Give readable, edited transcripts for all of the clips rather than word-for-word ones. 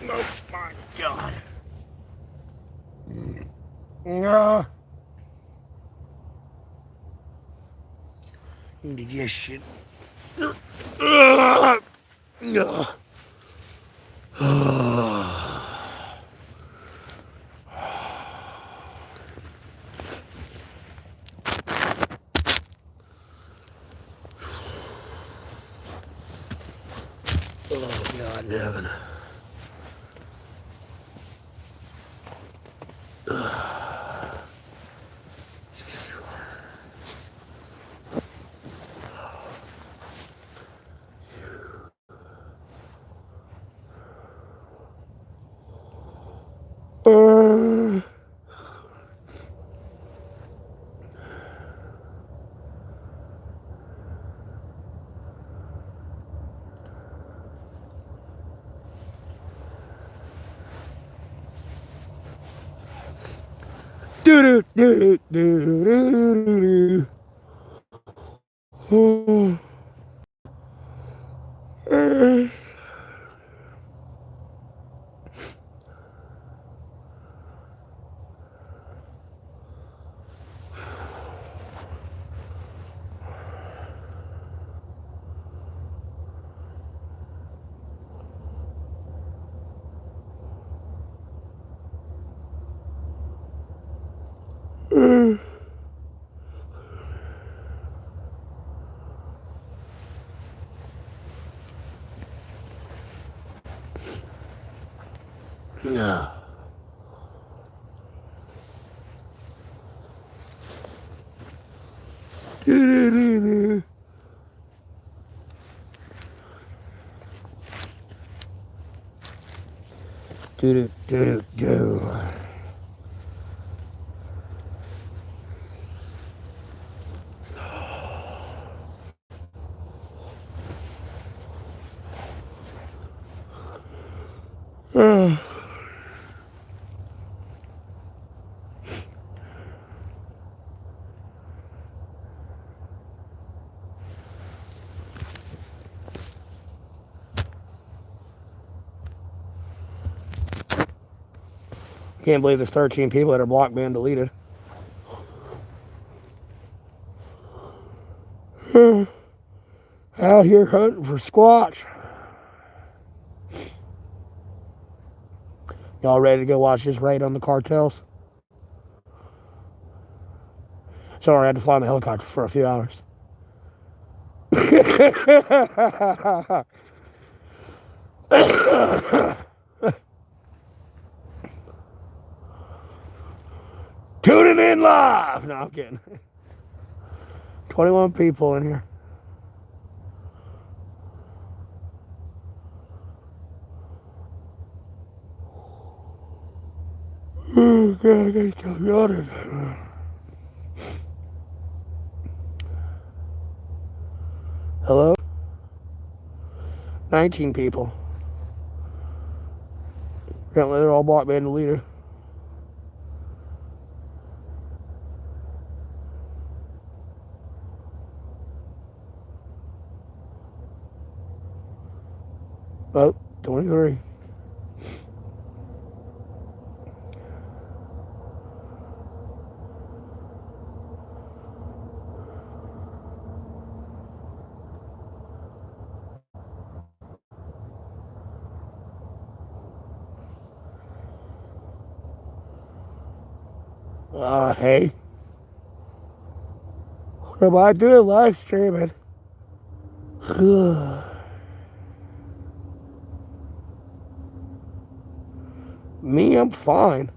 Oh my God. No. Indigestion. Oh God, heaven. Do do do do do do do. Yeah. Do do do do do do do. Can't believe there's 13 people that are blocked, banned, deleted. Out here hunting for squatch. Y'all ready to go watch this raid on the cartels? Sorry, I had to fly in the helicopter for a few hours. Tuning in live. No, I'm kidding. 21 people in here. Oh, God, I gotta tell you honest. Hello? 19 people. Apparently they're all blocked, banned, deleted. Oh, 23. Hey. What am I doing live streaming? Me, I'm fine.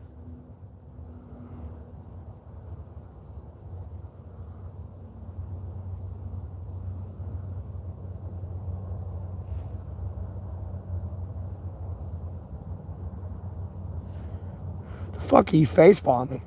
The fuck are you facepalming?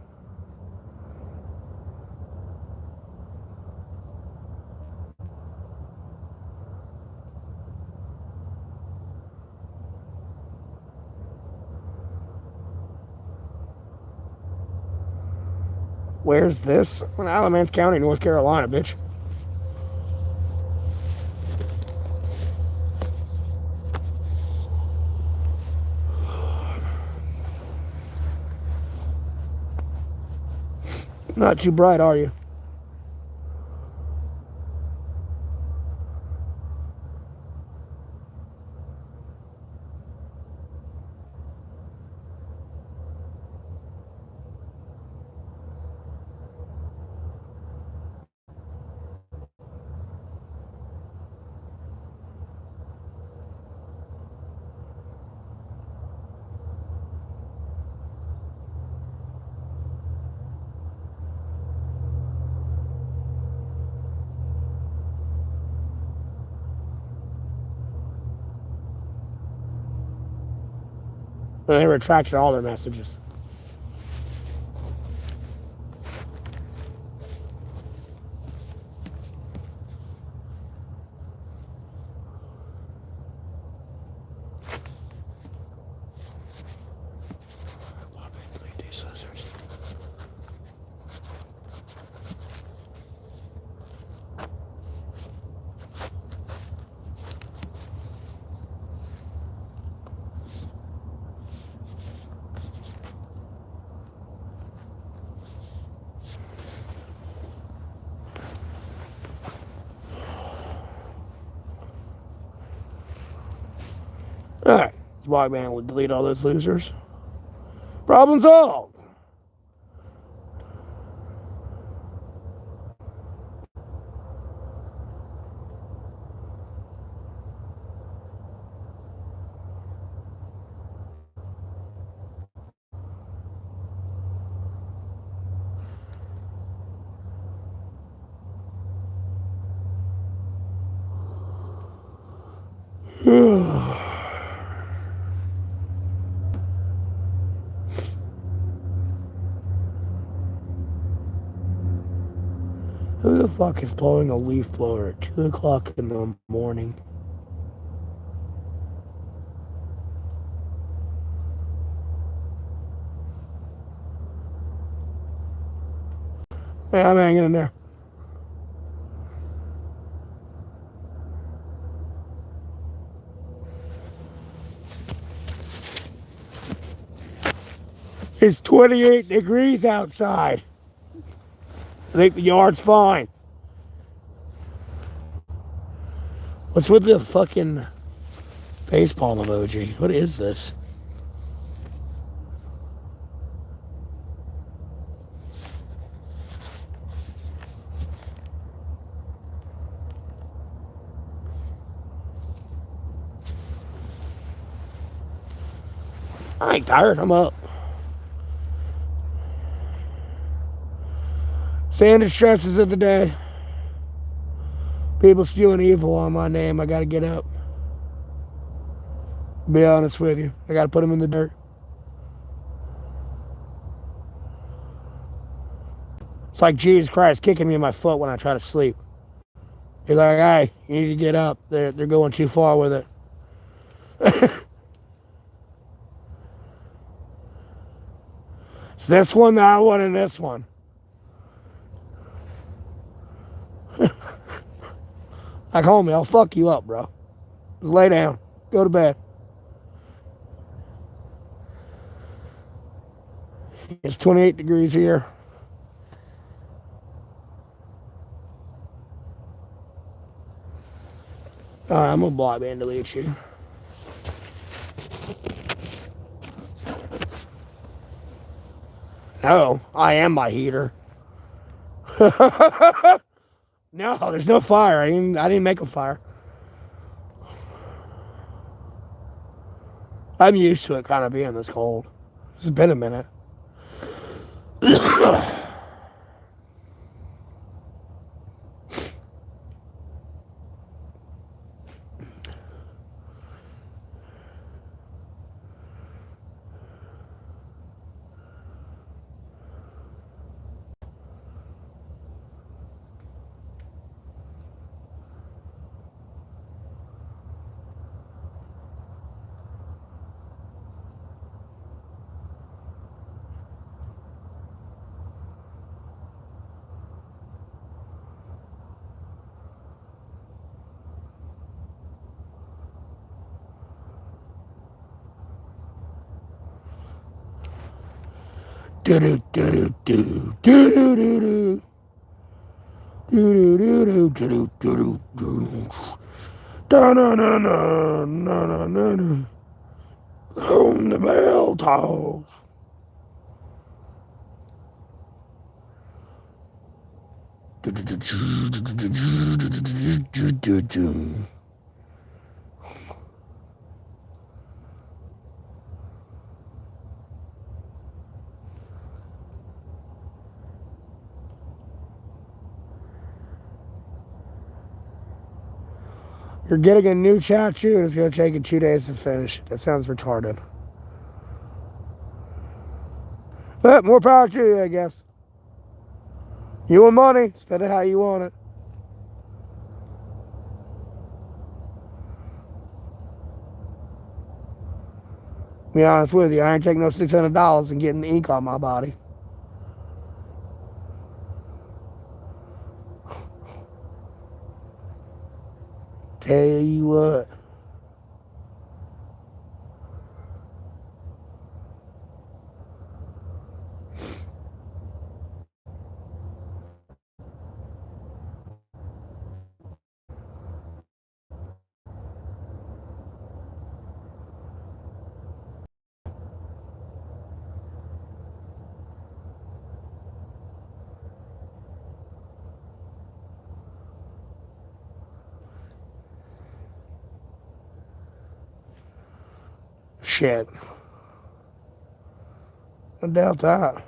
Where's this? In Alamance County, North Carolina, bitch. Not too bright, are you? And they retracted all their messages. Alright, Blog Man will delete all those losers. Problem solved. Who the fuck is blowing a leaf blower at 2 o'clock in the morning? Yeah, I'm hanging in there. It's 28 degrees outside. I think the yard's fine. What's with the fucking facepalm emoji? What is this? I ain't tired. I'm up. Standard stresses of the day. People spewing evil on my name. I gotta get up. Be honest with you. I gotta put them in the dirt. It's like Jesus Christ kicking me in my foot when I try to sleep. He's like, hey, you need to get up. They're going too far with it. It's this one, that one, and this one. Like, homie, I'll fuck you up, bro. Just lay down. Go to bed. It's 28 degrees here. Alright, I'm gonna block and delete you. No, I am my heater. No, there's no fire. I didn't make a fire. I'm used to it kind of being this cold. It's been a minute. Do do do do do do do do do. Do do do do do do do. Da na na na na na na na. Home the bell tolls. Do do do do do do do do do. You're getting a new tattoo and it's going to take you 2 days to finish. That sounds retarded. But more power to you, I guess. You want money, spend it how you want it. To be honest with you, I ain't taking no $600 and getting ink on my body. Tell you what. Shit. I doubt that.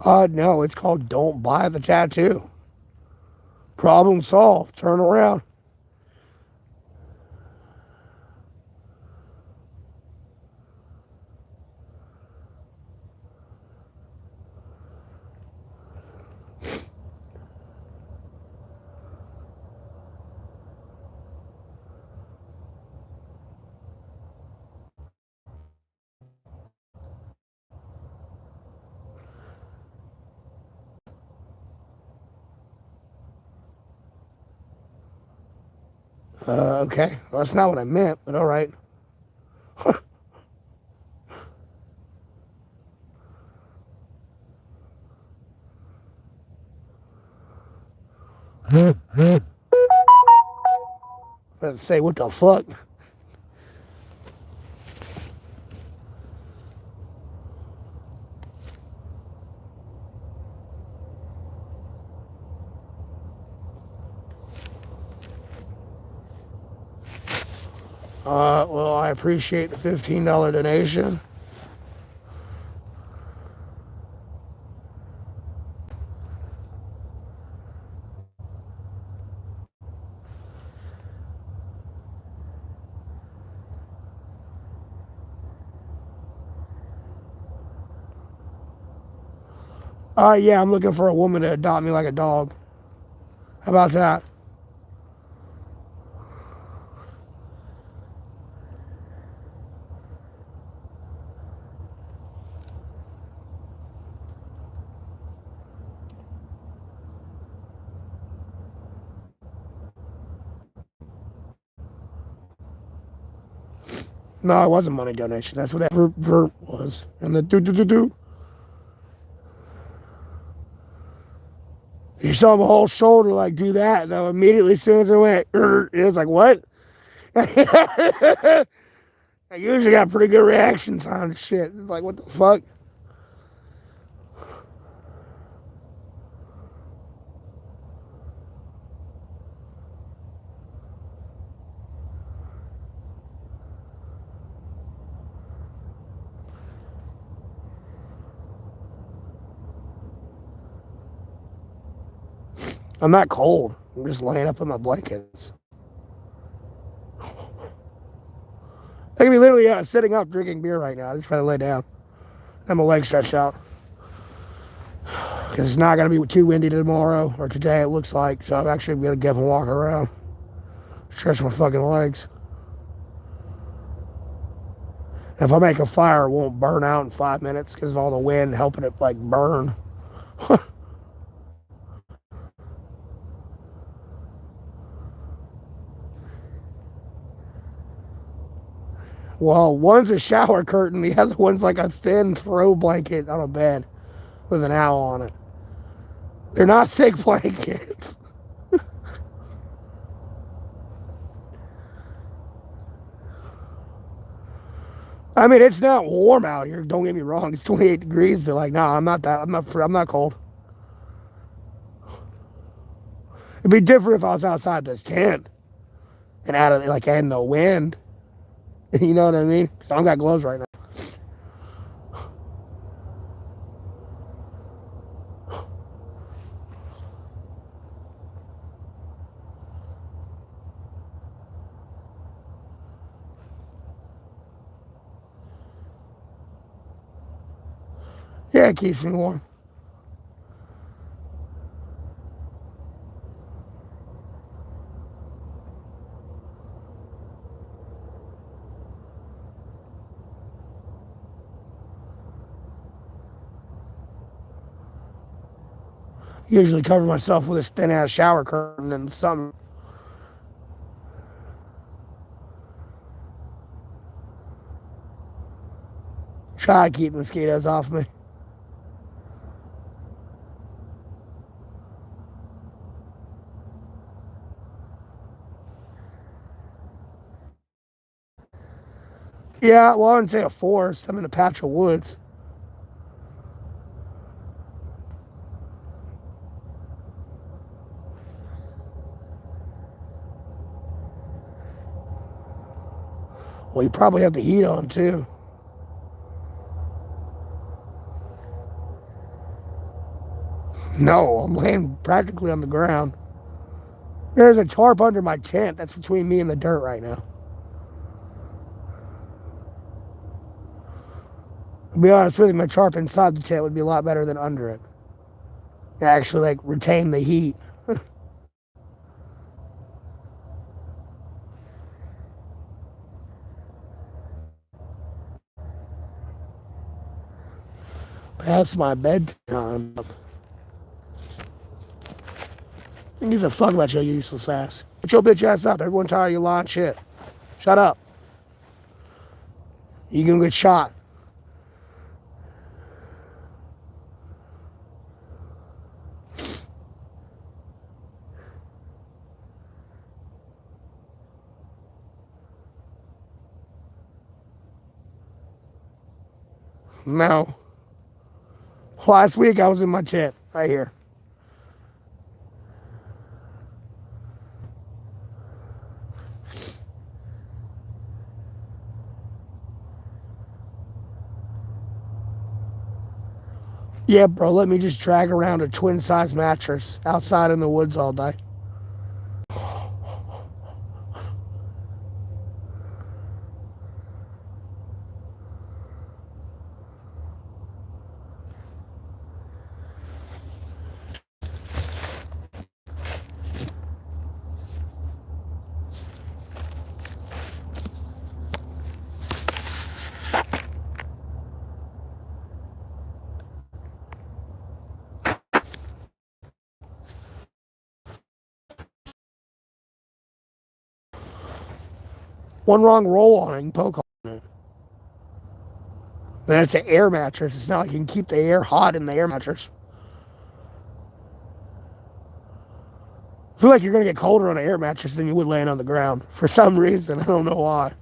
No, it's called Don't Buy the Tattoo. Problem solved. Turn around. Okay. Well, that's not what I meant, but all right. Let's say, what the fuck? Well, I appreciate the $15 donation. Yeah, I'm looking for a woman to adopt me like a dog. How about that? No, it wasn't money donation. That's what that verb was. And the do. You saw my whole shoulder like do that, though. Immediately, as soon as it went, it was like, what? I usually got pretty good reaction time to shit. It's like, what the fuck? I'm not cold. I'm just laying up in my blankets. I can be literally sitting up drinking beer right now. I just try to lay down. And my legs stretched out. Because it's not going to be too windy tomorrow, or today it looks like. So I'm actually going to get up and walk around. Stretch my fucking legs. And if I make a fire, it won't burn out in 5 minutes because of all the wind helping it like burn. Well, one's a shower curtain, the other one's like a thin throw blanket on a bed with an owl on it. They're not thick blankets. I mean, it's not warm out here. Don't get me wrong. It's 28 degrees, but like, no, I'm not that. I'm not cold. It'd be different if I was outside this tent and out of like in the wind. You know what I mean? 'Cause I don't got gloves right now. Yeah, it keeps me warm. Usually cover myself with this thin ass shower curtain and something. Try to keep mosquitoes off me. Yeah, well, I wouldn't say a forest. I'm in a patch of woods. Well, you probably have the heat on too. No, I'm laying practically on the ground. There's a tarp under my tent. That's between me and the dirt right now. To be honest with you, my tarp inside the tent would be a lot better than under it. It actually like retain the heat. Past my bedtime. Who gives a fuck about your useless ass? Get your bitch ass up. Everyone tired of your lying shit. Shut up. You gonna get shot. No. Last week I was in my tent, right here. Yeah, bro, let me just drag around a twin-size mattress outside in the woods all day. One wrong roll on it, you can poke on it. Then it's an air mattress. It's not like you can keep the air hot in the air mattress. I feel like you're going to get colder on an air mattress than you would laying on the ground. For some reason. I don't know why.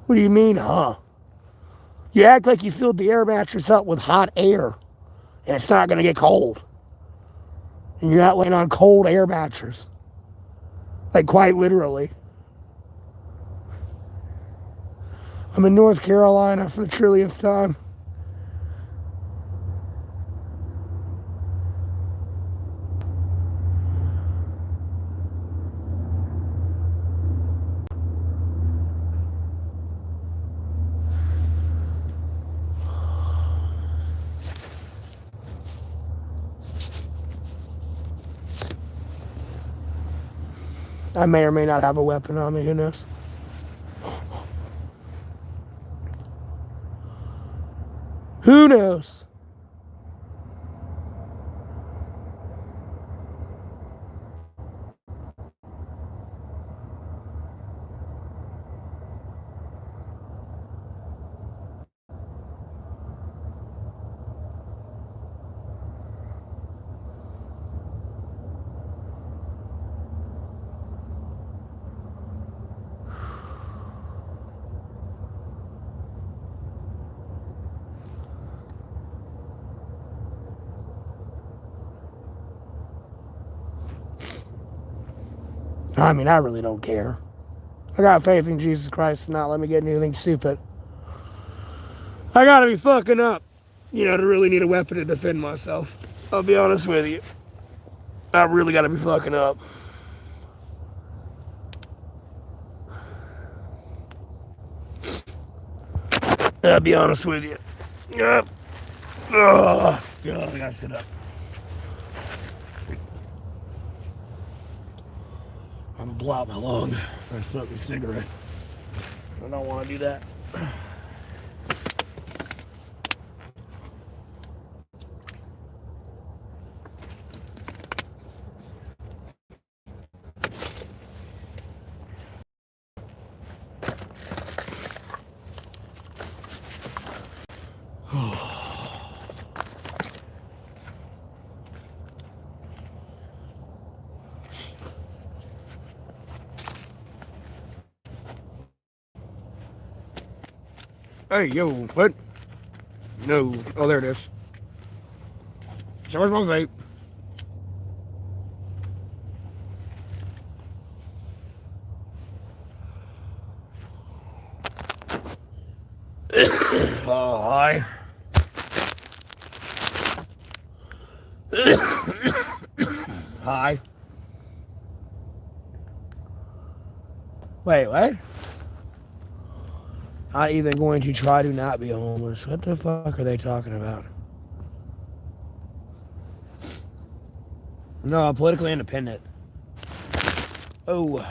What do you mean, huh? You act like you filled the air mattress up with hot air, and it's not going to get cold. And you're not laying on cold air mattress. Like, quite literally. I'm in North Carolina for the trillionth time. I may or may not have a weapon on me, who knows? Who knows? I mean, I really don't care. I got faith in Jesus Christ to not let me get anything stupid. I gotta be fucking up, to really need a weapon to defend myself. I'll be honest with you. I really gotta be fucking up. I'll be honest with you. Yep. Oh, God, I gotta sit up. I'm gonna blow out my lung. I smoke a cigarette. I don't want to do that. Hey, yo, what? No. Oh, there it is. So where's my vape? Oh, hi. Hi. Wait, what? Not even going to try to not be homeless. What the fuck are they talking about? No, I'm politically independent. Oh.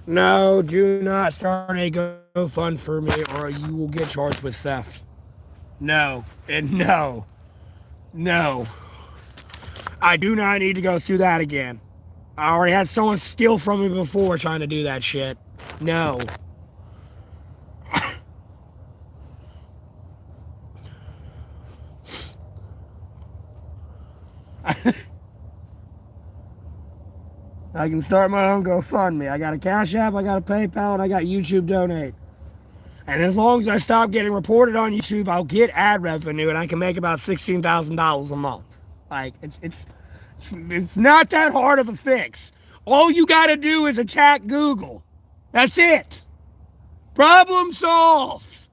No, do not start a GoFundMe or you will get charged with theft. No, and no. No. I do not need to go through that again. I already had someone steal from me before trying to do that shit. No. I can start my own GoFundMe. I got a Cash App, I got a PayPal, and I got YouTube Donate. And as long as I stop getting reported on YouTube, I'll get ad revenue, and I can make about $16,000 a month. Like, it's not that hard of a fix. All you got to do is attack Google. That's it. Problem solved.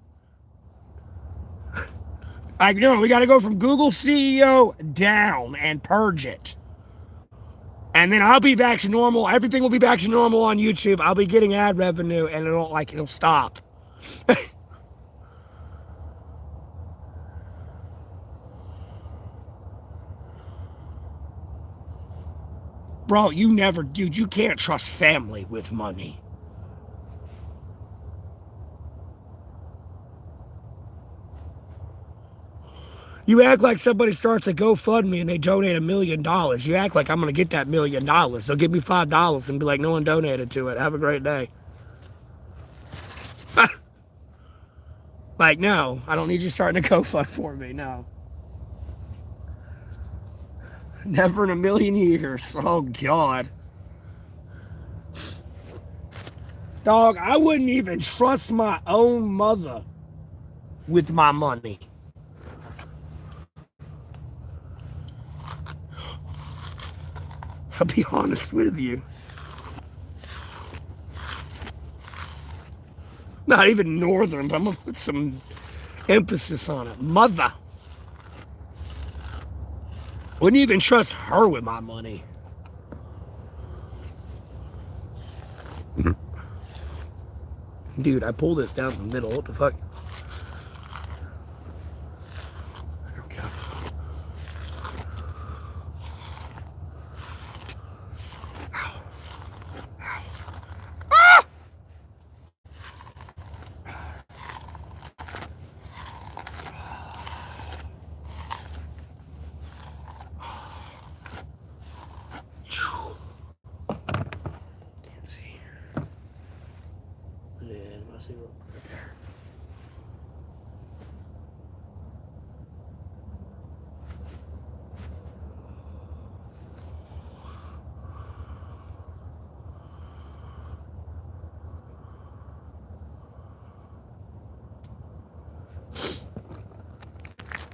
Like, no, we got to go from Google CEO down and purge it. And then I'll be back to normal. Everything will be back to normal on YouTube. I'll be getting ad revenue, and it'll stop. Bro, dude, you can't trust family with money. You act like somebody starts a GoFundMe and they donate $1 million. You act like I'm going to get that $1 million. They'll give me $5 and be like, no one donated to it. Have a great day. Like, no, I don't need you starting a GoFund for me, no. Never in a million years. Oh, God. Dog, I wouldn't even trust my own mother with my money. I'll be honest with you. Not even northern, but I'm going to put some emphasis on it. Mother. Wouldn't even trust her with my money. Dude, I pulled this down the middle. What the fuck? There we go. Ow. Ow. Ah! Can't see. And let's see what right there.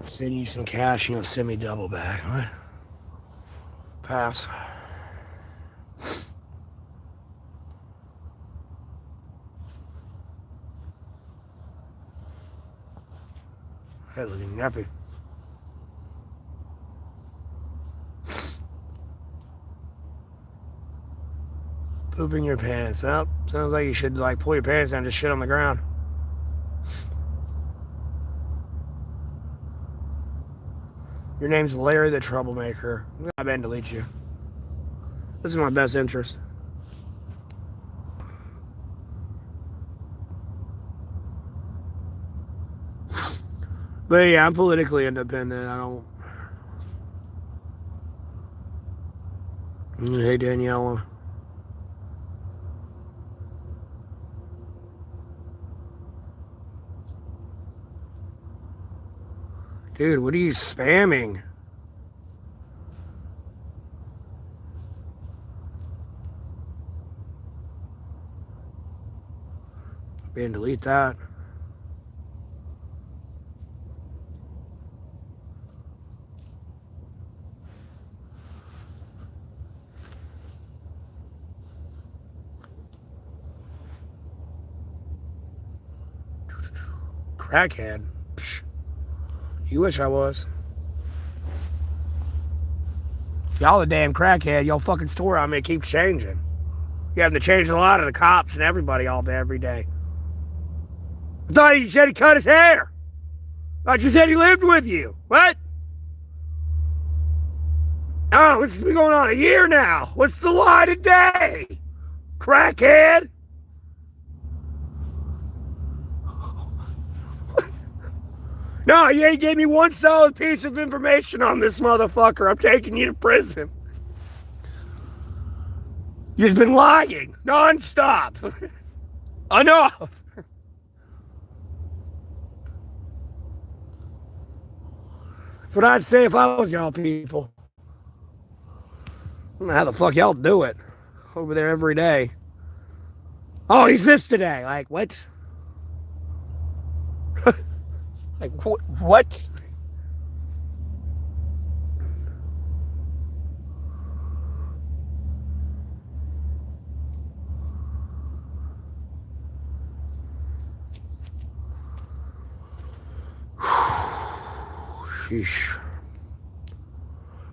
Send you some cash, you know, send me double back, all right? Pass. Hey, looking nappy. Pooping your pants. Oh, sounds like you should like pull your pants down and just shit on the ground. Your name's Larry the Troublemaker. I'm gonna ban delete you. This is my best interest. But yeah, I'm politically independent. I don't. Hey, Daniela. Dude, what are you spamming? Ban delete that. Crackhead. Psh. You wish I was. Y'all a damn crackhead. Y'all fucking story on me keeps changing. You having to change a lot of the cops and everybody all day, every day. I thought he said he cut his hair. I thought you said he lived with you. What? Oh, this has been going on a year now. What's the lie today? Crackhead? No, you ain't gave me one solid piece of information on this motherfucker. I'm taking you to prison. You've been lying nonstop. Enough. That's what I'd say if I was y'all people. I don't know how the fuck y'all do it over there every day. Oh, he's this today. Like, what? Like, what? Sheesh.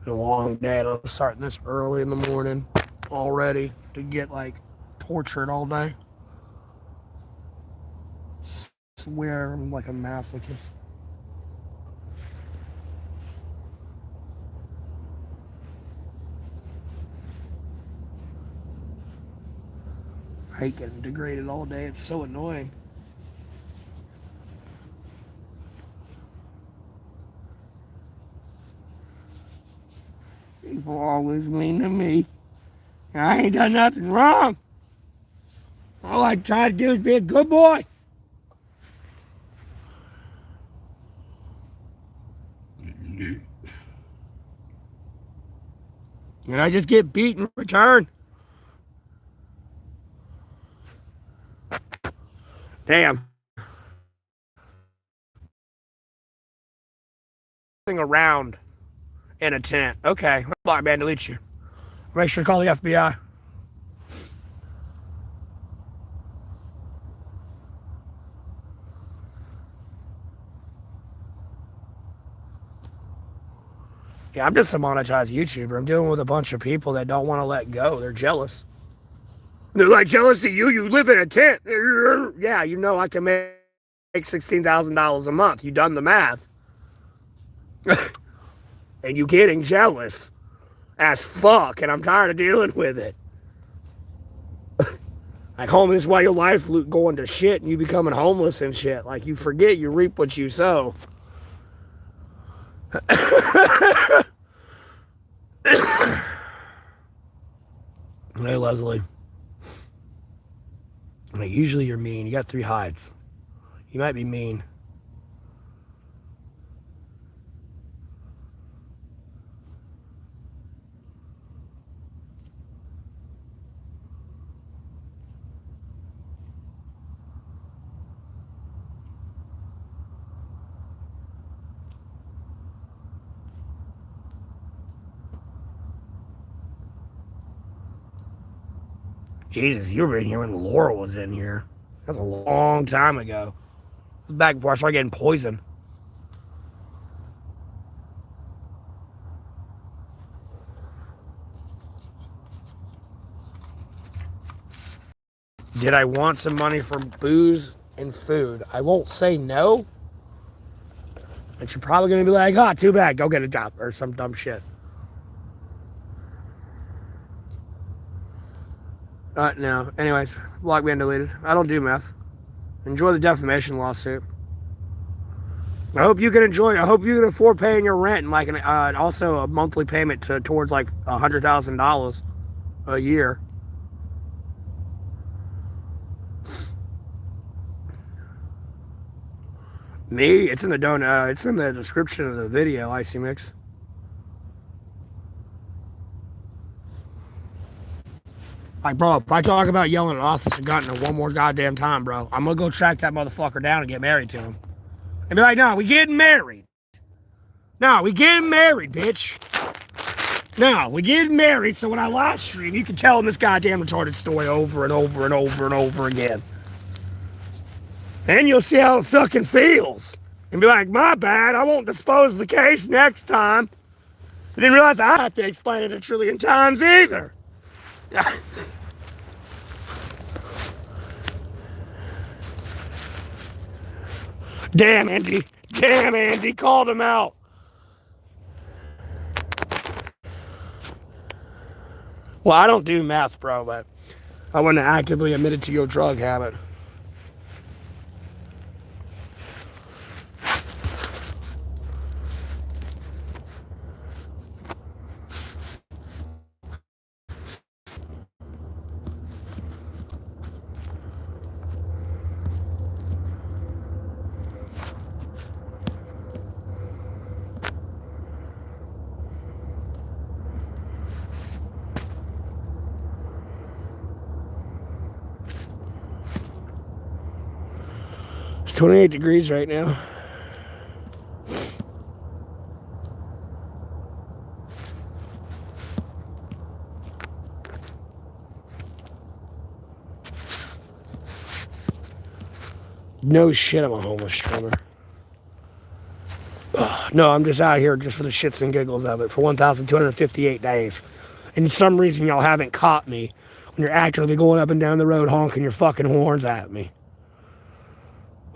Been a long day. I'm starting this early in the morning already to get, like, tortured all day. Swear I'm like a masochist. I hate getting degraded all day. It's so annoying. People always mean to me. I ain't done nothing wrong. All I try to do is be a good boy. And I just get beat in return. Damn. Around in a tent. Okay. Black man delete you. Make sure to call the FBI. Yeah, I'm just a monetized YouTuber. I'm dealing with a bunch of people that don't want to let go. They're jealous. They're like, jealous of you. You live in a tent. Yeah, you know I can make $16,000 a month. You done the math. And you getting jealous as fuck. And I'm tired of dealing with it. Like, home, this is why your life going to shit and you becoming homeless and shit. Like, you forget you reap what you sow. Hey, Leslie. Like, usually you're mean. You got 3 hides. You might be mean. Jesus, you were in here when Laura was in here. That's a long time ago. It was back before I started getting poisoned. Did I want some money for booze and food? I won't say no. But you're probably going to be like, oh, too bad. Go get a job or some dumb shit. No. Anyways, block me and deleted. I don't do meth. Enjoy the defamation lawsuit. I hope you can enjoy. I hope you can afford paying your rent and like also a monthly payment towards like $100,000 a year. Me? It's in the it's in the description of the video. Icy Mix. Like, bro, if I talk about yelling at an officer gun in one more goddamn time, bro, I'm gonna go track that motherfucker down and get married to him. And be like, no, we getting married. No, we getting married, bitch. No, we getting married, so when I live stream, you can tell him this goddamn retarded story over and over and over and over again. And you'll see how it fucking feels. And be like, my bad, I won't dispose the case next time. I didn't realize I had to explain it a trillion times either. Damn, Andy. Damn, Andy. Called him out. Well, I don't do meth, bro, but I wouldn't actively admit it to your drug habit. It's 28 degrees right now. No shit, I'm a homeless streamer. No, I'm just out here just for the shits and giggles of it for 1,258 days. And for some reason, y'all haven't caught me when you're actively going up and down the road honking your fucking horns at me.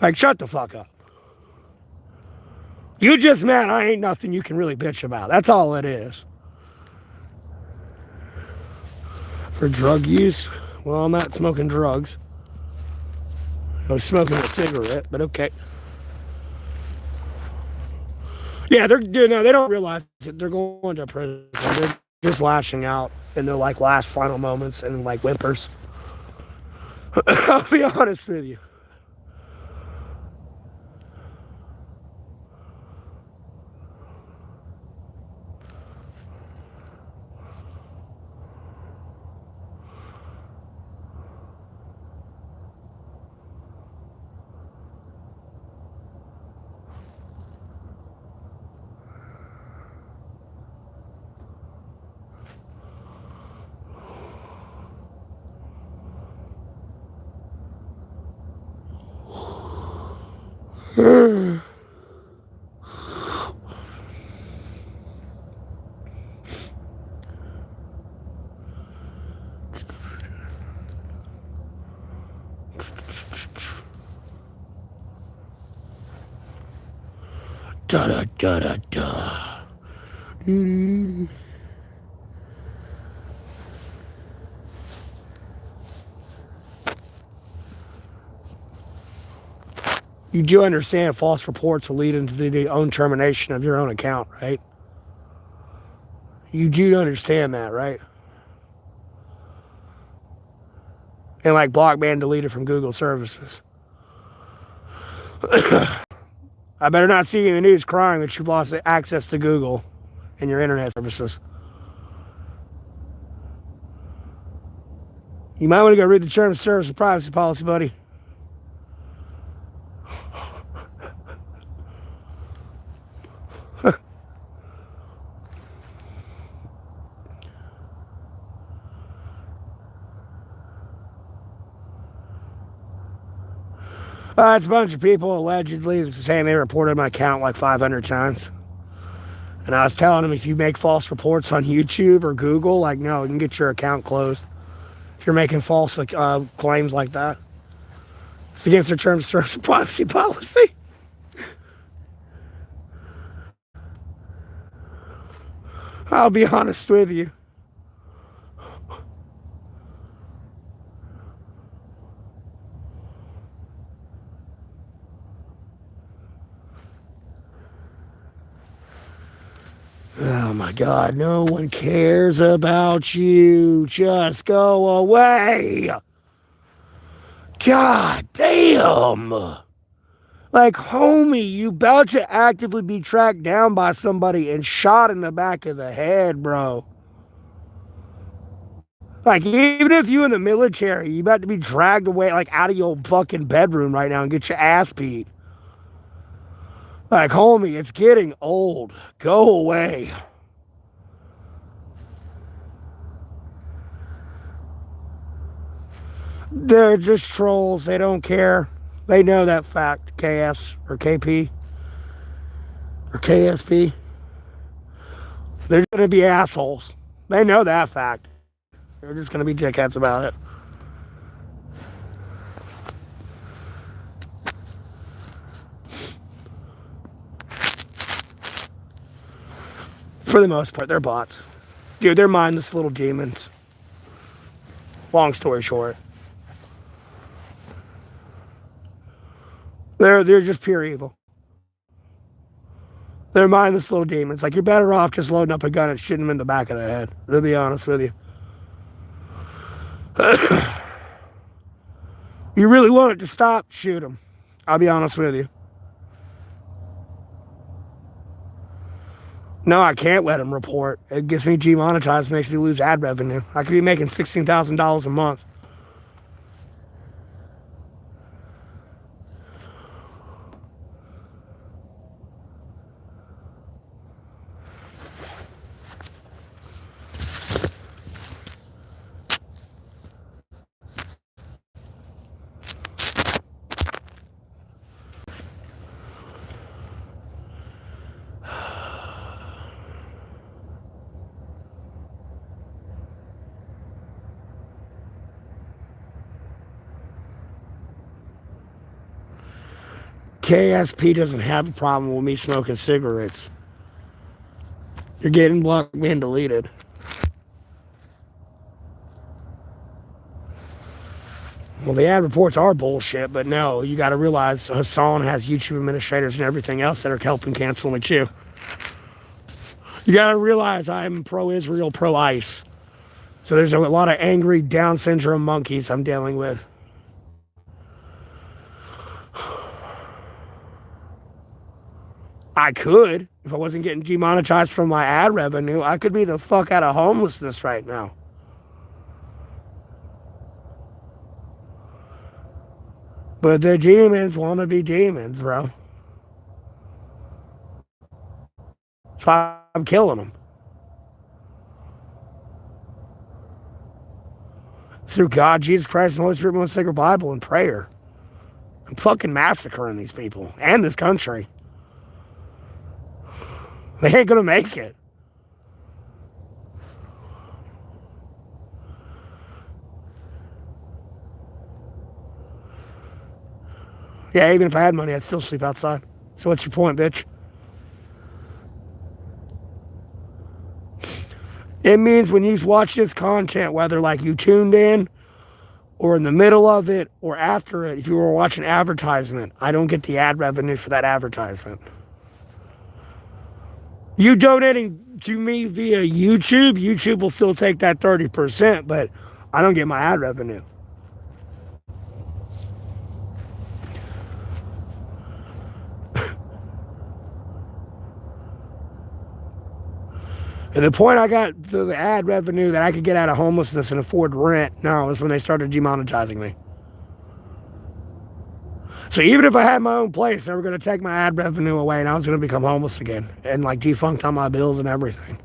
Like, shut the fuck up. You just mad I ain't nothing you can really bitch about. That's all it is. For drug use, well, I'm not smoking drugs. I was smoking a cigarette, but okay. Yeah, they don't realize that they're going to prison. They're just lashing out in their like last final moments and like whimpers. I'll be honest with you. Da da da da da. You do understand false reports will lead into the own termination of your own account, right? You do understand that, right? And like block, ban, deleted from Google services. I better not see you in the news crying that you've lost access to Google and your internet services. You might want to go read the terms of service and privacy policy, buddy. It's a bunch of people allegedly saying they reported my account like 500 times. And I was telling them, if you make false reports on YouTube or Google, like, no, you can get your account closed. If you're making false claims like that. It's against their terms of service and privacy policy. I'll be honest with you. Oh my God, no one cares about you. Just go away. God damn. Like, homie, you about to actively be tracked down by somebody and shot in the back of the head, bro. Like, even if you in the military, you about to be dragged away, like, out of your fucking bedroom right now and get your ass beat. Like, homie, it's getting old. Go away. They're just trolls. They don't care. They know that fact. KS or KP or KSP. They're going to be assholes. They know that fact. They're just going to be dickheads about it. For the most part, they're bots. Dude, they're mindless little demons. Long story short. They're just pure evil. They're mindless little demons. Like, you're better off just loading up a gun and shooting them in the back of the head. To be honest with you. You really want it to stop? Shoot them. I'll be honest with you. No, I can't let them report. It gets me demonetized, makes me lose ad revenue. I could be making $16,000 a month. KSP doesn't have a problem with me smoking cigarettes. You're getting blocked and deleted. Well, the ad reports are bullshit, but no, you got to realize Hassan has YouTube administrators and everything else that are helping cancel me too. You got to realize I'm pro-Israel, pro-ICE. So there's a lot of angry Down syndrome monkeys I'm dealing with. I could, if I wasn't getting demonetized from my ad revenue, I could be the fuck out of homelessness right now. But the demons want to be demons, bro. So I'm killing them. Through God, Jesus Christ, and the Holy Spirit, most sacred Bible, and prayer. I'm fucking massacring these people and this country. They ain't gonna make it. Yeah, even if I had money, I'd still sleep outside. So what's your point, bitch? It means when you watch this content, whether like you tuned in or in the middle of it or after it, if you were watching advertisement, I don't get the ad revenue for that advertisement. You donating to me via YouTube, YouTube will still take that 30%, but I don't get my ad revenue. And the point I got to the ad revenue that I could get out of homelessness and afford rent, no, was when they started demonetizing me. So even if I had my own place, they were going to take my ad revenue away and I was going to become homeless again and like defunct on my bills and everything.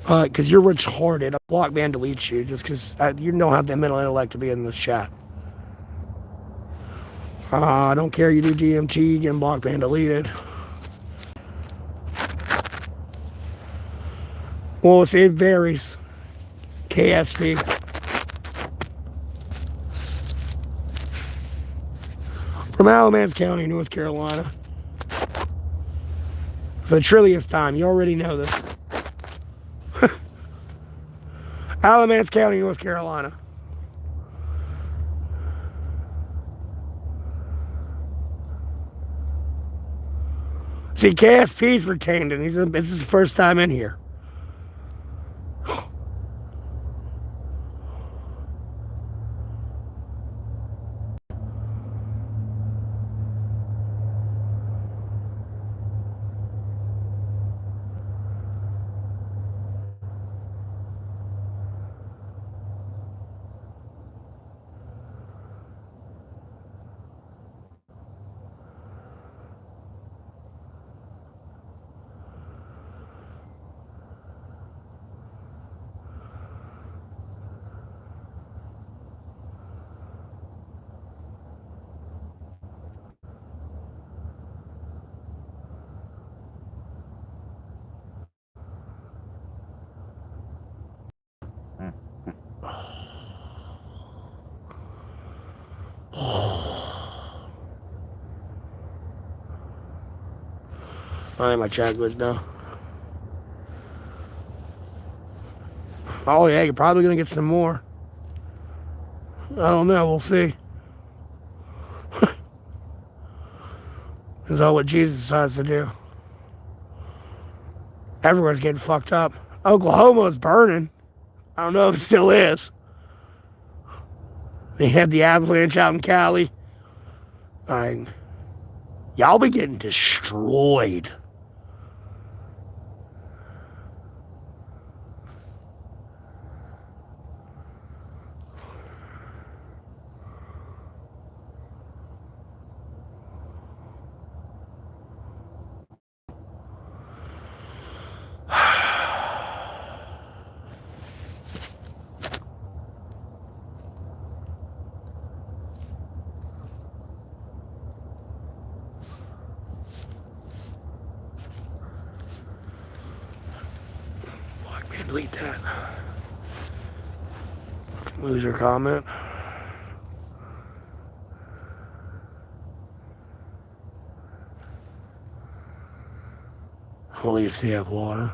Because you're retarded. A block ban deletes you just because you don't have the mental intellect to be in this chat. I don't care. You do DMT, getting block ban deleted. Well, it varies. KSP. From Alamance County, North Carolina. For the trillionth time. You already know this. Alamance County, North Carolina. See, KSP's retained and this is his first time in here. I think my chat goes down. Oh yeah, you're probably gonna get some more. I don't know. We'll see. Is all what Jesus decides to do. Everyone's getting fucked up. Oklahoma's burning. I don't know if it still is. They had the avalanche out in Cali. Y'all be getting destroyed. Delete that. Loser comment. At least you have water.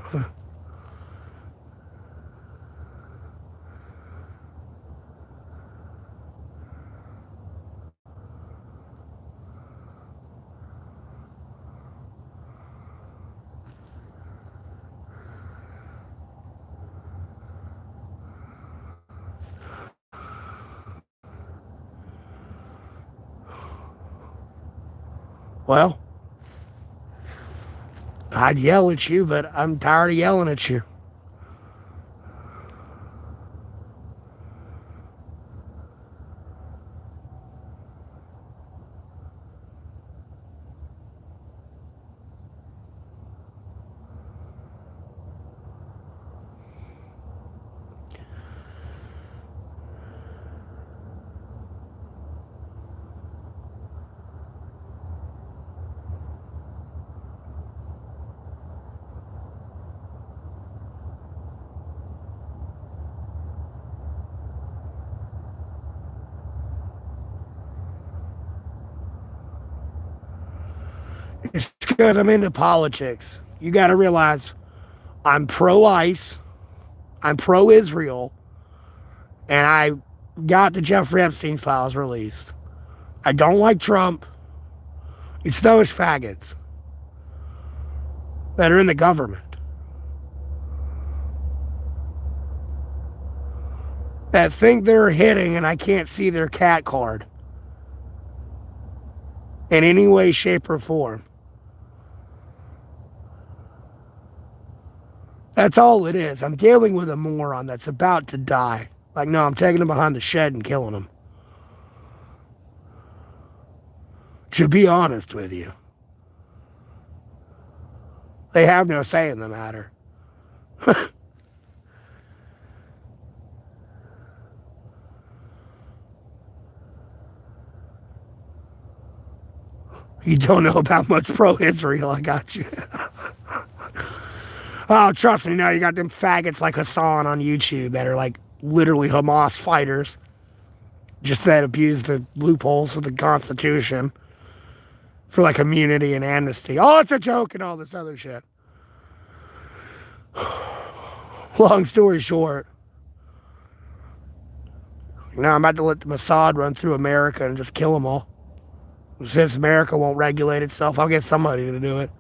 Well, I'd yell at you, but I'm tired of yelling at you. It's because I'm into politics. You got to realize I'm pro-ICE, I'm pro-Israel, and I got the Jeffrey Epstein files released. I don't like Trump. It's those faggots that are in the government that think they're hitting and I can't see their cat card in any way, shape, or form. That's all it is. I'm dealing with a moron that's about to die. Like, no, I'm taking him behind the shed and killing him. To be honest with you, they have no say in the matter. You don't know about much pro-Israel, I got you. Oh, trust me, now you got them faggots like Hassan on YouTube that are like literally Hamas fighters, just that abuse the loopholes of the Constitution for like immunity and amnesty. Oh, it's a joke and all this other shit. Long story short, now I'm about to let the Mossad run through America and just kill them all. Since America won't regulate itself, I'll get somebody to do it.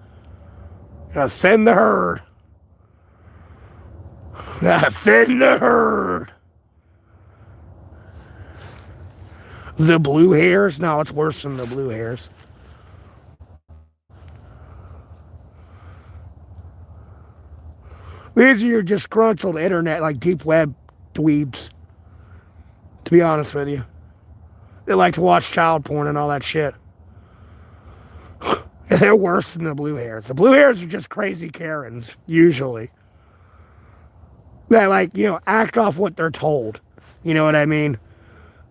Thin the herd. Thin the herd. The blue hairs? No, it's worse than the blue hairs. These are your disgruntled internet, like deep web dweebs. To be honest with you. They like to watch child porn and all that shit. They're worse than the blue hairs. The blue hairs are just crazy Karens, usually. They like, act off what they're told. You know what I mean?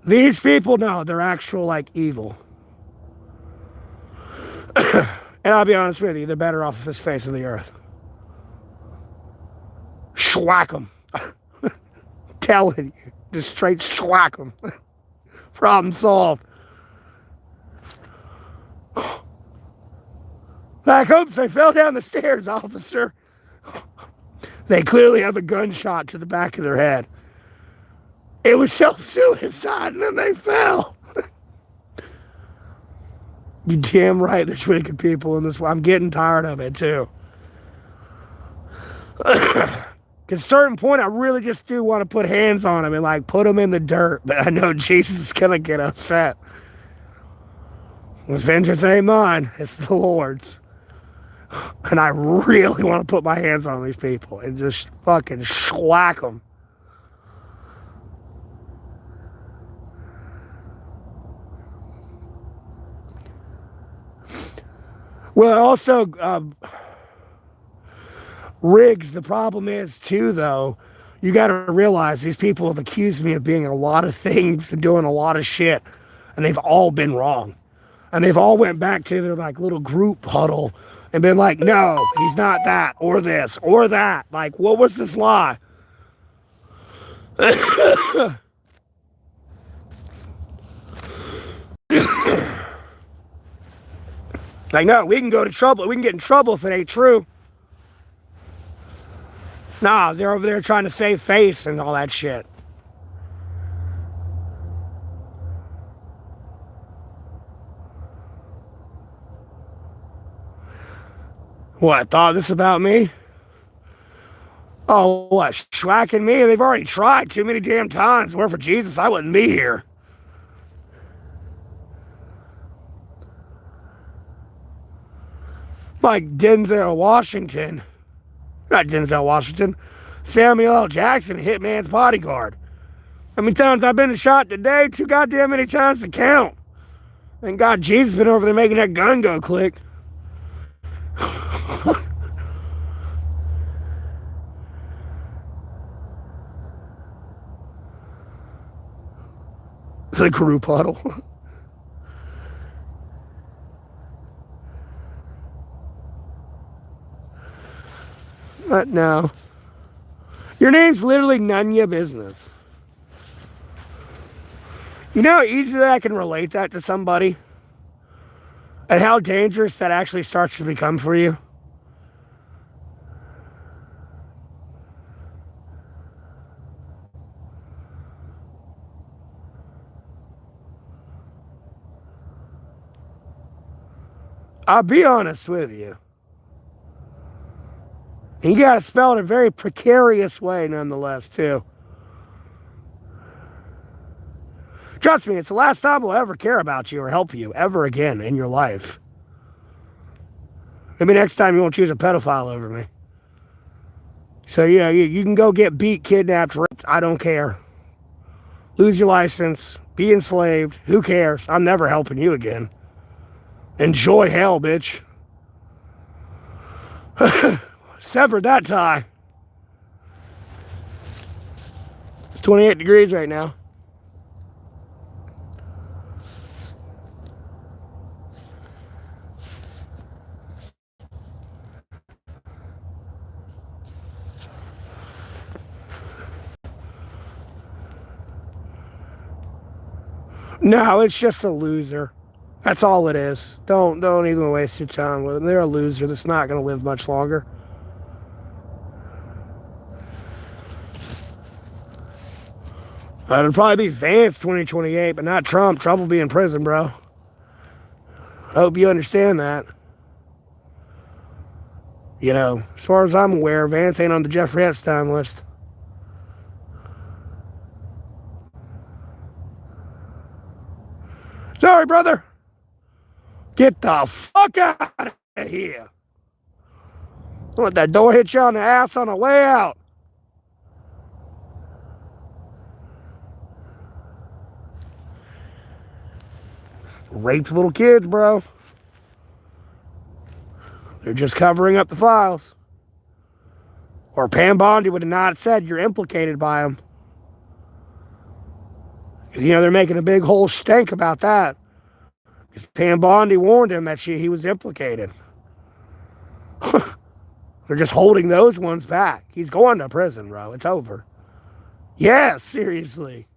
These people, no, they're actual, like, evil. And I'll be honest with you, they're better off this face of the earth. Schwack them. Telling you. Just straight schwack them. Problem solved. Like, oops, they fell down the stairs, officer. They clearly have a gunshot to the back of their head. It was self-suicide, and then they fell. You damn right there's wicked people in this world. I'm getting tired of it, too. At a certain point, I really just do want to put hands on them and, like, put them in the dirt. But I know Jesus is going to get upset. This vengeance ain't mine. It's the Lord's. And I really want to put my hands on these people and just fucking schwack them. Well, also, Riggs, the problem is, too, though, you got to realize these people have accused me of being a lot of things and doing a lot of shit, and they've all been wrong. And they've all went back to their, like, little group huddle and been like, no, he's not that, or this, or that. Like, what was this lie? Like, no, we can go to trouble. We can get in trouble if it ain't true. Nah, they're over there trying to save face and all that shit. What, thought this about me? Oh, what, schwacking me? They've already tried too many damn times. Were for Jesus, I wouldn't be here. Like Denzel Washington. Not Denzel Washington. Samuel L. Jackson, Hitman's bodyguard. How many times I've been shot today? Too goddamn many times to count. Thank God Jesus been over there making that gun go click. The group huddle. But no. Your name's literally none of your business. You know how easily I can relate that to somebody? And how dangerous that actually starts to become for you. I'll be honest with you. And you got to spell it a very precarious way, nonetheless, too. Trust me, it's the last time we'll ever care about you or help you ever again in your life. Maybe next time you won't choose a pedophile over me. So, yeah, you can go get beat, kidnapped, raped. I don't care. Lose your license, be enslaved. Who cares? I'm never helping you again. Enjoy hell, bitch. Severed that tie. It's 28 degrees right now. No, it's just a loser. That's all it is. Don't even waste your time with them. They're a loser that's not going to live much longer. It'll probably be Vance 2028, but not Trump. Trump will be in prison, bro. I hope you understand that. You know, as far as I'm aware, Vance ain't on the Jeffrey Epstein list. Sorry, brother. Get the fuck out of here. Don't let that door hit you on the ass on the way out. Raped little kids, bro. They're just covering up the files. Or Pam Bondi would have not said you're implicated by them. Because, you know, they're making a big whole stink about that. Because Pam Bondi warned him that he was implicated. They're just holding those ones back. He's going to prison, bro. It's over. Yeah, seriously.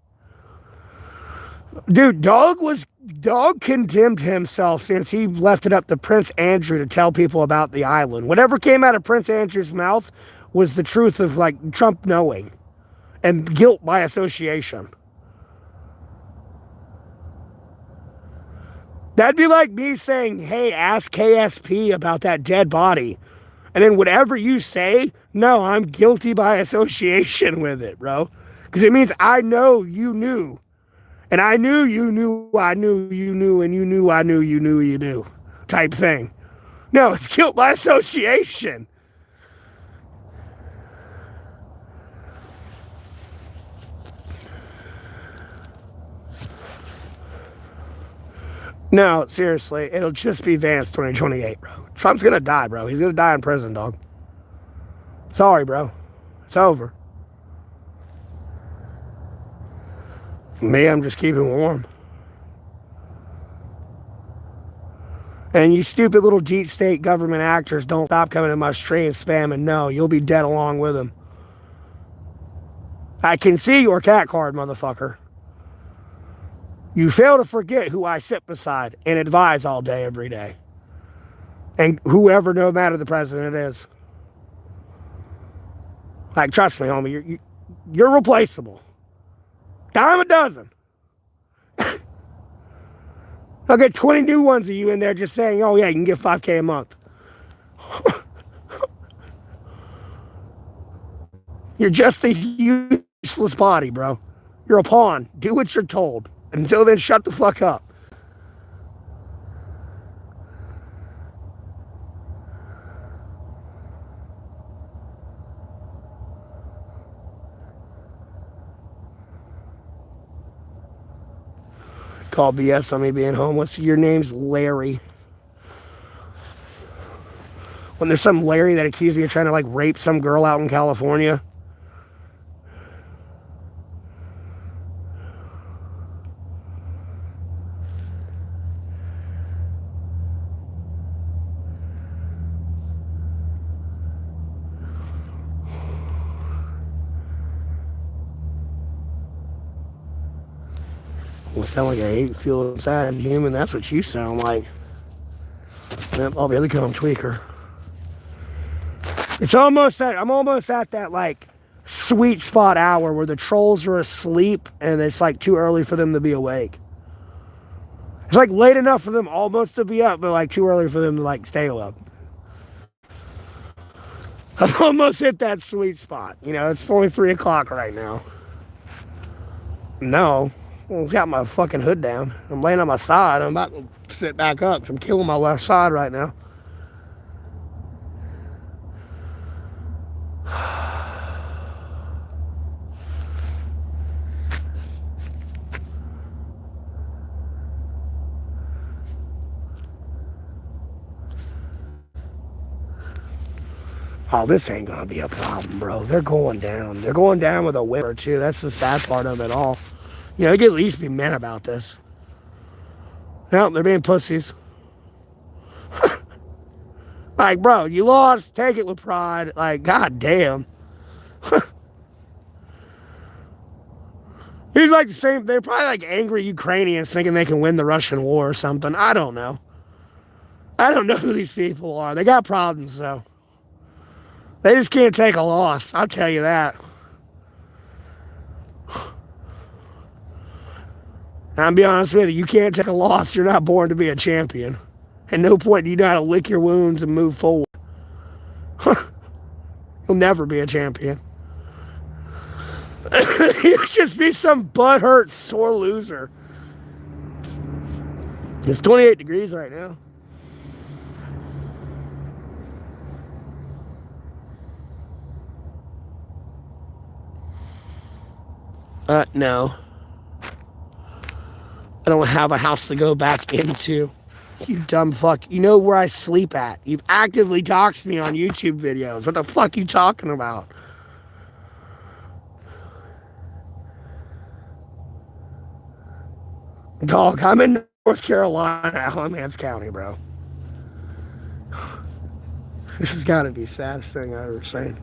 Dude, Doug condemned himself since he left it up to Prince Andrew to tell people about the island. Whatever came out of Prince Andrew's mouth was the truth of, like, Trump knowing and guilt by association. That'd be like me saying, hey, ask KSP about that dead body. And then whatever you say, no, I'm guilty by association with it, bro. Because it means I know you knew. And I knew you knew, I knew you knew, and you knew I knew you knew you knew type thing. No, it's guilt by association. No, seriously, it'll just be Vance 2028, bro. Trump's gonna die, bro. He's gonna die in prison, dog. Sorry, bro. It's over. Me, I'm just keeping warm. And you stupid little deep state government actors don't stop coming to my stream spamming. No, you'll be dead along with them. I can see your cat card, motherfucker. You fail to forget who I sit beside and advise all day, every day. And whoever, no matter the president is. Like, trust me, homie, you're replaceable. Dime a dozen. I'll get 20 new ones of you in there just saying, oh yeah, you can get $5K a month. You're just a useless body, bro. You're a pawn. Do what you're told. Until then, shut the fuck up. Call BS on me being homeless. Your name's Larry. When there's some Larry that accused me of trying to, like, rape some girl out in California. You sound like I hate, feel sad, and human. That's what you sound like. Yep, oh, here they come, tweaker. It's almost that, I'm almost at that, like, sweet spot hour where the trolls are asleep and it's, like, too early for them to be awake. It's, like, late enough for them almost to be up, but, like, too early for them to, like, stay up. I've almost hit that sweet spot. You know, it's only 3 o'clock right now. No. I've got my fucking hood down. I'm laying on my side. I'm about to sit back up because I'm killing my left side right now. Oh, this ain't gonna be a problem, bro. They're going down. They're going down with a whip or two. That's the sad part of it all. You know, they could at least be men about this. No, they're being pussies. Like, bro, you lost. Take it with pride. Like, goddamn. He's like the same. They're probably like angry Ukrainians thinking they can win the Russian war or something. I don't know. I don't know who these people are. They got problems, though. They just can't take a loss. I'll tell you that. I'll be honest with you. You can't take a loss. You're not born to be a champion. At no point do you know how to lick your wounds and move forward. You'll never be a champion. You'll just be some butthurt, sore loser. It's 28 degrees right now. No. I don't have a house to go back into. You dumb fuck. You know where I sleep at. You've actively doxed me on YouTube videos. What the fuck you talking about? Dog, I'm in North Carolina, Alamance County, bro. This has got to be the saddest thing I've ever seen.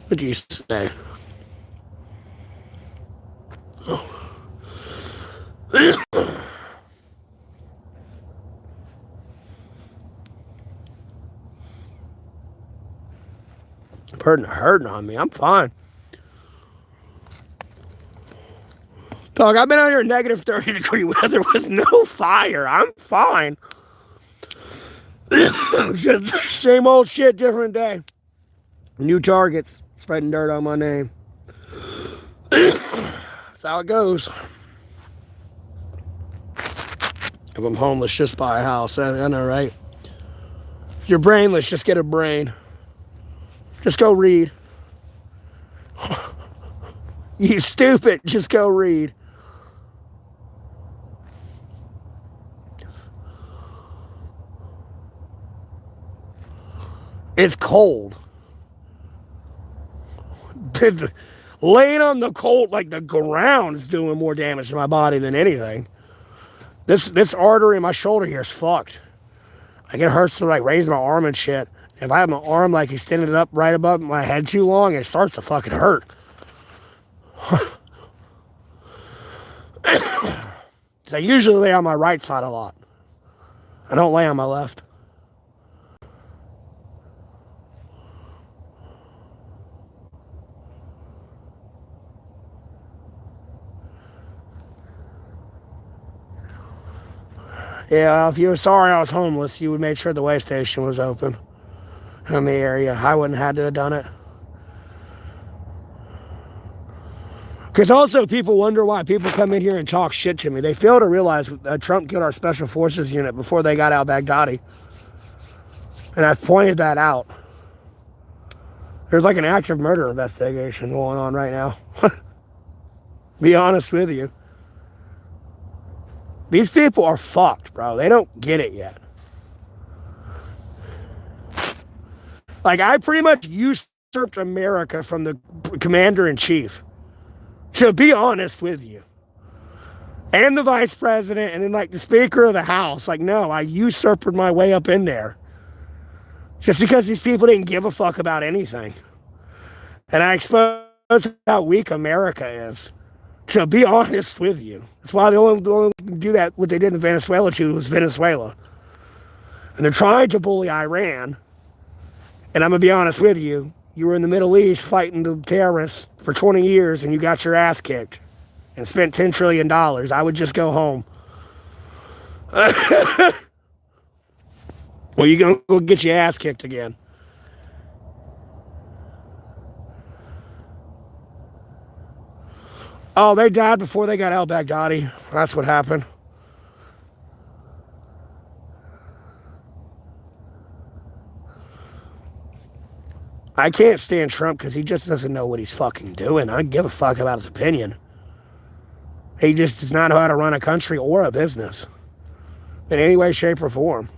What do you say? Oh. Hurting on me. I'm fine. Dog, I've been out here in negative 30-degree weather with no fire. I'm fine. Just same old shit, different day. New targets. Spreading dirt on my name. That's how it goes. If I'm homeless, just buy a house. I know, right? If you're brainless, just get a brain. Just go read. You stupid, just go read. It's cold. Laying on the cold, like the ground is doing more damage to my body than anything. This artery in my shoulder here is fucked. Like it hurts to like raise my arm and shit. If I have my arm like extended up right above my head too long, it starts to fucking hurt. So I usually lay on my right side a lot. I don't lay on my left. Yeah, if you were sorry I was homeless, you would make sure the way station was open in the area. I wouldn't have had to have done it. Because also people wonder why people come in here and talk shit to me. They fail to realize that Trump killed our special forces unit before they got al-Baghdadi. And I've pointed that out. There's like an active murder investigation going on right now. Be honest with you. These people are fucked, bro. They don't get it yet. Like, I pretty much usurped America from the commander-in-chief. To be honest with you. And the vice president, and then, like, the speaker of the house. Like, no, I usurped my way up in there. Just because these people didn't give a fuck about anything. And I exposed how weak America is. To be honest with you. That's why the only do that, what they did in Venezuela too, was Venezuela. And they're trying to bully Iran. And I'm going to be honest with you. You were in the Middle East fighting the terrorists for 20 years and you got your ass kicked. And spent $10 trillion. I would just go home. Well, you're going to go get your ass kicked again. Oh, they died before they got al-Baghdadi. That's what happened. I can't stand Trump because he just doesn't know what he's fucking doing. I don't give a fuck about his opinion. He just does not know how to run a country or a business. In any way, shape, or form.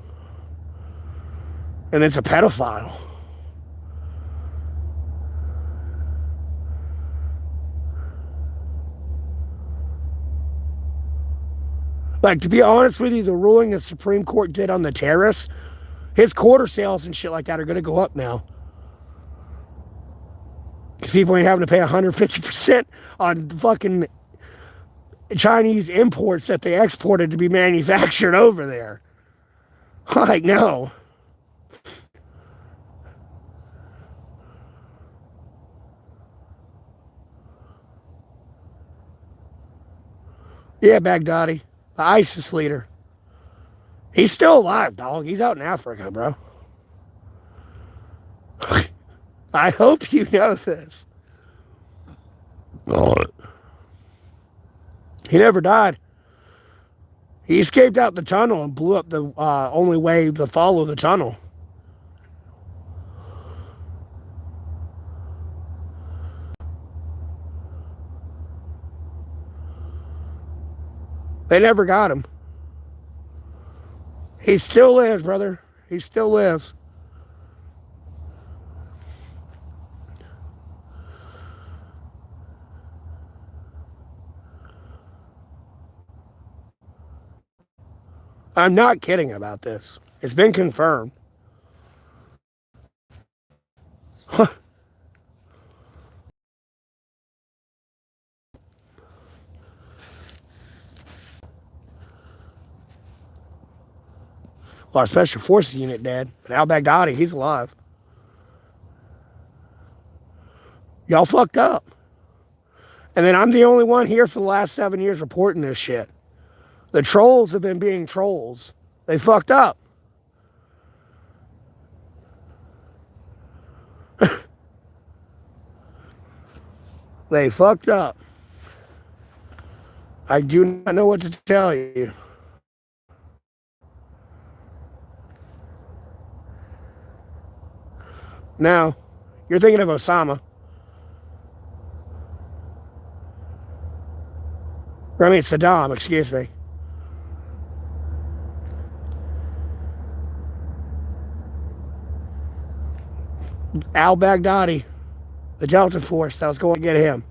And it's a pedophile. Like, to be honest with you, the ruling the Supreme Court did on the terrorists, his quarter sales and shit like that are going to go up now. Because people ain't having to pay 150% on fucking Chinese imports that they exported to be manufactured over there. Like, no. Yeah, Baghdadi. The ISIS leader. He's still alive, dog. He's out in Africa, bro. I hope you know this. He never died. He escaped out the tunnel and blew up the only way to follow the tunnel. They never got him. He still lives, brother. He still lives. I'm not kidding about this. It's been confirmed. Huh. Well, our special forces unit dead. But al-Baghdadi, he's alive. Y'all fucked up. And then I'm the only one here for the last 7 years reporting this shit. The trolls have been being trolls. They fucked up. They fucked up. I do not know what to tell you. Now, you're thinking of Osama. I mean, Saddam, excuse me. Al-Baghdadi, the Delta Force that was going to get him.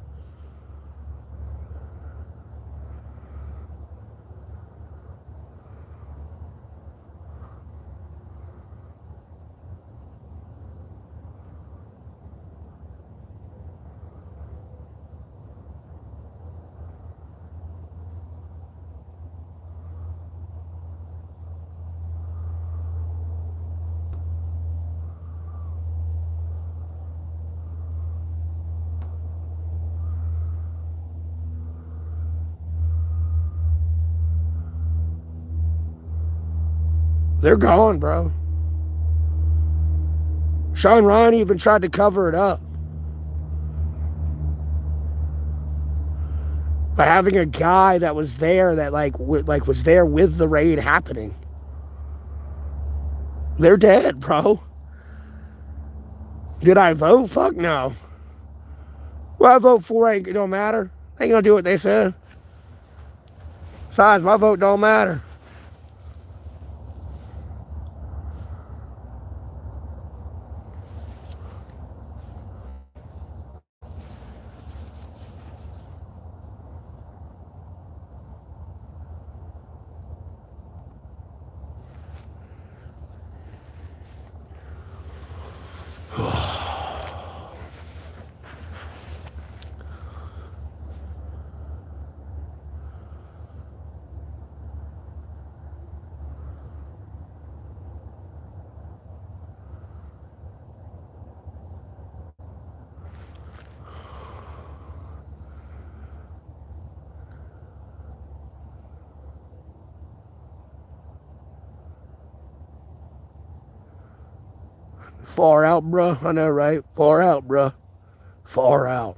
They're gone, bro. Sean Ryan even tried to cover it up by having a guy that was there that was there with the raid happening. They're dead, bro. Did I vote? Fuck no. What I vote for it don't matter. They ain't gonna do what they said. Besides, my vote don't matter. Far out, bruh. I know, right? Far out, bruh. Far out.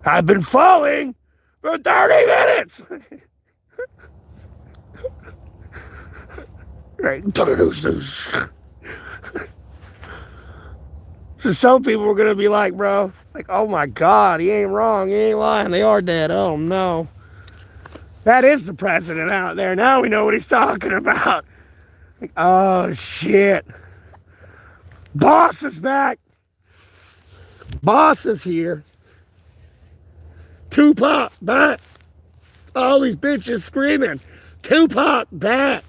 I've been falling for 30 minutes. Right. So some people are going to be like, bro, like, oh my God, he ain't wrong. He ain't lying. They are dead. Oh no. That is the president out there. Now we know what he's talking about. Like, oh shit. Boss is back. Boss is here. Tupac back. All these bitches screaming, Tupac back.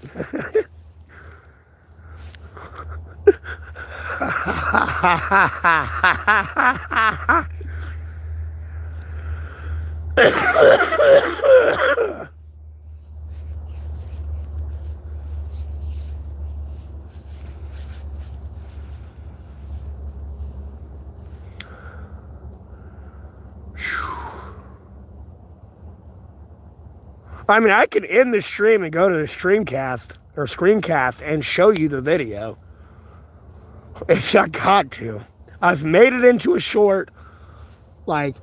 I mean, I can end the stream and go to the streamcast or screencast and show you the video if I got to. I've made it into a short. Like,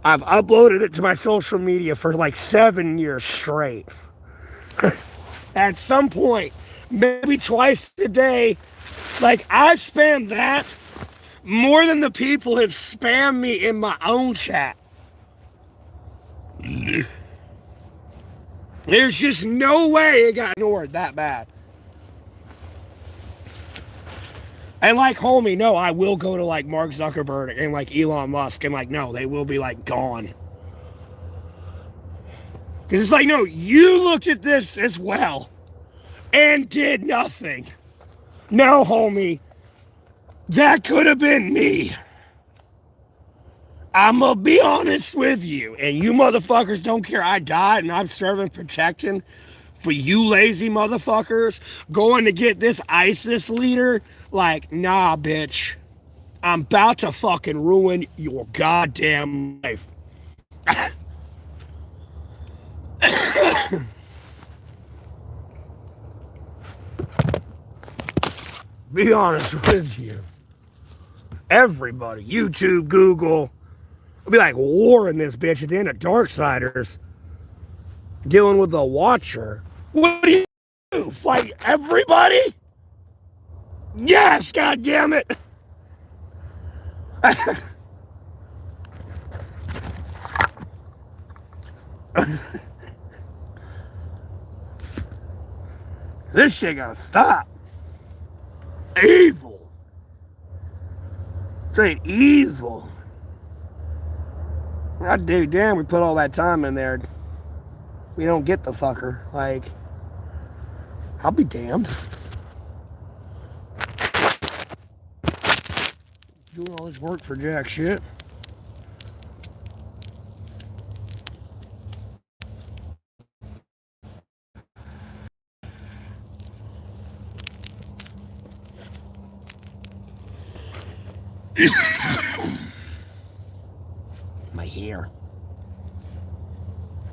I've uploaded it to my social media for like 7 years straight. At some point, maybe twice a day, like I spam that more than the people have spammed me in my own chat. There's just no way it got ignored that bad. And like, homie, no, I will go to like Mark Zuckerberg and like Elon Musk and like, no, they will be like gone. Because it's like, no, you looked at this as well and did nothing. No, homie, that could have been me. I'm gonna be honest with you, and you motherfuckers don't care I died and I'm serving protection for you lazy motherfuckers going to get this ISIS leader. Like, nah, bitch. I'm about to fucking ruin your goddamn life. Be honest with you. Everybody, YouTube, Google, it'll be like war in this bitch at the end of Darksiders. Dealing with the Watcher. What do you do? Fight everybody? Yes, god damn it. This shit gotta stop. Evil. Straight evil. God damn, we put all that time in there. We don't get the fucker. Like, I'll be damned. Doing all this work for jack shit. My hair.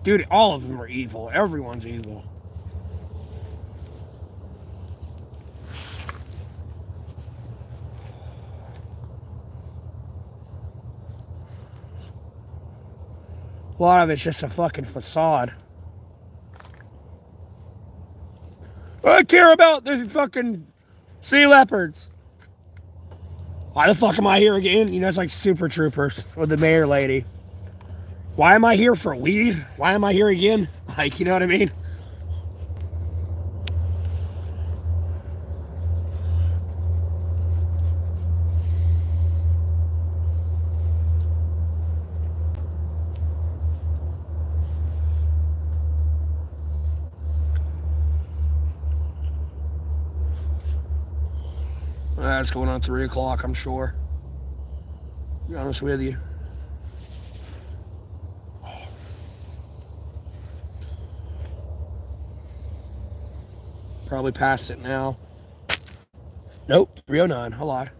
Dude, all of them are evil. Everyone's evil. A lot of it's just a fucking facade. I care about the fucking sea leopards. Why the fuck am I here again? You know, it's like Super Troopers with the mayor lady. Why am I here for weed? Why am I here again? Like, you know what I mean? It's going on 3 o'clock, I'm sure. To be honest with you. Probably past it now. Nope, 3:09. A lot.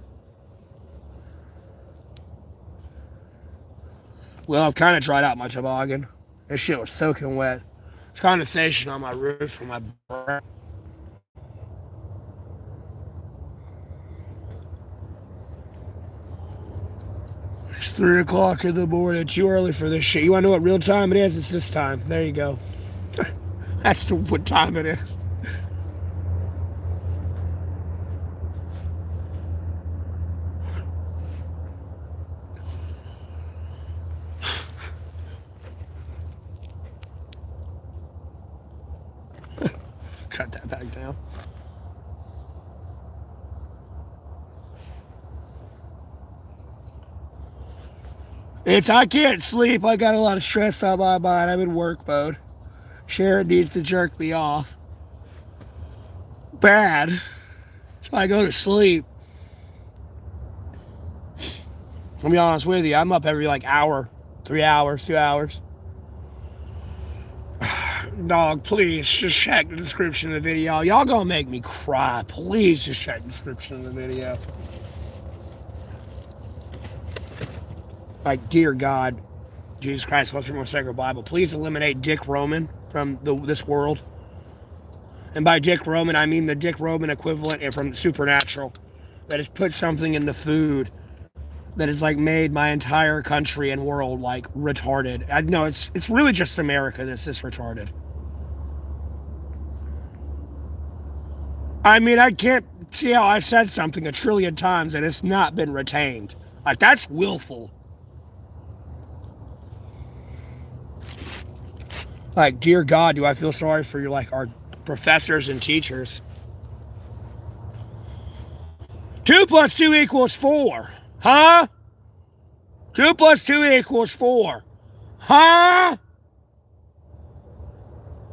Well, I've kind of tried out my toboggan. This shit was soaking wet. There's condensation on my roof from my breath. It's 3 o'clock in the morning. Too early for this shit. You want to know what real time it is? It's this time. There you go. That's what time it is. Cut that back down. I can't sleep. I got a lot of stress on my mind. I'm in work mode. Sharon needs to jerk me off. Bad. So I go to sleep. I'll be honest with you. I'm up every hour, 3 hours, 2 hours. Dog, please just check the description of the video. Y'all gonna make me cry. Please just check the description of the video. Dear God, Jesus Christ, most people sacred Bible, please eliminate Dick Roman from this world. And by Dick Roman, I mean the Dick Roman equivalent from Supernatural, that has put something in the food that has made my entire country and world retarded. I know it's really just America that's this retarded. I mean, I can't see how I've said something 1 trillion times and it's not been retained. That's willful. Dear God, do I feel sorry for our professors and teachers. 2 + 2 = 4. Huh? 2 + 2 = 4. Huh?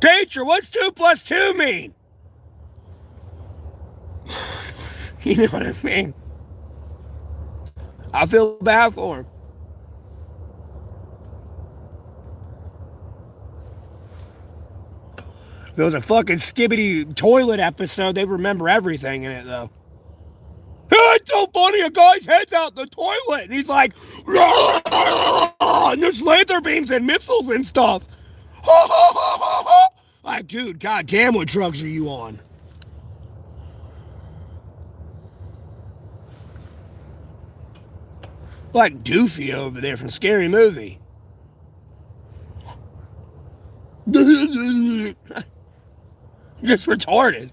Teacher, what's 2 + 2 mean? You know what I mean? I feel bad for him. If it was a fucking Skibbity toilet episode, they remember everything in it, though. It's so funny, a guy's head's out the toilet, and he's like, and there's laser beams and missiles and stuff. Dude, goddamn, what drugs are you on? Doofy over there from Scary Movie. Just retarded.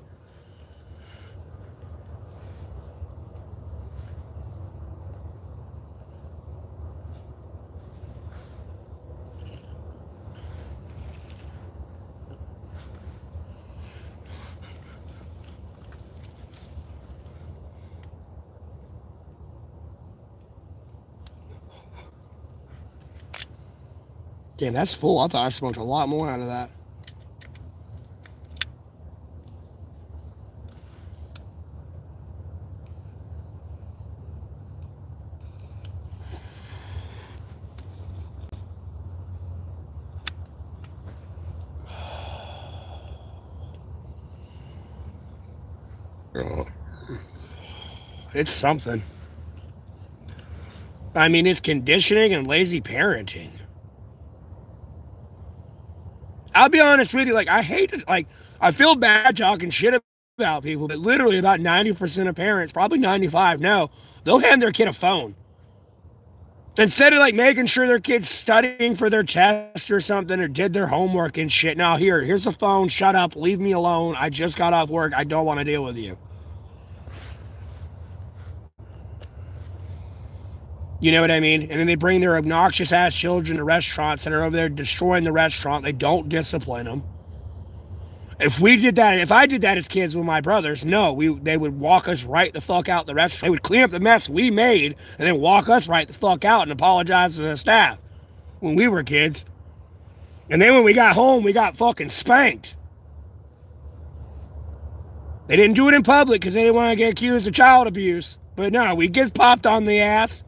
Damn, that's full. I thought I smoked a lot more out of that. It's something. I mean, it's conditioning and lazy parenting. I'll be honest with you, I hate it. I feel bad talking shit about people, but literally about 90% of parents, probably 95 now, they'll hand their kid a phone. Instead of making sure their kid's studying for their test or something or did their homework and shit. Now here's a phone, shut up, leave me alone. I just got off work. I don't want to deal with you. You know what I mean? And then they bring their obnoxious ass children to restaurants and are over there destroying the restaurant. They don't discipline them. If I did that as kids with my brothers, they would walk us right the fuck out the restaurant. They would clean up the mess we made and then walk us right the fuck out and apologize to the staff when we were kids. And then when we got home, we got fucking spanked. They didn't do it in public because they didn't want to get accused of child abuse. But no, we get popped on the ass.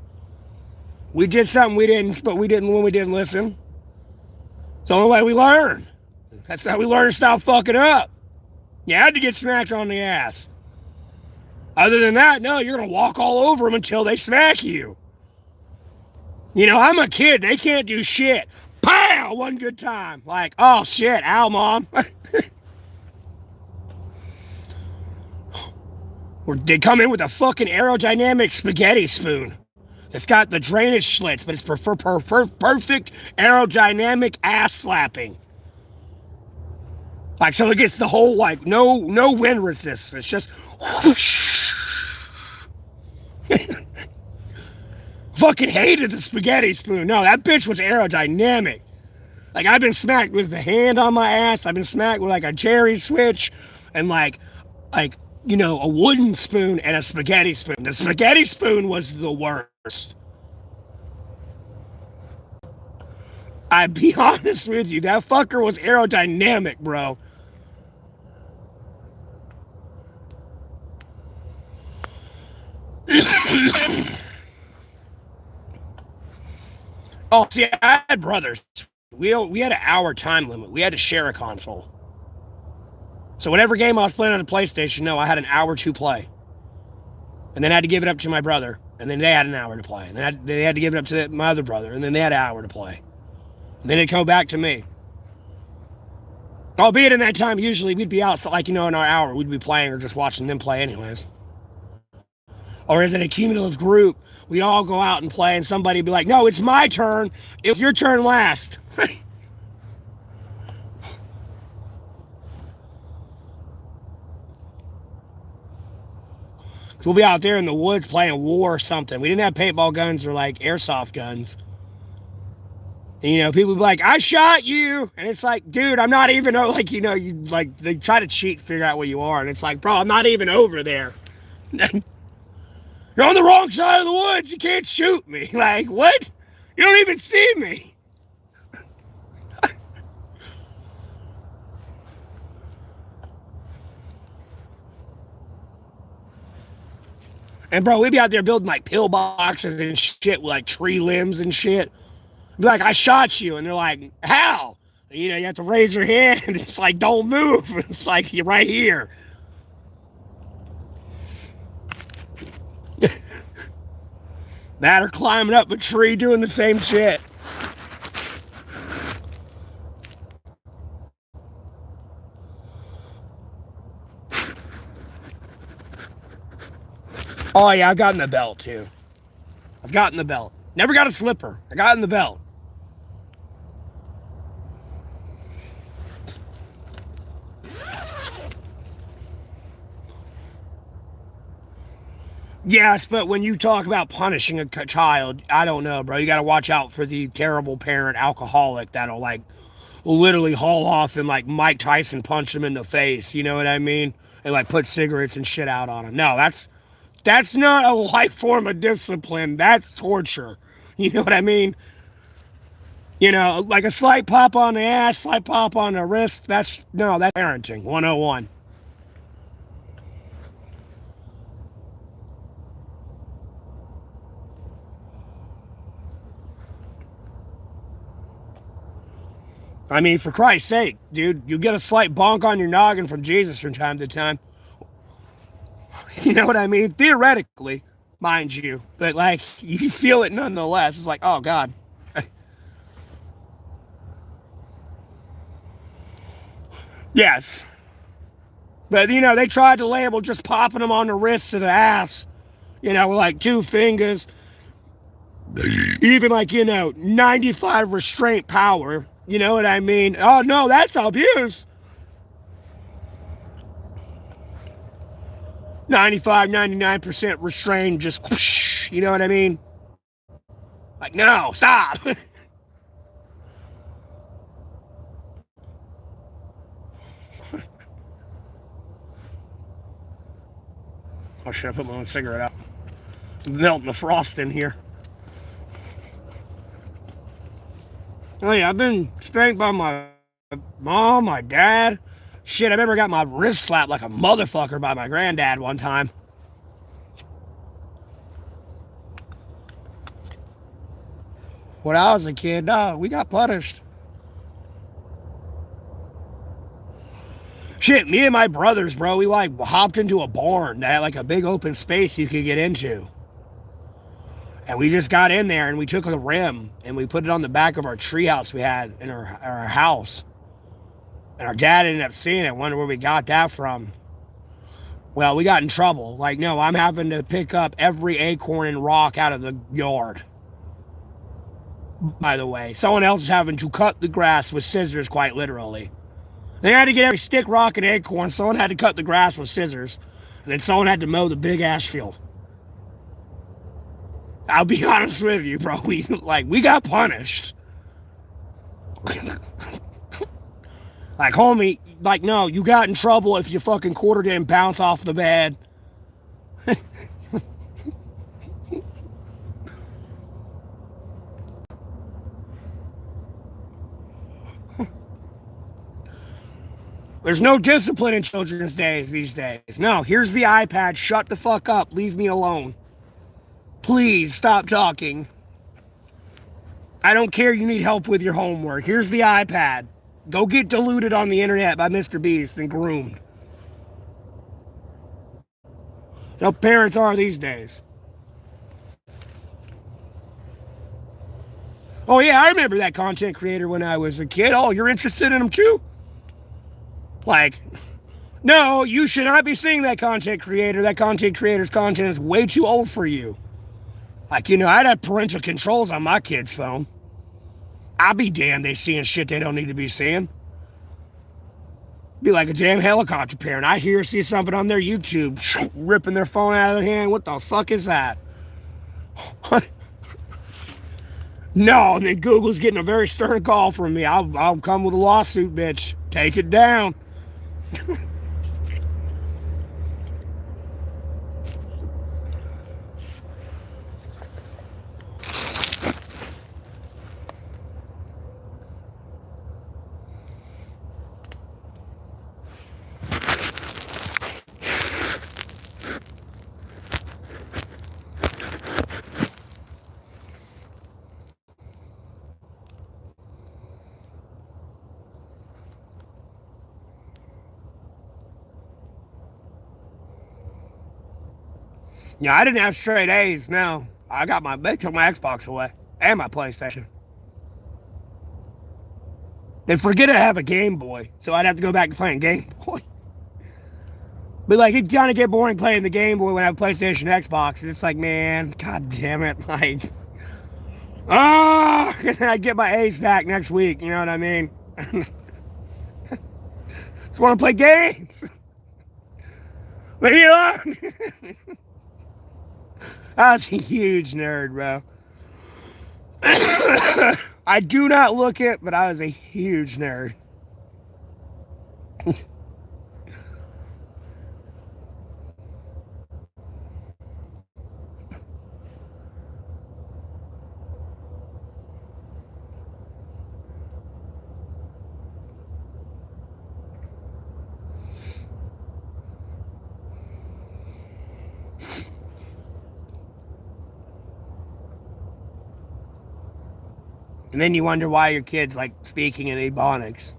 We did something we didn't when we didn't listen. It's the only way we learn. That's how we learn to stop fucking up. You had to get smacked on the ass. Other than that, no, you're going to walk all over them until they smack you. I'm a kid. They can't do shit. Pow! One good time. Like, oh shit, ow, mom. Or they come in with a fucking aerodynamic spaghetti spoon. It's got the drainage slits, but it's perfect aerodynamic ass slapping. Like, so it gets the whole, like, no wind resistance. It's just whoosh. Fucking hated the spaghetti spoon. No, that bitch was aerodynamic. Like, I've been smacked with the hand on my ass. I've been smacked with, like, a cherry switch and, like, you know, a wooden spoon and a spaghetti spoon. The spaghetti spoon was the worst. I'd be honest with you, that fucker was aerodynamic, bro. Oh, see, I had brothers. We had an hour time limit. We had to share a console. So whatever game I was playing on the PlayStation, no, I had an hour to play. And then I had to give it up to my brother. And then they had an hour to play. And then they had to give it up to my other brother. And then they had an hour to play. And then it'd come back to me. Albeit in that time, usually we'd be out, like, you know, in our hour, we'd be playing or just watching them play anyways. Or as an accumulative group, we'd all go out and play, and somebody would be like, no, it's my turn. It's your turn last. We'll be out there in the woods playing war or something. We didn't have paintball guns or, like, airsoft guns. And, you know, people would be like, I shot you. And it's like, dude, I'm not even, like, you know, you, like, they try to cheat, figure out where you are. And it's like, bro, I'm not even over there. You're on the wrong side of the woods. You can't shoot me. Like, what? You don't even see me. And, bro, we'd be out there building, like, pillboxes and shit with, like, tree limbs and shit. Be like, I shot you. And they're like, how? And, you know, you have to raise your hand. It's like, don't move. It's like, you're right here. That or climbing up a tree doing the same shit. Oh, yeah, I've gotten the belt, too. I've gotten the belt. Never got a slipper. I got in the belt. Yes, but when you talk about punishing a child, I don't know, bro. You got to watch out for the terrible parent alcoholic that'll, like, literally haul off and, like, Mike Tyson punch him in the face. You know what I mean? And, like, put cigarettes and shit out on him. No, that's not a life form of discipline. That's torture. You know what I mean? You know, like a slight pop on the ass, slight pop on the wrist. That's parenting 101. I mean, for Christ's sake, dude, you get a slight bonk on your noggin from Jesus from time to time. You know what I mean? Theoretically, mind you. But, like, you feel it nonetheless. It's like, oh, God. Yes. But, you know, they tried to label just popping them on the wrist to the ass, you know, with, like, 2 fingers. Even, like, you know, 95 restraint power. You know what I mean? Oh, no, that's abuse. 95, 99% restrained, just whoosh, you know what I mean? Like, no, stop. Oh, should I put my own cigarette out? Melting the frost in here. Oh, yeah, I've been spanked by my mom, my dad. Shit, I remember I got my wrist slapped like a motherfucker by my granddad one time. When I was a kid, we got punished. Shit, me and my brothers, bro, we, like, hopped into a barn that had, like, a big open space you could get into. And we just got in there and we took a rim and we put it on the back of our treehouse we had in our house. And our dad ended up seeing it, wondered where we got that from. Well, we got in trouble. Like, no, I'm having to pick up every acorn and rock out of the yard. By the way, someone else is having to cut the grass with scissors, quite literally. They had to get every stick, rock, and acorn. Someone had to cut the grass with scissors. And then someone had to mow the big ash field. I'll be honest with you, bro. We got punished. Like, homie, like, no, you got in trouble if your fucking quarter didn't bounce off the bed. There's no discipline in children's days these days. No, here's the iPad. Shut the fuck up. Leave me alone. Please stop talking. I don't care you need help with your homework. Here's the iPad. Go get deluded on the internet by Mr. Beast and groomed. That's how parents are these days. Oh yeah, I remember that content creator when I was a kid. Oh, you're interested in him too? Like, no, you should not be seeing that content creator. That content creator's content is way too old for you. Like, you know, I'd have parental controls on my kid's phone. I'll be damned they seeing shit they don't need to be seeing. Be like a damn helicopter parent. I see something on their YouTube, ripping their phone out of their hand. What the fuck is that? No, then Google's getting a very stern call from me. I'll come with a lawsuit, bitch. Take it down. Yeah, I didn't have straight A's, no. They took my Xbox away. And my PlayStation. They forget I have a Game Boy, so I'd have to go back to playing Game Boy. But like, it'd kind of get boring playing the Game Boy when I have PlayStation, Xbox. And it's like, man, god damn it. Like, I'd get my A's back next week, you know what I mean? Just want to play games. Leave me alone. I was a huge nerd, bro. I do not look it, but I was a huge nerd. And then you wonder why your kid's like speaking in Ebonics.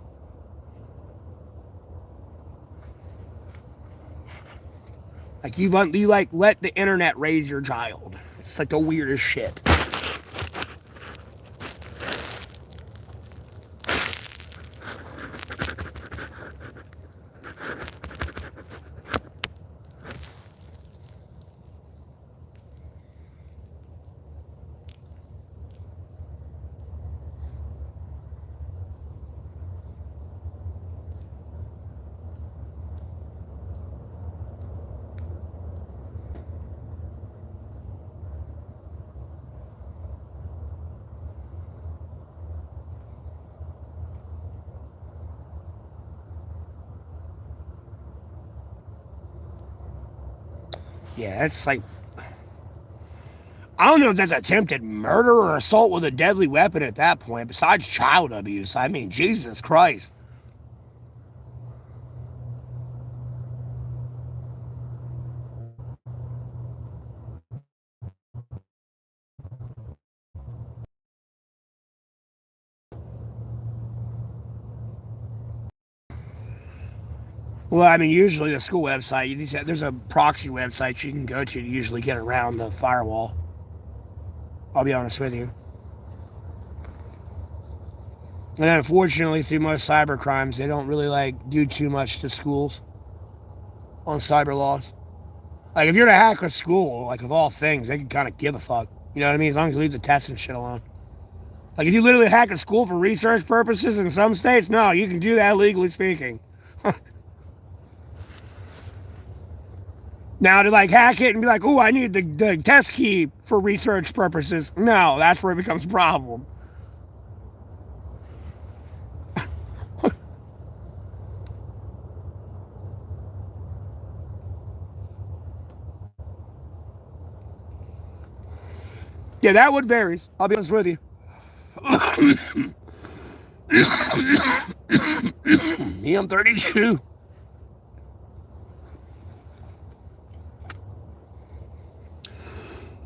Like you like let the internet raise your child. It's like the weirdest shit. Yeah, it's like, I don't know if that's attempted murder or assault with a deadly weapon at that point, besides child abuse. I mean, Jesus Christ. Well, I mean, usually the school website, there's a proxy website you can go to usually get around the firewall. I'll be honest with you. And unfortunately, through most cyber crimes, they don't really like do too much to schools on cyber laws. Like if you're to hack a school, like of all things, they can kind of give a fuck. You know what I mean? As long as you leave the tests and shit alone. Like if you literally hack a school for research purposes in some states, no, you can do that legally speaking. Now to like hack it and be like, oh, I need the test key for research purposes. No, that's where it becomes a problem. Yeah, that one varies. I'll be honest with you. Me, I'm 32.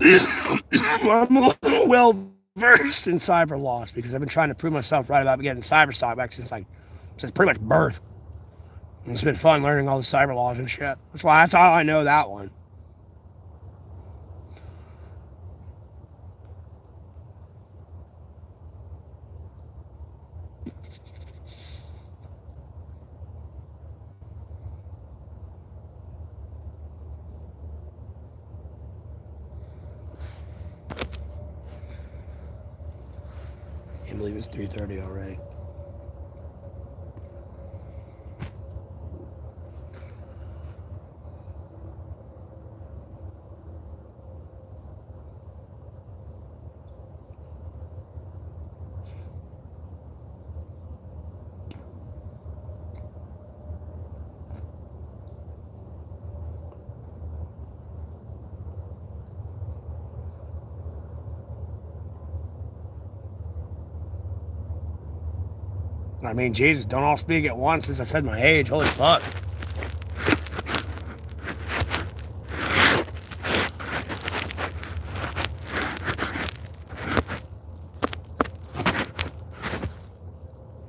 I'm a little well versed in cyber laws because I've been trying to prove myself right about getting cyber stock back since pretty much birth. And it's been fun learning all the cyber laws and shit. That's how I know that one. I can't believe it's 3:30 already. I mean, Jesus, don't all speak at once since I said my age. Holy fuck.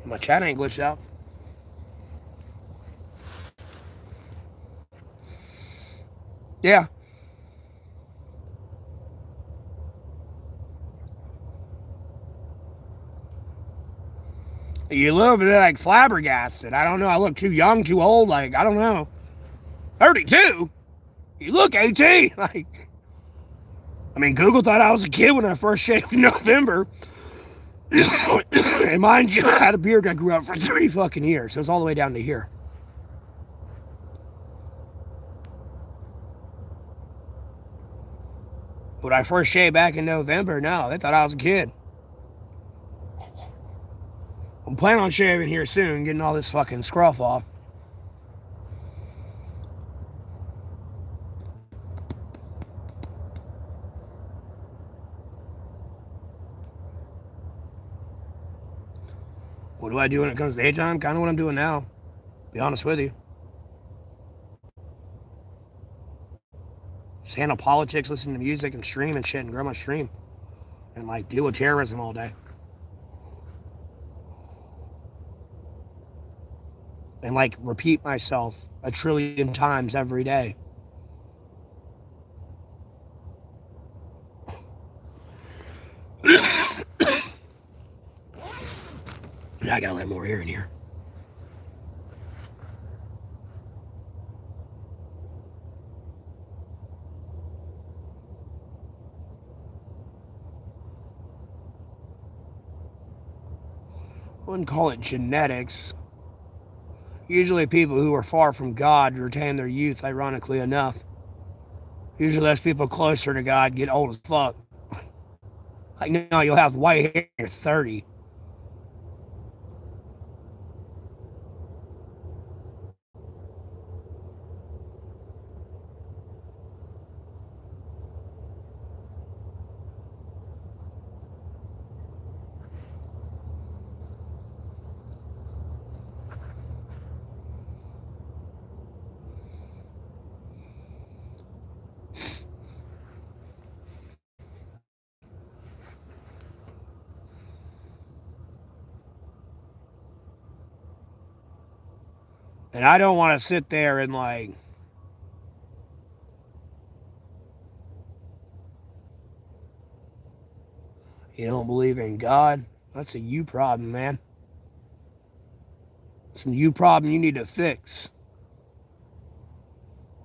My chat ain't glitched out. Yeah. You look over there like flabbergasted. I don't know. I look too young, too old. Like, I don't know. 32? You look 18. Like, I mean, Google thought I was a kid when I first shaved in November. And mind you, I had a beard I grew out for 3 fucking years. So it was all the way down to here. When I first shaved back in November, no, they thought I was a kid. I'm planning on shaving here soon, getting all this fucking scruff off. What do I do when it comes to daytime? Kind of what I'm doing now. Be honest with you. Just handle politics, listen to music, and stream and shit, and grow my stream. And like deal with terrorism all day. And like repeat myself 1,000,000,000 times every day. I gotta let more air in here. I wouldn't call it genetics. Usually people who are far from God retain their youth, ironically enough. Usually those people closer to God get old as fuck. Like, no, you'll have white hair when you're 30. And I don't want to sit there and like You don't believe in God? That's a you problem, man. It's a you problem you need to fix.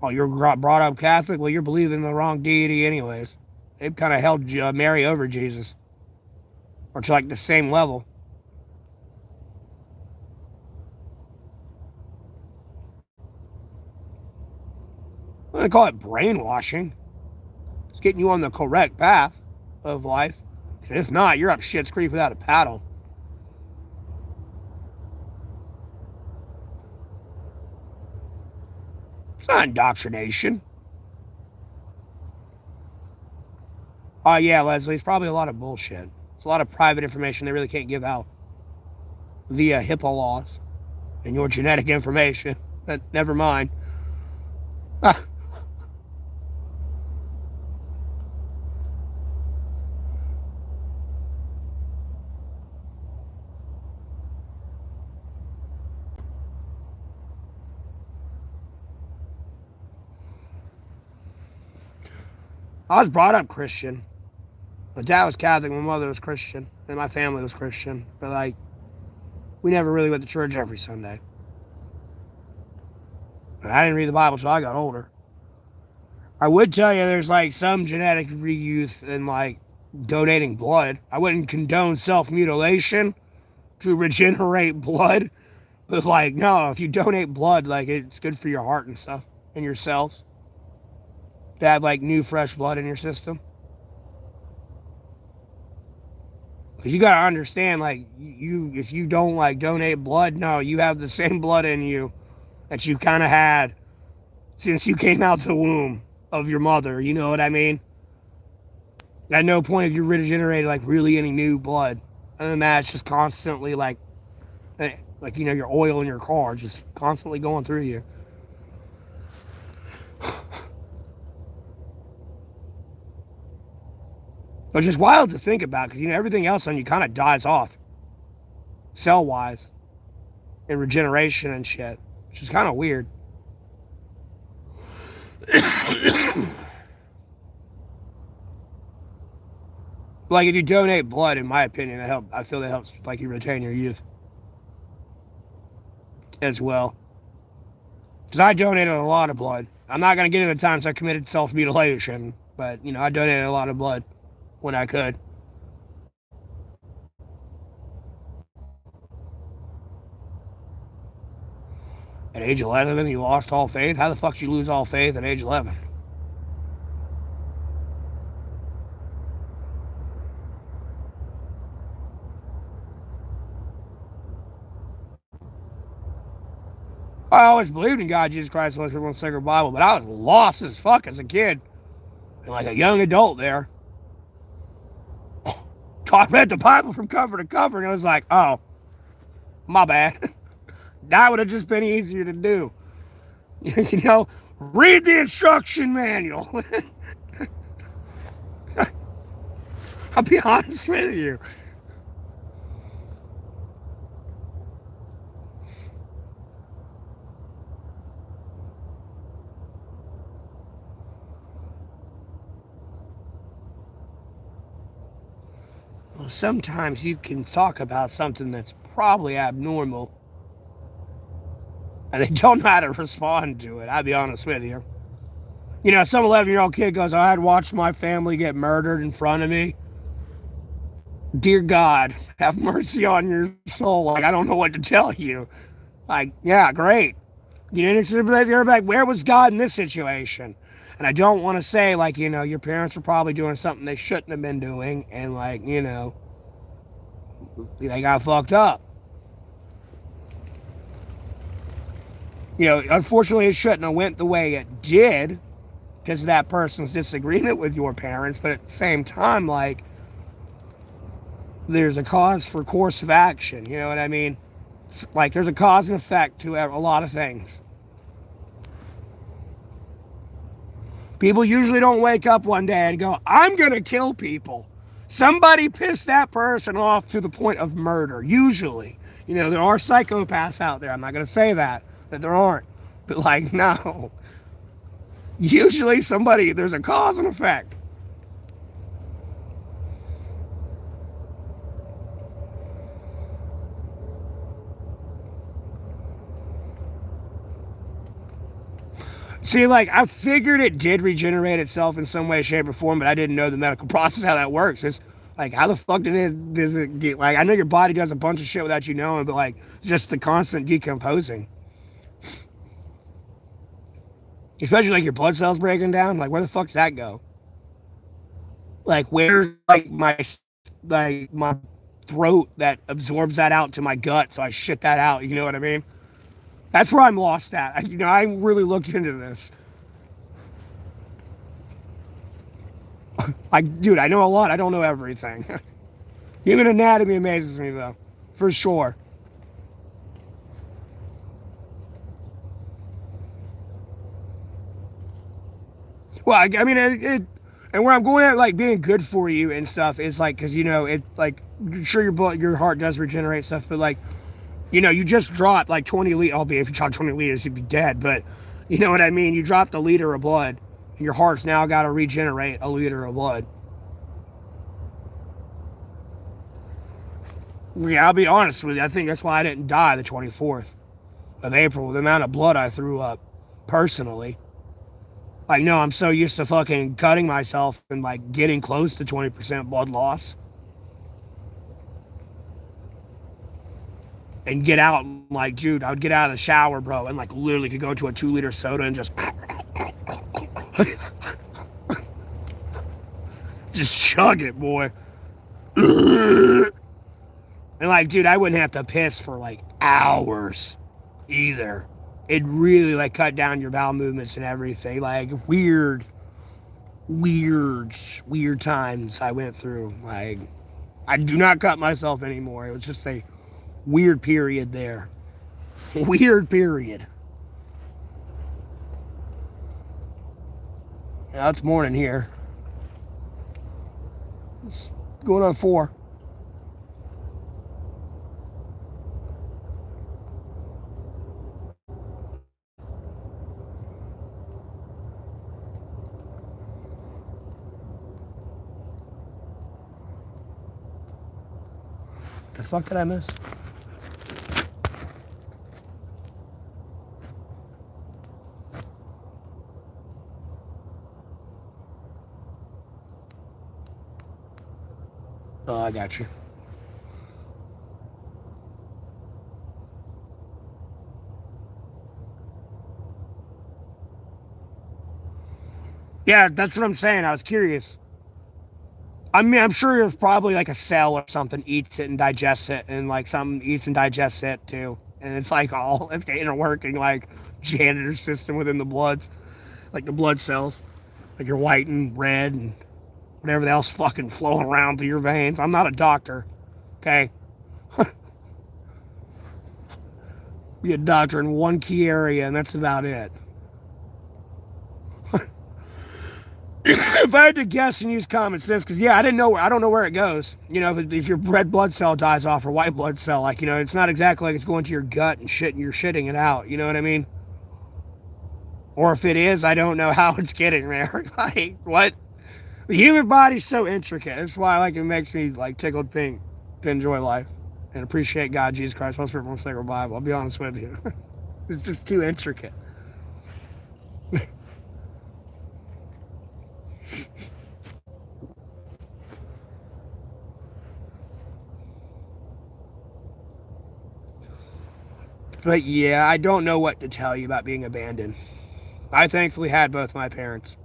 Oh, you're brought up Catholic? Well, you're believing in the wrong deity anyways. They've kind of held Mary over Jesus. Or to like the same level. I'm going to call it brainwashing. It's getting you on the correct path of life. If not, you're up shit's creek without a paddle. It's not indoctrination. Oh, yeah, Leslie, it's probably a lot of bullshit. It's a lot of private information they really can't give out via HIPAA laws and your genetic information. But never mind. Ah. I was brought up Christian. My dad was Catholic, my mother was Christian, and my family was Christian. But, like, we never really went to church every Sunday. And I didn't read the Bible until I got older. I would tell you there's, like, some genetic reuse in, like, donating blood. I wouldn't condone self-mutilation to regenerate blood. But, like, no, if you donate blood, like, it's good for your heart and stuff, and your cells. To have, like, new, fresh blood in your system. Because you gotta understand, like, if you don't, like, donate blood, no, you have the same blood in you that you kind of had since you came out the womb of your mother, you know what I mean? At no point have you regenerated, like, really any new blood. Other than that, it's just constantly, like, you know, your oil in your car, just constantly going through you. Which is wild to think about, because, you know, everything else on you kind of dies off. Cell-wise. And regeneration and shit. Which is kind of weird. Like, if you donate blood, in my opinion, I feel that helps, like, you retain your youth. As well. Because I donated a lot of blood. I'm not going to get into the times I committed self-mutilation. But, you know, I donated a lot of blood. When I could. At age 11, you lost all faith? How the fuck did you lose all faith at age 11? I always believed in God, Jesus Christ, unless everyone's sacred Bible, but I was lost as fuck as a kid. And like a young adult there. I read the Bible from cover to cover, and it was like, oh, my bad. That would have just been easier to do. You know, read the instruction manual. I'll be honest with you. Well, sometimes you can talk about something that's probably abnormal, and they don't know how to respond to it, I'll be honest with you. You know, some 11-year-old kid goes, I had watched my family get murdered in front of me. Dear God, have mercy on your soul. Like, I don't know what to tell you. Like, yeah, great. You didn't sympathize, you're like, where was God in this situation? And I don't want to say, like, you know, your parents were probably doing something they shouldn't have been doing, and, like, you know, they got fucked up. You know, unfortunately, it shouldn't have went the way it did because of that person's disagreement with your parents, but at the same time, like, there's a cause for course of action, you know what I mean? It's like, there's a cause and effect to a lot of things. People usually don't wake up one day and go, I'm going to kill people. Somebody pissed that person off to the point of murder, usually. You know, there are psychopaths out there. I'm not going to say that there aren't. But, like, no. Usually there's a cause and effect. See, like, I figured it did regenerate itself in some way, shape, or form, but I didn't know the medical process, how that works. It's like, how the fuck does it get, like, I know your body does a bunch of shit without you knowing, but, like, just the constant decomposing. Especially, like, your blood cells breaking down. Like, where the fuck does that go? Like, where's, like, my throat that absorbs that out to my gut so I shit that out, you know what I mean? That's where I'm lost at. I really looked into this. Dude, I know a lot. I don't know everything. Human anatomy amazes me, though, for sure. Well, I mean, and where I'm going at, like, being good for you and stuff is like, because it, like, sure, your heart does regenerate stuff, but like, you just dropped like 20 liters. Albeit if you dropped 20 liters, you'd be dead. But you know what I mean. You dropped a liter of blood, and your heart's now got to regenerate a liter of blood. Yeah, I'll be honest with you. I think that's why I didn't die the 24th of April. The amount of blood I threw up, personally. Like, no, I'm so used to fucking cutting myself and like getting close to 20% blood loss. And get out, like, dude, I would get out of the shower, bro, and like literally could go to a 2-liter soda and just just chug it, boy. And like, dude, I wouldn't have to piss for like hours either. It really like cut down your bowel movements and everything. Like, weird times I went through. Like, I do not cut myself anymore. It was just a weird period there. Weird period. Yeah, it's morning here. It's going on 4. The fuck did I miss? Oh, I got you. Yeah, that's what I'm saying. I was curious. I mean, I'm sure it's probably like a cell or something eats it and digests it, and like something eats and digests it too. And it's like all it's the inner working like janitor system within the bloods, like the blood cells, like your white and red and whatever else fucking flowing around through your veins. I'm not a doctor, okay? Be a doctor in one key area, and that's about it. If I had to guess and use common sense, because yeah, I don't know where it goes. If your red blood cell dies off or white blood cell, like it's not exactly like it's going to your gut and shit, and you're shitting it out. You know what I mean? Or if it is, I don't know how it's getting there. Like, what? The human body's so intricate. That's why like it makes me like tickled pink to enjoy life and appreciate God, Jesus Christ, most people, most sacred Bible. I'll be honest with you, it's just too intricate. But yeah, I don't know what to tell you about being abandoned. I thankfully had both my parents.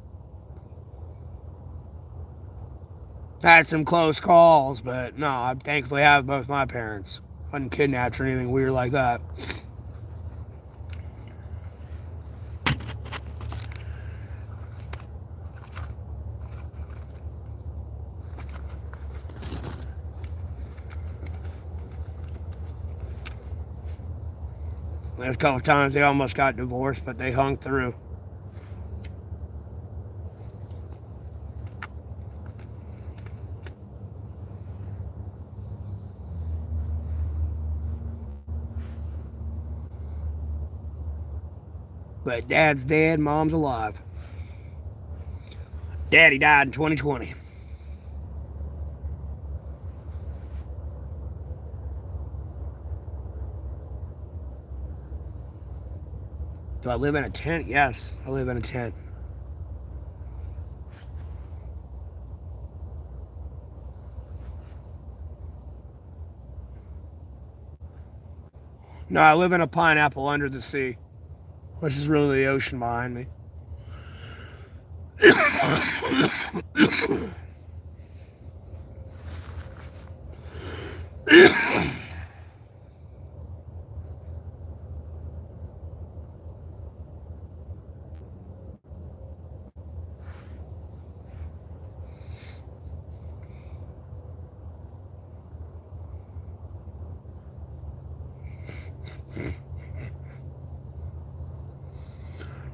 I had some close calls, but no, I thankfully have both my parents. I wasn't kidnapped or anything weird like that. There's a couple of times they almost got divorced, but they hung through. But dad's dead, mom's alive. Daddy died in 2020. Do I live in a tent? Yes, I live in a tent. No, I live in a pineapple under the sea, which is really the ocean behind me.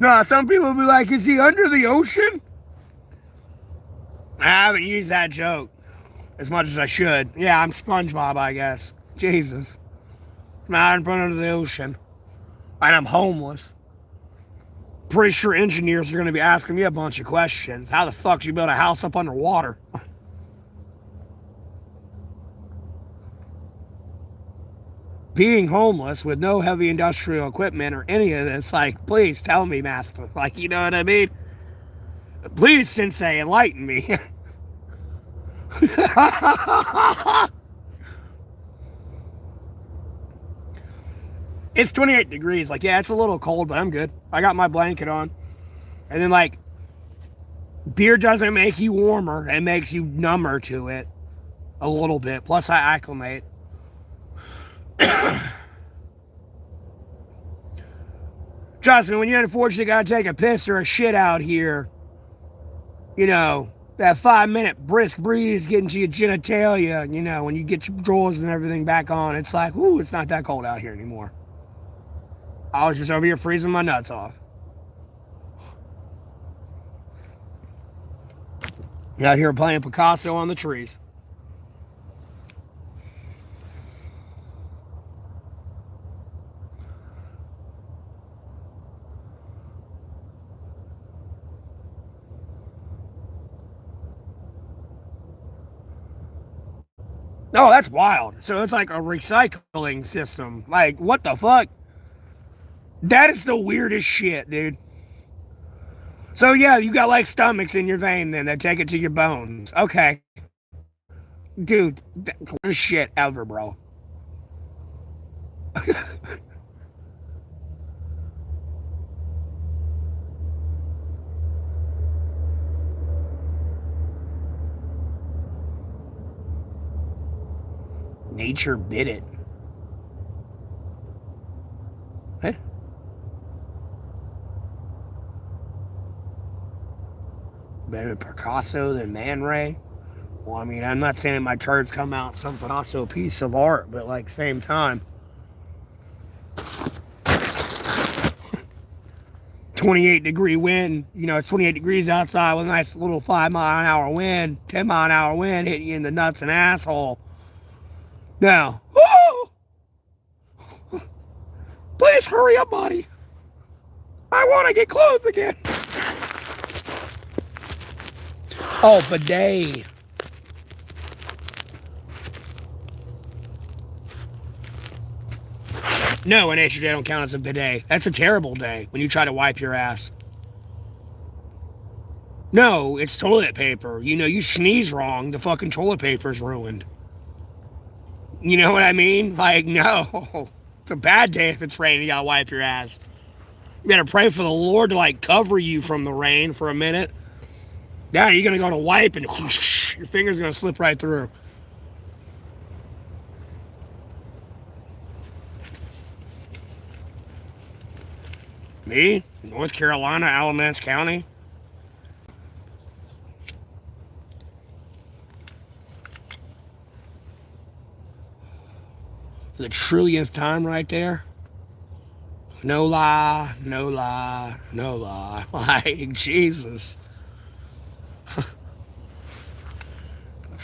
No, some people be like, is he under the ocean? I haven't used that joke as much as I should. Yeah, I'm SpongeBob, I guess. Jesus. I'm out in front of the ocean. And I'm homeless. Pretty sure engineers are going to be asking me a bunch of questions. How the fuck do you build a house up underwater? Being homeless with no heavy industrial equipment or any of this, like, please tell me, master. Like, you know what I mean? Please, sensei, enlighten me. It's 28 degrees. Like, yeah, it's a little cold, but I'm good. I got my blanket on. And then, like, beer doesn't make you warmer. It makes you number to it a little bit. Plus, I acclimate. Trust me, when you unfortunately got to take a piss or a shit out here, you know, that 5-minute brisk breeze getting to your genitalia, you know, when you get your drawers and everything back on, it's like, ooh, it's not that cold out here anymore. I was just over here freezing my nuts off. Out here playing Picasso on the trees. Oh, that's wild. So it's like a recycling system. Like, what the fuck? That is the weirdest shit, dude. So yeah, you got like stomachs in your vein then that take it to your bones. Okay. Dude, worst shit ever, bro. Nature bit it. Hey. Better Picasso than Man Ray. Well, I mean, I'm not saying my turds come out some Picasso piece of art, but like same time, 28-degree wind. You know, it's 28 degrees outside with a nice little 5-mile-an-hour wind, 10-mile-an-hour wind hitting you in the nuts and asshole. Now, woo! Please hurry up, buddy. I want to get clothes again. Oh, bidet. No, an extra day don't count as a bidet. That's a terrible day when you try to wipe your ass. No, it's toilet paper. You know, you sneeze wrong, the fucking toilet paper's ruined. You know what I mean? Like, no. It's a bad day if it's raining, you gotta wipe your ass. You gotta pray for the Lord to, like, cover you from the rain for a minute. Yeah, you're gonna go to wipe and whoosh, your finger's gonna slip right through. Me? North Carolina, Alamance County? For the trillionth time right there. No lie, no lie, no lie. Like, Jesus.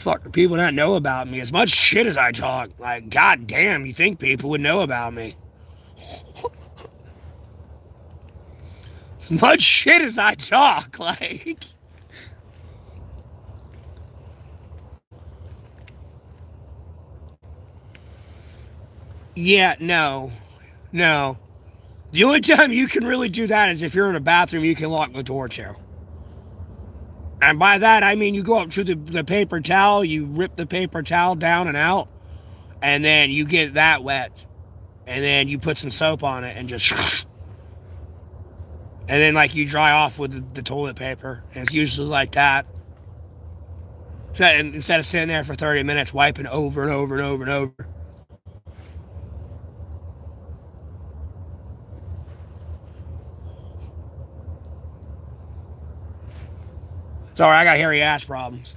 Fuck do people not know about me? As much shit as I talk, like, goddamn, you think people would know about me? As much shit as I talk, like. Yeah, no. The only time you can really do that is if you're in a bathroom, you can lock the door too. And by that, I mean you go up to the paper towel, you rip the paper towel down and out, and then you get that wet. And then you put some soap on it and just... And then, like, you dry off with the toilet paper. And it's usually like that. So, and instead of sitting there for 30 minutes wiping over and over and over and over. Sorry, I got hairy ass problems.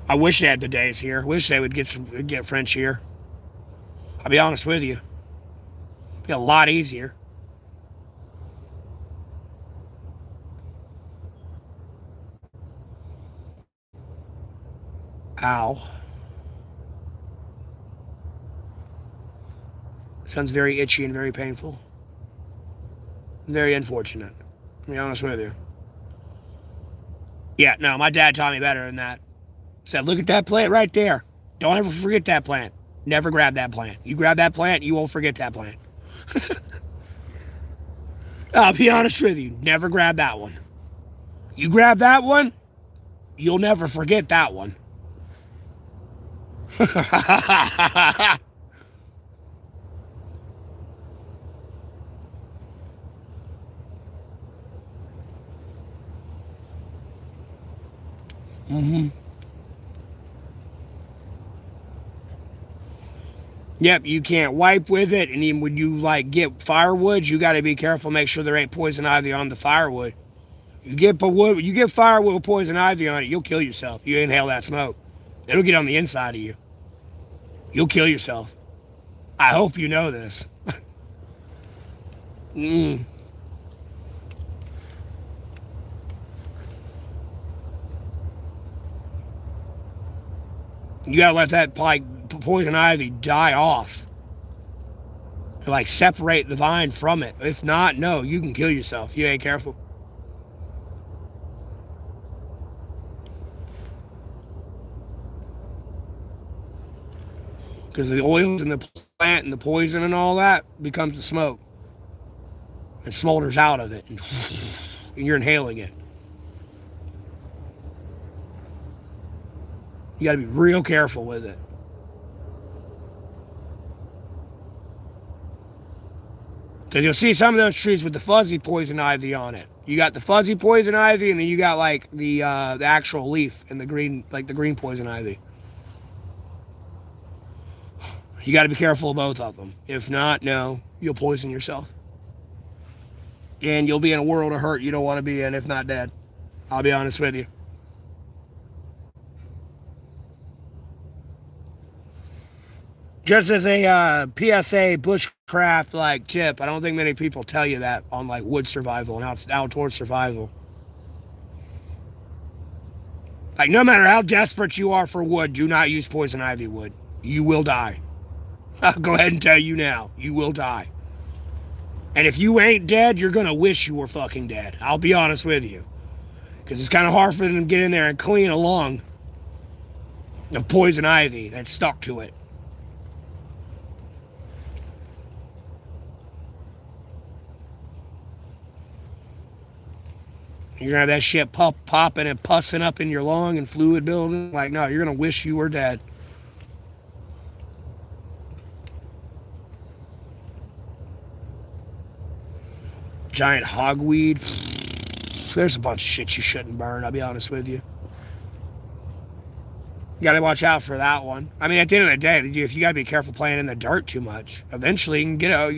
I wish they had bidets here. Wish they would get French here. I'll be honest with you. It'd be a lot easier. Ow. Sounds very itchy and very painful. Very unfortunate. To be honest with you. Yeah, no, my dad taught me better than that. Said, look at that plant right there. Don't ever forget that plant. Never grab that plant. You grab that plant, you won't forget that plant. I'll be honest with you. Never grab that one. You grab that one, you'll never forget that one. Yep, you can't wipe with it, and even when you like get firewood, you got to be careful. Make sure there ain't poison ivy on the firewood. You get firewood with poison ivy on it, you'll kill yourself. You inhale that smoke, it'll get on the inside of you. You'll kill yourself. I hope you know this. You gotta let that poison ivy die off. To like separate the vine from it. If not, no, you can kill yourself. You ain't careful. Because the oils in the plant and the poison and all that becomes the smoke. It smolders out of it. And you're inhaling it. You got to be real careful with it. Because you'll see some of those trees with the fuzzy poison ivy on it. You got the fuzzy poison ivy, and then you got like the actual leaf and the green, like the green poison ivy. You got to be careful of both of them. If not, no, you'll poison yourself. And you'll be in a world of hurt you don't want to be in, if not dead. I'll be honest with you. Just as a PSA bushcraft like tip, I don't think many people tell you that on like wood survival and outdoor survival. Like no matter how desperate you are for wood, do not use poison ivy wood. You will die. I'll go ahead and tell you now, you will die. And if you ain't dead, you're gonna wish you were fucking dead. I'll be honest with you. Because it's kind of hard for them to get in there and clean a lung of poison ivy that's stuck to it. You're gonna have that shit popping and pussing up in your lung and fluid building. Like, no, you're gonna wish you were dead. Giant hogweed. There's a bunch of shit you shouldn't burn, I'll be honest with you. You gotta watch out for that one. I mean, at the end of the day, if you gotta be careful playing in the dirt too much, eventually you can get out.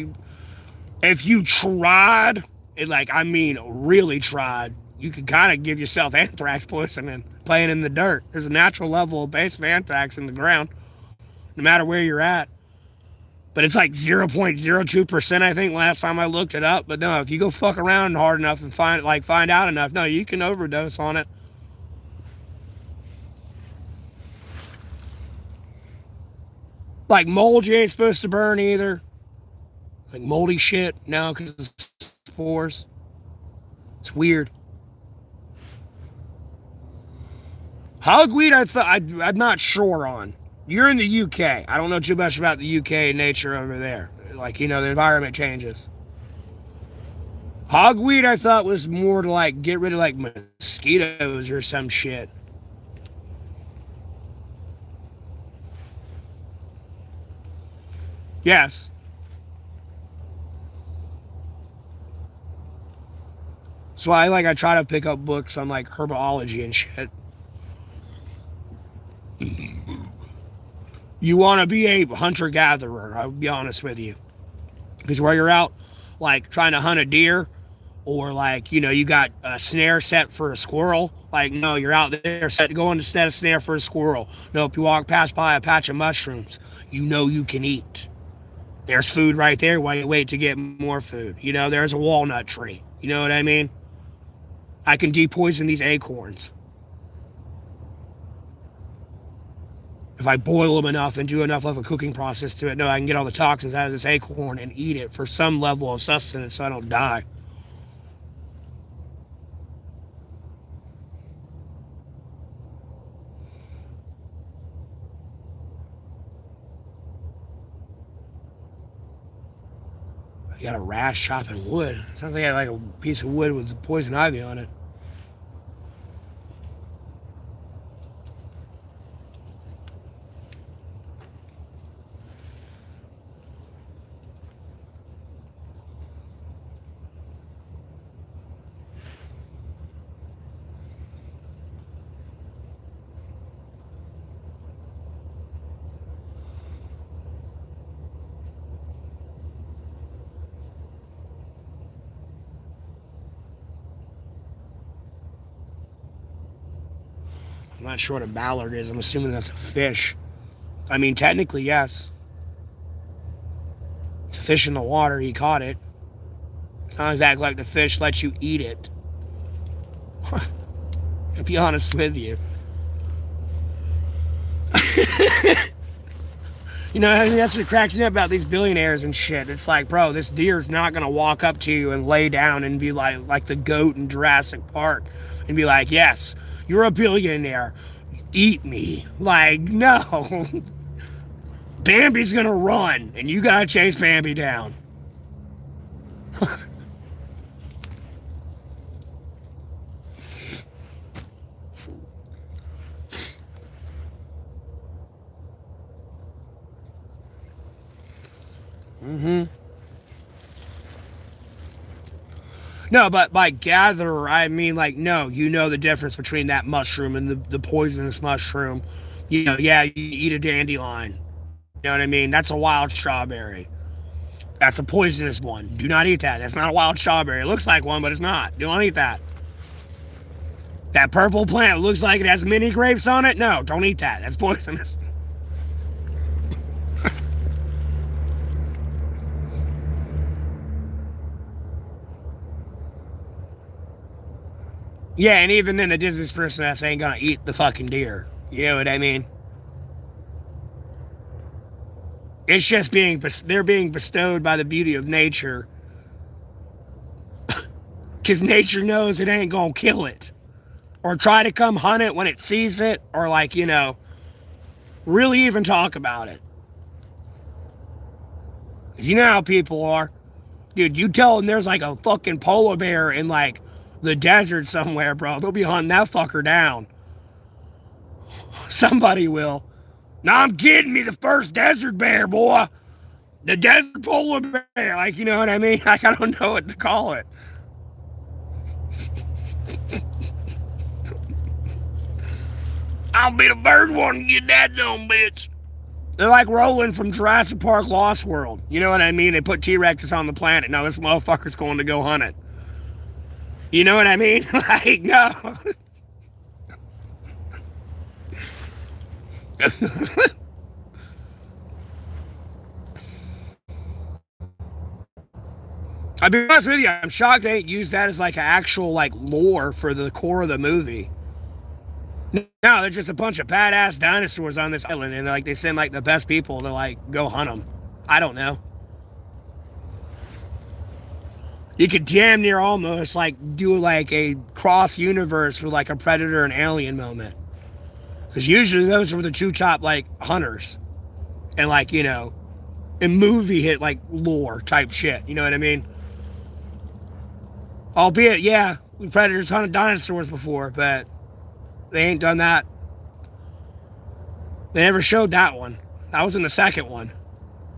If you tried, really tried, you could kind of give yourself anthrax poisoning playing in the dirt. There's a natural level of base of anthrax in the ground, no matter where you're at. But it's like 0.02%, I think, last time I looked it up. But no, if you go fuck around hard enough and find out enough, no, you can overdose on it. Like mold, you ain't supposed to burn either. Like moldy shit, no, because it's spores. It's weird. Hogweed, I'm not sure on. You're in the UK. I don't know too much about the UK nature over there. like, you know, the environment changes. Hogweed, I thought, was more to, like, get rid of, like, mosquitoes or some shit. Yes. So I try to pick up books on, like, herbology and shit. You want to be a hunter-gatherer, I'll be honest with you. Because where you're out, like, trying to hunt a deer, or, like, you know, you got a snare set for a squirrel. Like, no, you're out there going to set a snare for a squirrel. No, if you walk past by a patch of mushrooms, you know you can eat. There's food right there while you wait to get more food. You know, there's a walnut tree. You know what I mean? I can depoison these acorns. If I boil them enough and do enough of a cooking process to it, no, I can get all the toxins out of this acorn and eat it for some level of sustenance so I don't die. You got a rash chopping wood. Sounds like I had like a piece of wood with poison ivy on it. I'm not sure what a mallard is. I'm assuming that's a fish. I mean, technically, yes. It's a fish in the water. He caught it. It's not exactly like the fish lets you eat it. To be honest with you. You know, I mean, that's what cracks me up about these billionaires and shit. It's like, bro, this deer's not going to walk up to you and lay down and be like the goat in Jurassic Park and be like, yes, you're a billionaire. Eat me. Like, no. Bambi's going to run, and you got to chase Bambi down. No, but by gatherer, I mean, like, no, you know the difference between that mushroom and the poisonous mushroom. You know, yeah, you eat a dandelion. You know what I mean? That's a wild strawberry. That's a poisonous one. Do not eat that. That's not a wild strawberry. It looks like one, but it's not. Do not eat that. That purple plant looks like it has mini grapes on it. No, don't eat that. That's poisonous. Yeah, and even then, the Disney princess ain't gonna eat the fucking deer. You know what I mean? It's just they're being bestowed by the beauty of nature. Because nature knows it ain't gonna kill it. Or try to come hunt it when it sees it. Or, like, you know, really even talk about it. Because you know how people are. Dude, you tell them there's like a fucking polar bear in, like, the desert somewhere, bro. They'll be hunting that fucker down. Somebody will. No, I'm kidding me. The first desert bear, boy. The desert polar bear. Like, you know what I mean? Like, I don't know what to call it. I'll be the first one to get that dumb bitch. They're like Roland from Jurassic Park Lost World. You know what I mean? They put T-Rexes on the planet. Now this motherfucker's going to go hunt it. You know what I mean? Like, no. I'll be honest with you, I'm shocked they didn't use that as like an actual like lore for the core of the movie. No, they're just a bunch of badass dinosaurs on this island, and like they send like the best people to like go hunt them. I don't know. You could damn near almost like do like a cross universe with like a Predator and Alien moment. Because usually those were the two top like hunters. And like, you know, and movie hit like lore type shit. You know what I mean? Albeit, yeah, predators hunted dinosaurs before, but they ain't done that. They never showed that one. That was in the second one.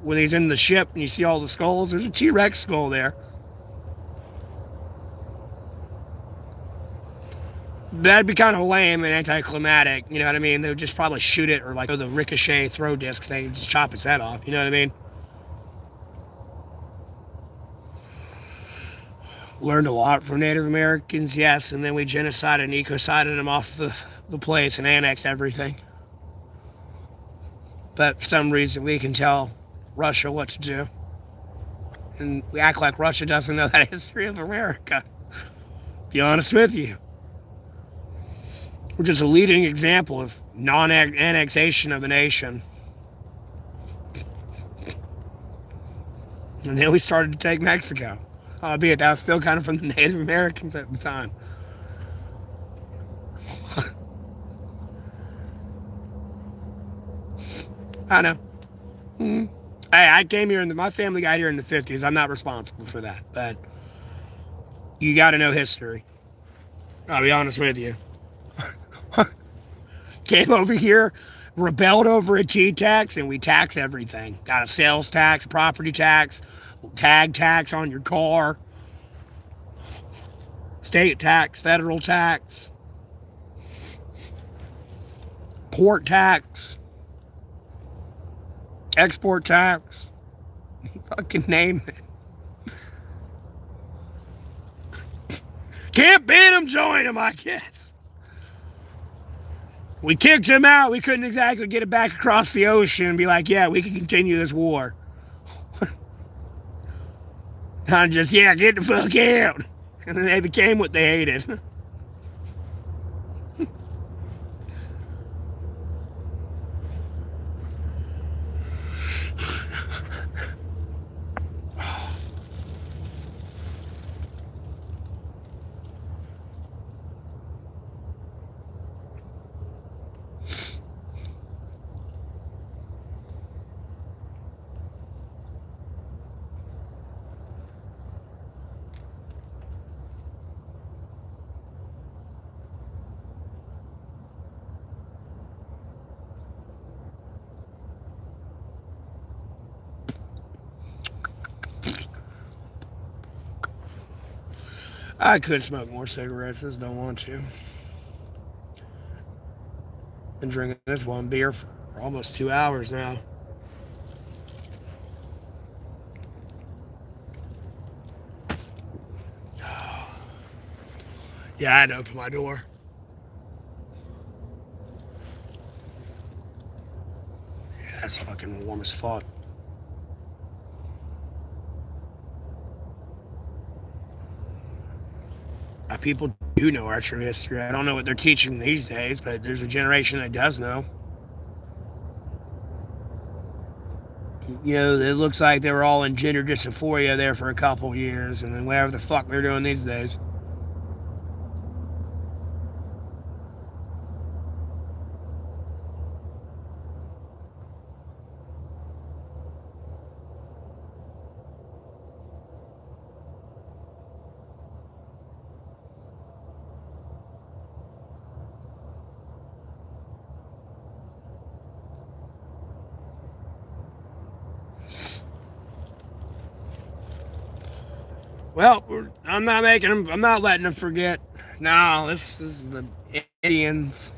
When he's in the ship and you see all the skulls, there's a T-Rex skull there. That'd be kind of lame and anticlimactic, you know what I mean? They would just probably shoot it or like the ricochet throw disc thing, just chop its head off, you know what I mean? Learned a lot from Native Americans, yes, and then we genocided and ecocided them off the place and annexed everything. But for some reason we can tell Russia what to do. And we act like Russia doesn't know that history of America. To be honest with you. We're just a leading example of non-annexation of a nation. And then we started to take Mexico. Albeit that was still kind of from the Native Americans at the time. I know. Hey, I came here, my family got here in the 50s. I'm not responsible for that. But you got to know history. I'll be honest with you. Came over here, rebelled over a T-tax, and we tax everything. Got a sales tax, property tax, tag tax on your car, state tax, federal tax, port tax, export tax. Fucking name it. Can't ban them, join them, I guess. We kicked him out. We couldn't exactly get it back across the ocean and be like, yeah, we can continue this war. Kind of just, yeah, get the fuck out. And then they became what they hated. I could smoke more cigarettes, just don't want to. Been drinking this one beer for almost 2 hours now. Yeah, I had to open my door. Yeah, that's fucking warm as fuck. People do know our true history. I don't know what they're teaching these days, but there's a generation that does know. You know, it looks like they were all in gender dysphoria there for a couple years, and then whatever the fuck they're doing these days. Well, I'm not letting them forget. No, this is the Indians.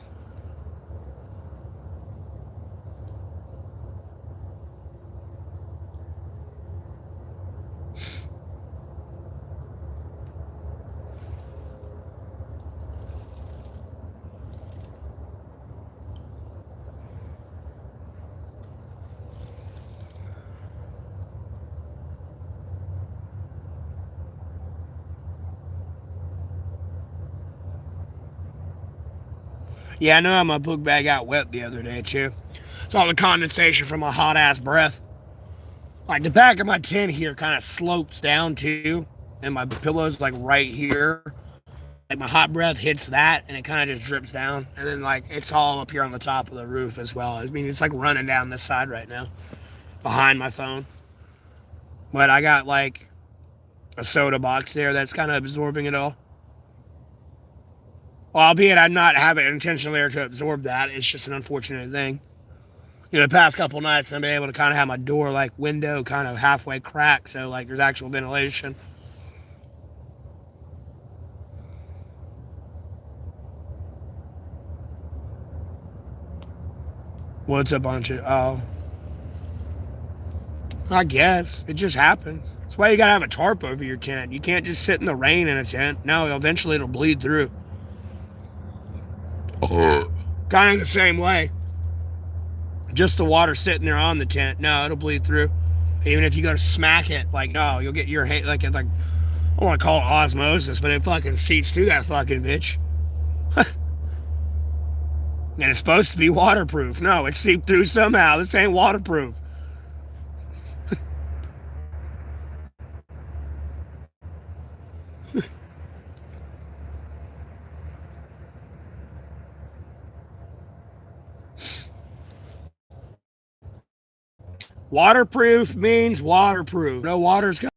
Yeah, I know my book bag got wet the other day, too. It's all the condensation from my hot-ass breath. Like, the back of my tent here kind of slopes down, too. And my pillow's, like, right here. Like, my hot breath hits that, and it kind of just drips down. And then, like, it's all up here on the top of the roof as well. I mean, it's, like, running down this side right now. behind my phone. But I got like a soda box there that's kind of absorbing it all. Well, albeit I'm not having intentionally there to absorb that. It's just an unfortunate thing. The past couple nights I've been able to kind of have my door like window kind of halfway cracked, so like there's actual ventilation. What's a bunch of I guess it just happens. That's why you gotta have a tarp over your tent. You can't just sit in the rain in a tent. No, eventually it'll bleed through. Kind of the same way. Just the water sitting there on the tent, no, it'll bleed through. Even if you go to smack it, like, no, you'll get your hand, like, I don't want to call it osmosis, but it fucking seeps through that fucking bitch. And it's supposed to be waterproof. No, it seeped through somehow. This ain't waterproof. Waterproof means waterproof. No water's got.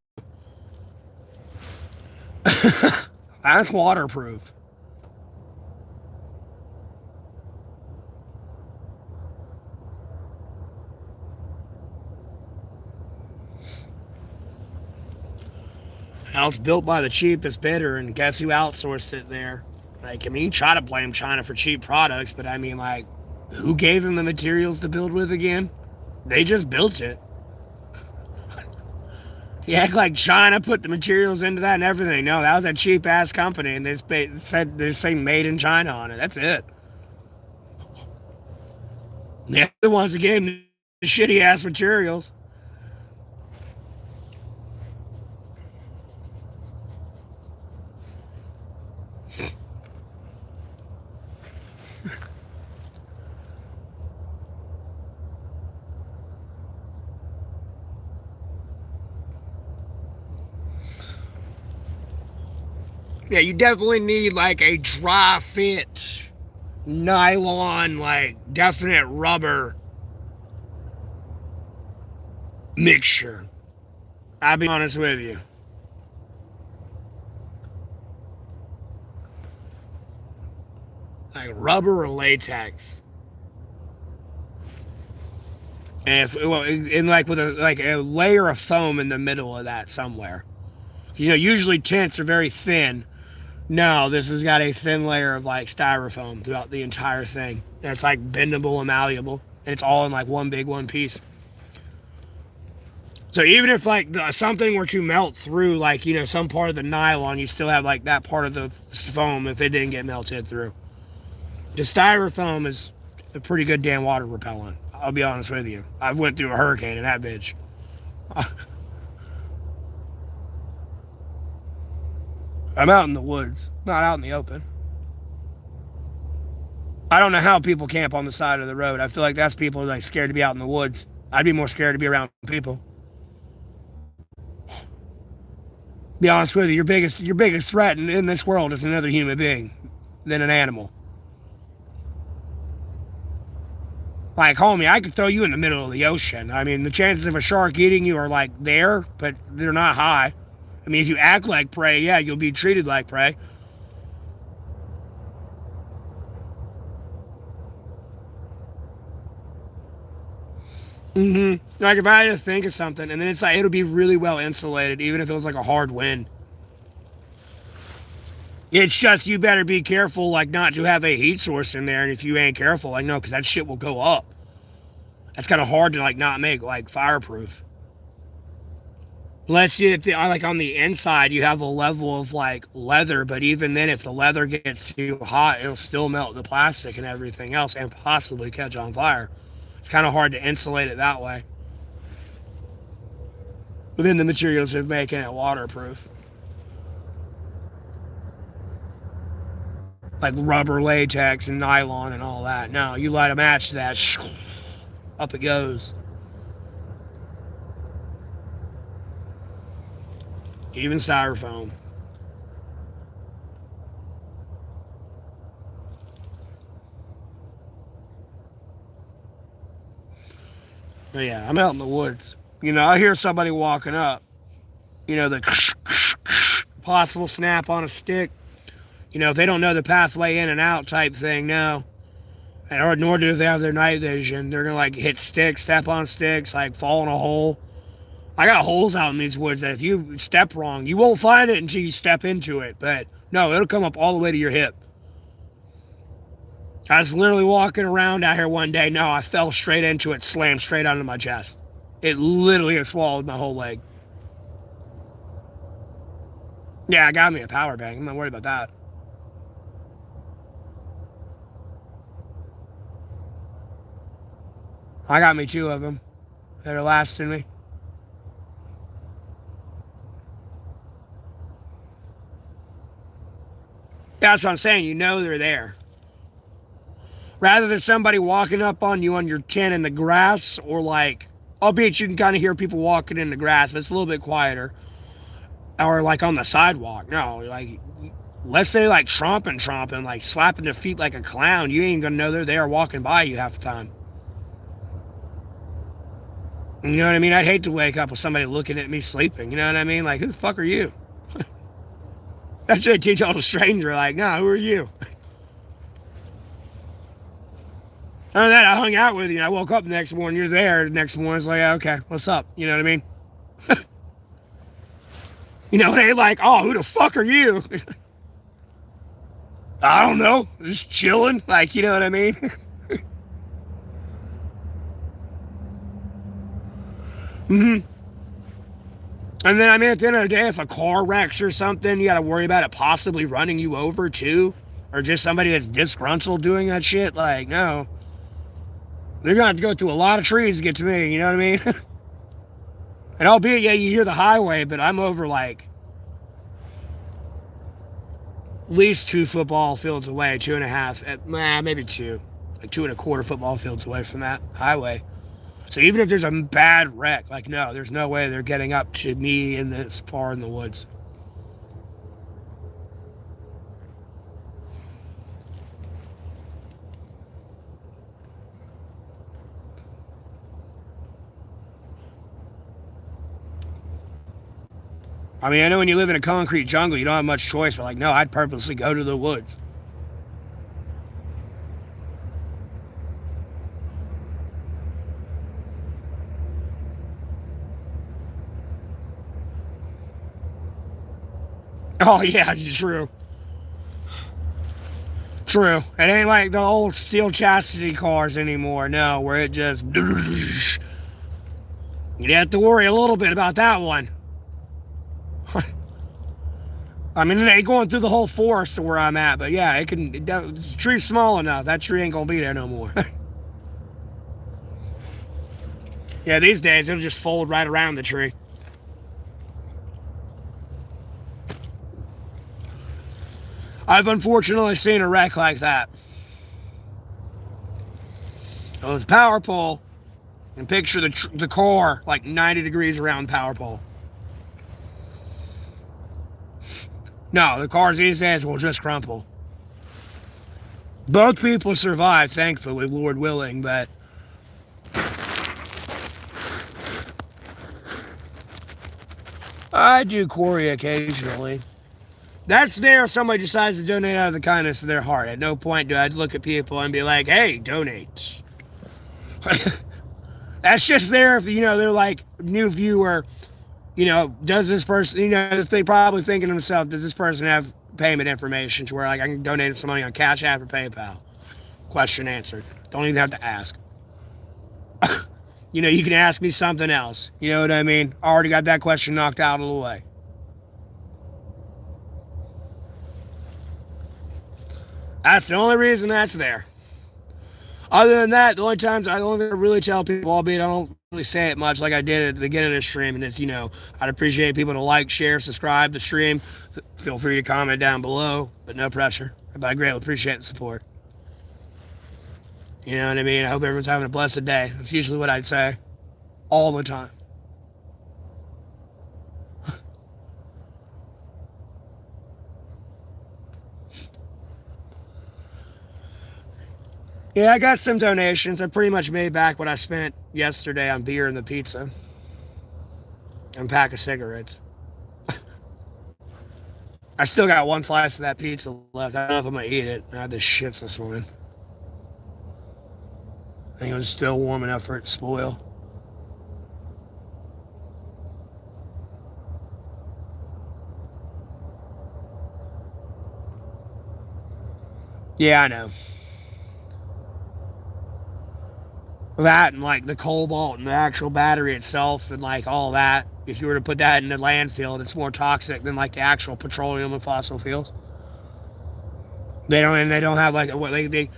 That's waterproof. Now it's built by the cheapest bidder, and guess who outsourced it there? Like, I mean, you try to blame China for cheap products, but I mean, like, who gave them the materials to build with again? They just built it. You act like China put the materials into that and everything. No, that was a cheap ass company, and they said they're saying made in China on it. That's it. They're the ones that gave them the shitty ass materials. Yeah, you definitely need like a dry fit, nylon, like definite rubber mixture. I'll be honest with you. Like rubber or latex. And if, well, and like with a layer of foam in the middle of that somewhere. Usually tents are very thin. No, this has got a thin layer of like styrofoam throughout the entire thing. And it's like bendable and malleable, and it's all in like one piece. So even if like something were to melt through, like some part of the nylon, you still have like that part of the foam if it didn't get melted through. The styrofoam is a pretty good damn water repellent. I'll be honest with you. I went through a hurricane in that bitch. I'm out in the woods, not out in the open. I don't know how people camp on the side of the road. I feel like that's people like scared to be out in the woods. I'd be more scared to be around people. Be honest with you, your biggest threat in this world is another human being than an animal. Like, homie, I could throw you in the middle of the ocean. I mean, the chances of a shark eating you are like there, but they're not high. I mean, if you act like prey, yeah, you'll be treated like prey. Like if I had to think of something, and then it's like it'll be really well insulated, even if it was like a hard wind. It's just you better be careful, like not to have a heat source in there, and if you ain't careful, like no, because that shit will go up. That's kind of hard to like not make like fireproof. Let's see if like on the inside you have a level of like leather, but even then, if the leather gets too hot, it'll still melt the plastic and everything else, and possibly catch on fire. It's kind of hard to insulate it that way. But then the materials of making it waterproof, like rubber, latex, and nylon, and all that. No, you light a match to that, up it goes. Even styrofoam. But yeah, I'm out in the woods. I hear somebody walking up. The possible snap on a stick. If they don't know the pathway in and out type thing, no. Or nor do they have their night vision. They're going to hit sticks, step on sticks, fall in a hole. I got holes out in these woods that if you step wrong, you won't find it until you step into it. But no, it'll come up all the way to your hip. I was literally walking around out here one day. No, I fell straight into it, slammed straight onto my chest. It literally has swallowed my whole leg. Yeah, I got me a power bank. I'm not worried about that. I got me 2 of them that are lasting me. That's what I'm saying. They're there. Rather than somebody walking up on you on your chin in the grass, or albeit you can kind of hear people walking in the grass, but it's a little bit quieter. Or on the sidewalk. No, unless they tromping, slapping their feet like a clown, you ain't gonna know they're there walking by you half the time. You know what I mean? I'd hate to wake up with somebody looking at me sleeping. You know what I mean? Who the fuck are you? That's what you tell a stranger. No, who are you? Other than that, I hung out with you and I woke up the next morning. You're there the next morning. It's okay, what's up? You know what I mean? They ain't oh, who the fuck are you? I don't know. Just chilling. You know what I mean? Mm-hmm. And then, at the end of the day, if a car wrecks or something, you got to worry about it possibly running you over, too. Or just somebody that's disgruntled doing that shit. No. They're going to have to go through a lot of trees to get to me, you know what I mean? And albeit, yeah, you hear the highway, but I'm over, at least 2 football fields away, 2.5, maybe 2. 2.25 football fields away from that highway. So even if there's a bad wreck, no, there's no way they're getting up to me in this far in the woods. I know when you live in a concrete jungle, you don't have much choice, but no, I'd purposely go to the woods. Oh, yeah, true. True. It ain't like the old steel chastity cars anymore, no, where it just... You'd have to worry a little bit about that one. It ain't going through the whole forest where I'm at, but yeah, the tree's small enough. That tree ain't gonna be there no more. Yeah, these days, it'll just fold right around the tree. I've unfortunately seen a wreck like that. It was a power pole, and picture the car 90 degrees around the power pole. No, the cars these days will just crumple. Both people survived, thankfully, Lord willing, but... I do quarry occasionally. That's there if somebody decides to donate out of the kindness of their heart. At no point do I look at people and be like, hey, donate. That's just there if, they're new viewer, does this person, they probably thinking to themselves, does this person have payment information to where I can donate some money on Cash App or PayPal? Question answered. Don't even have to ask. You can ask me something else. You know what I mean? I already got that question knocked out of the way. That's the only reason that's there. Other than that, the only thing I really tell people, albeit I don't really say it much like I did at the beginning of the stream, and it's, I'd appreciate people to like, share, subscribe to the stream. Feel free to comment down below, but no pressure. But I greatly appreciate the support. You know what I mean? I hope everyone's having a blessed day. That's usually what I'd say all the time. Yeah, I got some donations. I pretty much made back what I spent yesterday on beer and the pizza. And a pack of cigarettes. I still got one slice of that pizza left. I don't know if I'm gonna eat it. I had the shits this morning. I think it was still warm enough for it to spoil. Yeah, I know. That and like the cobalt and the actual battery itself and like all that. If you were to put that in a landfill, it's more toxic than like the actual petroleum and fossil fuels. They don't have like what they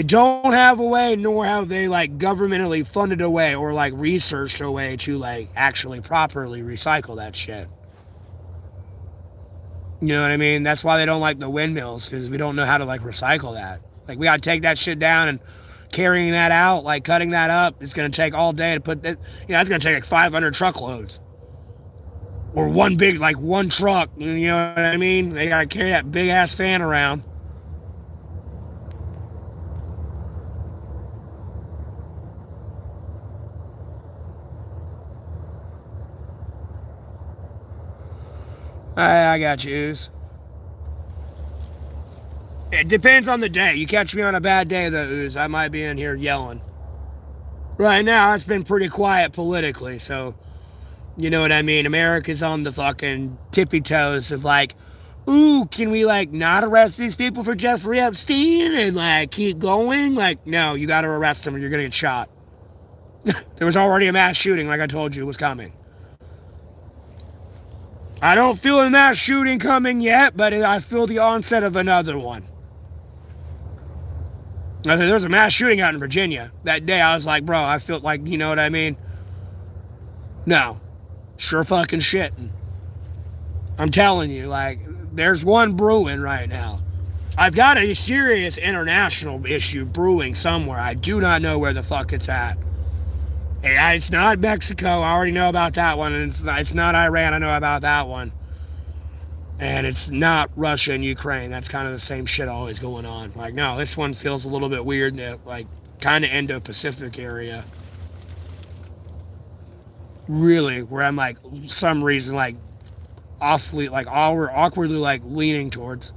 don't have a way, nor have they like governmentally funded a way or like researched a way to like actually properly recycle that shit. You know what I mean? That's why they don't like the windmills, because we don't know how to like recycle that. Like we gotta take that shit down, and carrying that out, like cutting that up, it's gonna take all day to put that. It's gonna take like 500 truckloads, or one big like one truck. You know what I mean? They gotta carry that big ass fan around. I got you. It depends on the day. You catch me on a bad day, though, Ooze, I might be in here yelling. Right now, it's been pretty quiet politically, so you know what I mean? America's on the fucking tippy toes of like, ooh, can we like not arrest these people for Jeffrey Epstein and like keep going? Like, no, you gotta arrest them or you're gonna get shot. There was already a mass shooting, like I told you, was coming. I don't feel a mass shooting coming yet, but I feel the onset of another one. There was a mass shooting out in Virginia. That day I was like, bro, I feel like, you know what I mean? No. Sure fucking shit. I'm telling you, like, there's one brewing right now. I've got a serious international issue brewing somewhere. I do not know where the fuck it's at. It's not Mexico. I already know about that one. And it's not Iran. I know about that one. And it's not Russia and Ukraine. That's kind of the same shit always going on. Like, no, this one feels a little bit weird. Like, kind of Indo-Pacific area. Really, where I'm like, some reason, like, awfully, like, awkwardly, like, leaning towards.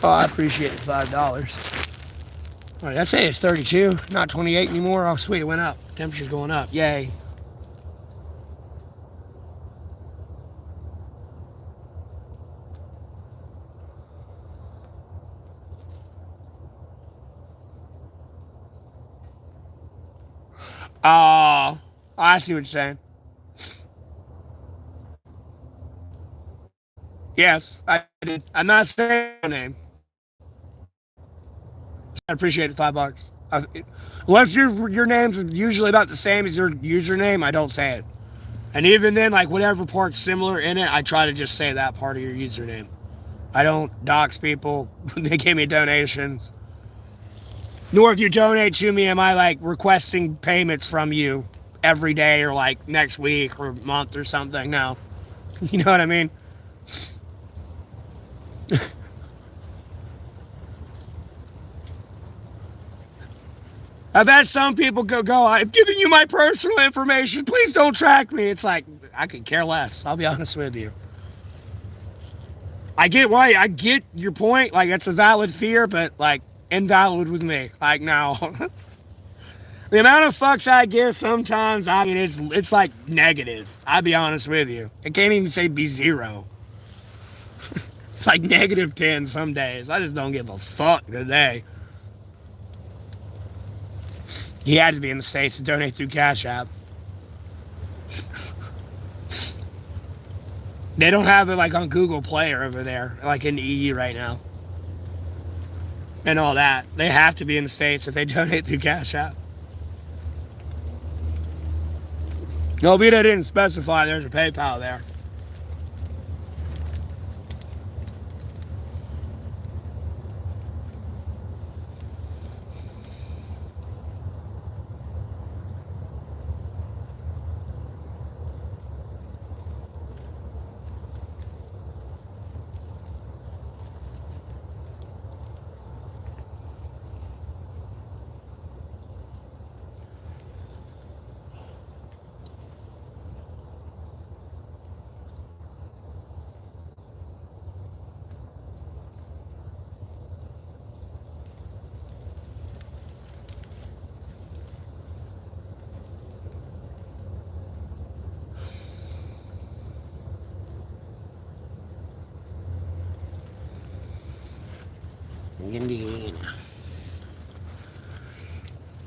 Oh, I appreciate it. $5. All right, I say it's 32, not 28 anymore. Oh, sweet, it went up. Temperature's going up. Yay. Oh, I see what you're saying. Yes, I did. I'm not saying your name. I appreciate it. $5. Unless your name's usually about the same as your username, I don't say it. And even then, like whatever part's similar in it, I try to just say that part of your username. I don't dox people. They gave me donations. Nor if you donate to me, am I like requesting payments from you every day or like next week or month or something. No. You know what I mean? I've had some people go, I've given you my personal information. Please don't track me. It's like, I could care less. I'll be honest with you. I get why. I get your point. Like, it's a valid fear, but, like, invalid with me. Like, no. The amount of fucks I give sometimes, I mean, it's like negative. I'll be honest with you. I can't even say be zero. It's like -10 some days. I just don't give a fuck today. He had to be in the States to donate through Cash App. They don't have it like on Google Play or over there, like in the EU right now. And all that. They have to be in the States if they donate through Cash App. Albeit I didn't specify there's a PayPal there. Indiana.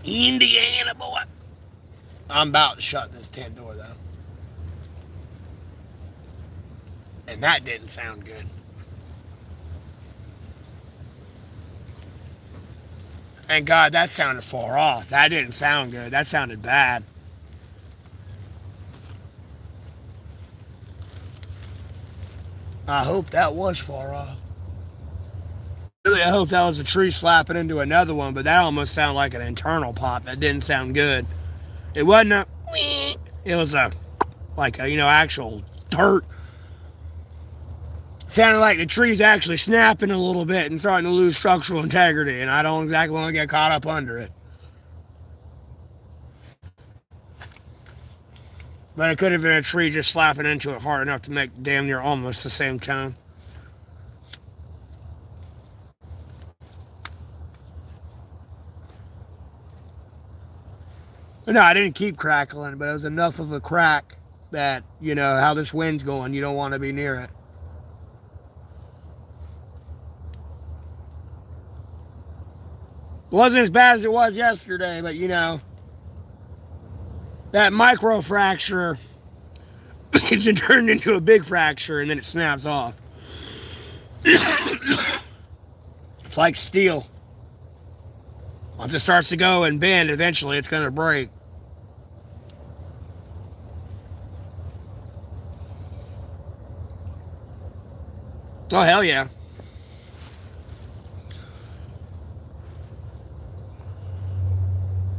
Indiana, boy. I'm about to shut this tent door, though. And that didn't sound good. Thank God that sounded far off. That didn't sound good. That sounded bad. I hope that was far off. Really, I hope that was a tree slapping into another one, but that almost sounded like an internal pop. That didn't sound good. It wasn't a... It was a... Like a, actual dirt. Sounded like the tree's actually snapping a little bit and starting to lose structural integrity, and I don't exactly want to get caught up under it. But it could have been a tree just slapping into it hard enough to make damn near almost the same tone. No, I didn't keep crackling, but it was enough of a crack that, how this wind's going, you don't want to be near it. It wasn't as bad as it was yesterday, but, that micro fracture gets turned into a big fracture and then it snaps off. It's like steel. Once it starts to go and bend, eventually it's going to break. Oh, hell yeah.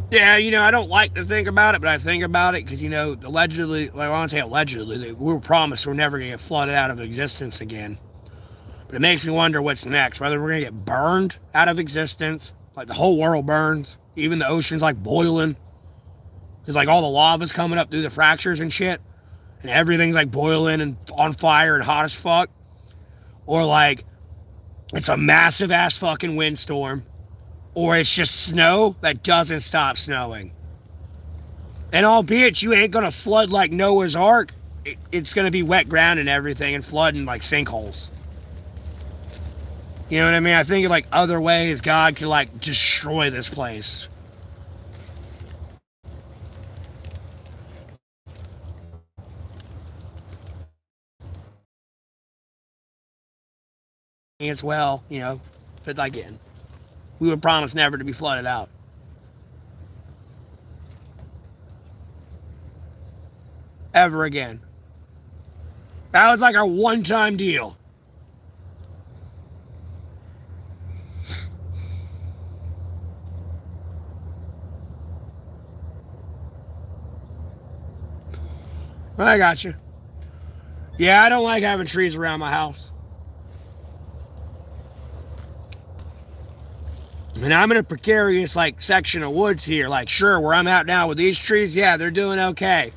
Yeah, I don't like to think about it, but I think about it because, allegedly, I want to say allegedly, we were promised we're never going to get flooded out of existence again. But it makes me wonder what's next, whether we're going to get burned out of existence, like the whole world burns, even the ocean's like boiling. Because like all the lava's coming up through the fractures and shit, and everything's like boiling and on fire and hot as fuck. Or like, it's a massive ass fucking windstorm. Or it's just snow that doesn't stop snowing. And albeit you ain't gonna flood like Noah's Ark, it's gonna be wet ground and everything and flooding like sinkholes. You know what I mean? I think like other ways God could like destroy this place. As well, but again, we were promised never to be flooded out. Ever again. That was like our one-time deal. I got you. Yeah, I don't like having trees around my house. And I'm in a precarious like section of woods here. Like, sure, where I'm at now with these trees, yeah, they're doing okay.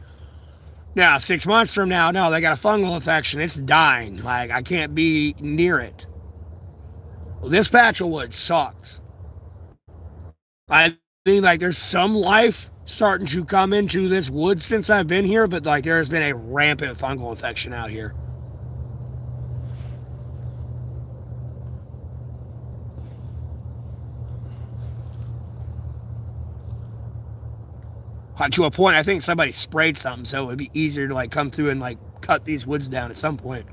Now, 6 months from now, no, they got a fungal infection. It's dying. Like, I can't be near it. Well, this patch of wood sucks. I mean, like, there's some life starting to come into this wood since I've been here, but like, there's been a rampant fungal infection out here. To a point, I think somebody sprayed something, so it'd be easier to like come through and like cut these woods down at some point.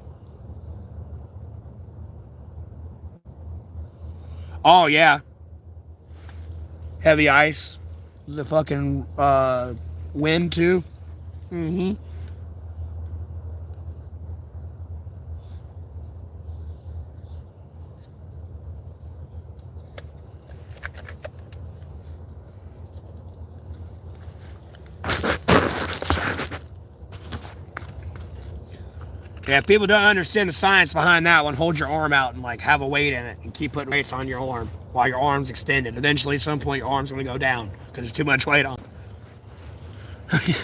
Oh yeah, heavy ice, the fucking wind too. Mm-hmm. Yeah, if people don't understand the science behind that one, hold your arm out and like have a weight in it and keep putting weights on your arm while your arm's extended. Eventually, at some point, your arm's going to go down because there's too much weight on it.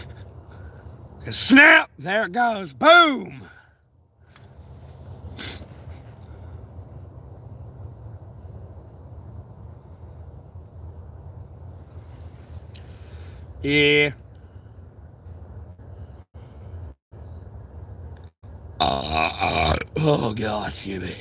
Snap! There it goes. Boom! Yeah. Oh God, excuse me.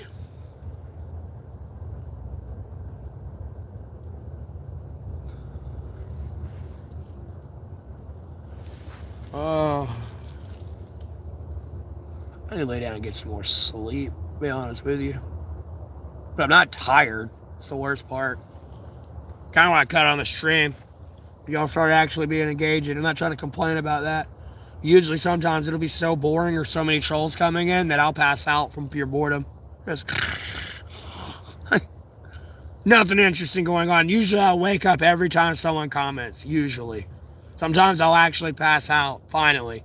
I need to lay down and get some more sleep, to be honest with you. But I'm not tired. It's the worst part. Kind of want to cut on the stream. Y'all start actually being engaged. I'm not trying to complain about that. Usually, sometimes it'll be so boring or so many trolls coming in that I'll pass out from pure boredom. Just nothing interesting going on. Usually, I'll wake up every time someone comments. Usually. Sometimes I'll actually pass out, finally.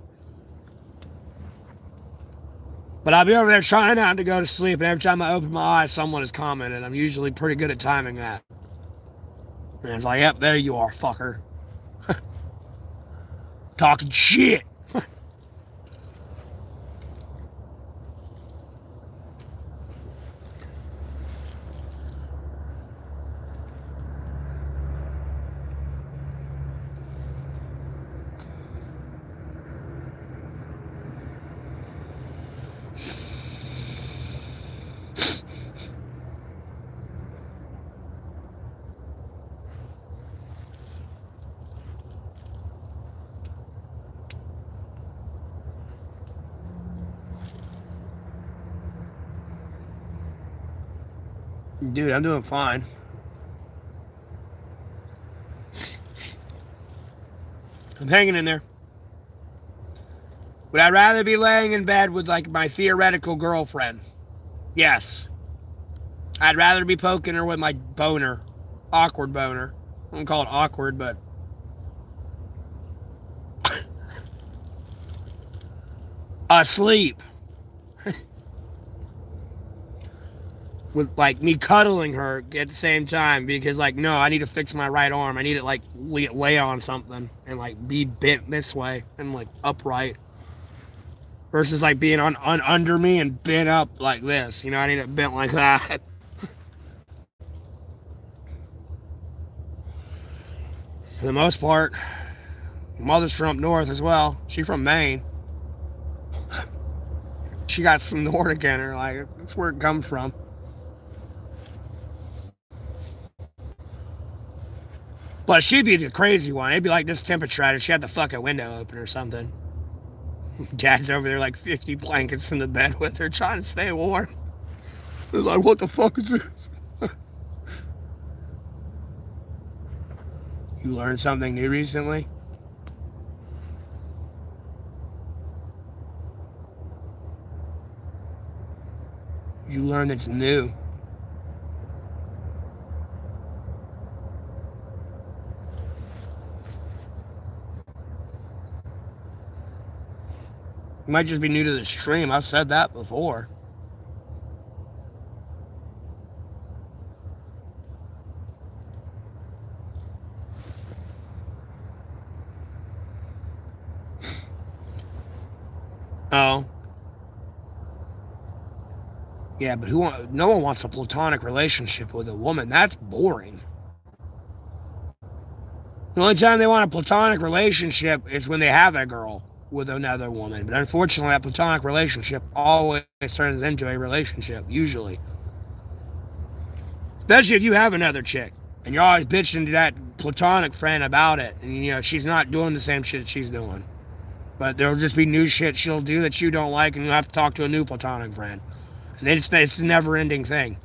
But I'll be over there trying not to go to sleep, and every time I open my eyes, someone is commenting. I'm usually pretty good at timing that. And it's like, yep, there you are, fucker. Talking shit. Dude, I'm doing fine. I'm hanging in there. Would I rather be laying in bed with, like, my theoretical girlfriend? Yes. I'd rather be poking her with my boner. Awkward boner. I don't call it awkward, but... asleep. With, like, me cuddling her at the same time, because, like, no, I need to fix my right arm. I need to, like, lay on something and, like, be bent this way and, like, upright. Versus, like, being on under me and bent up like this. You know, I need it bent like that. For the most part, my mother's from up north as well. She's from Maine. She got some Nordic in her. Like, that's where it comes from. But she'd be the crazy one. It'd be like this temperature and she had the fucking window open or something. Dad's over there like 50 blankets in the bed with her trying to stay warm. It's like, what the fuck is this? You learned something new recently? You learned it's new. You might just be new to the stream. I've said that before. Oh. Yeah, but no one wants a platonic relationship with a woman. That's boring. The only time they want a platonic relationship is when they have a girl with another woman. But unfortunately, that platonic relationship always turns into a relationship, usually. Especially if you have another chick, and you're always bitching to that platonic friend about it, and, you know, she's not doing the same shit she's doing. But there'll just be new shit she'll do that you don't like, and you'll have to talk to a new platonic friend. And it's a never-ending thing.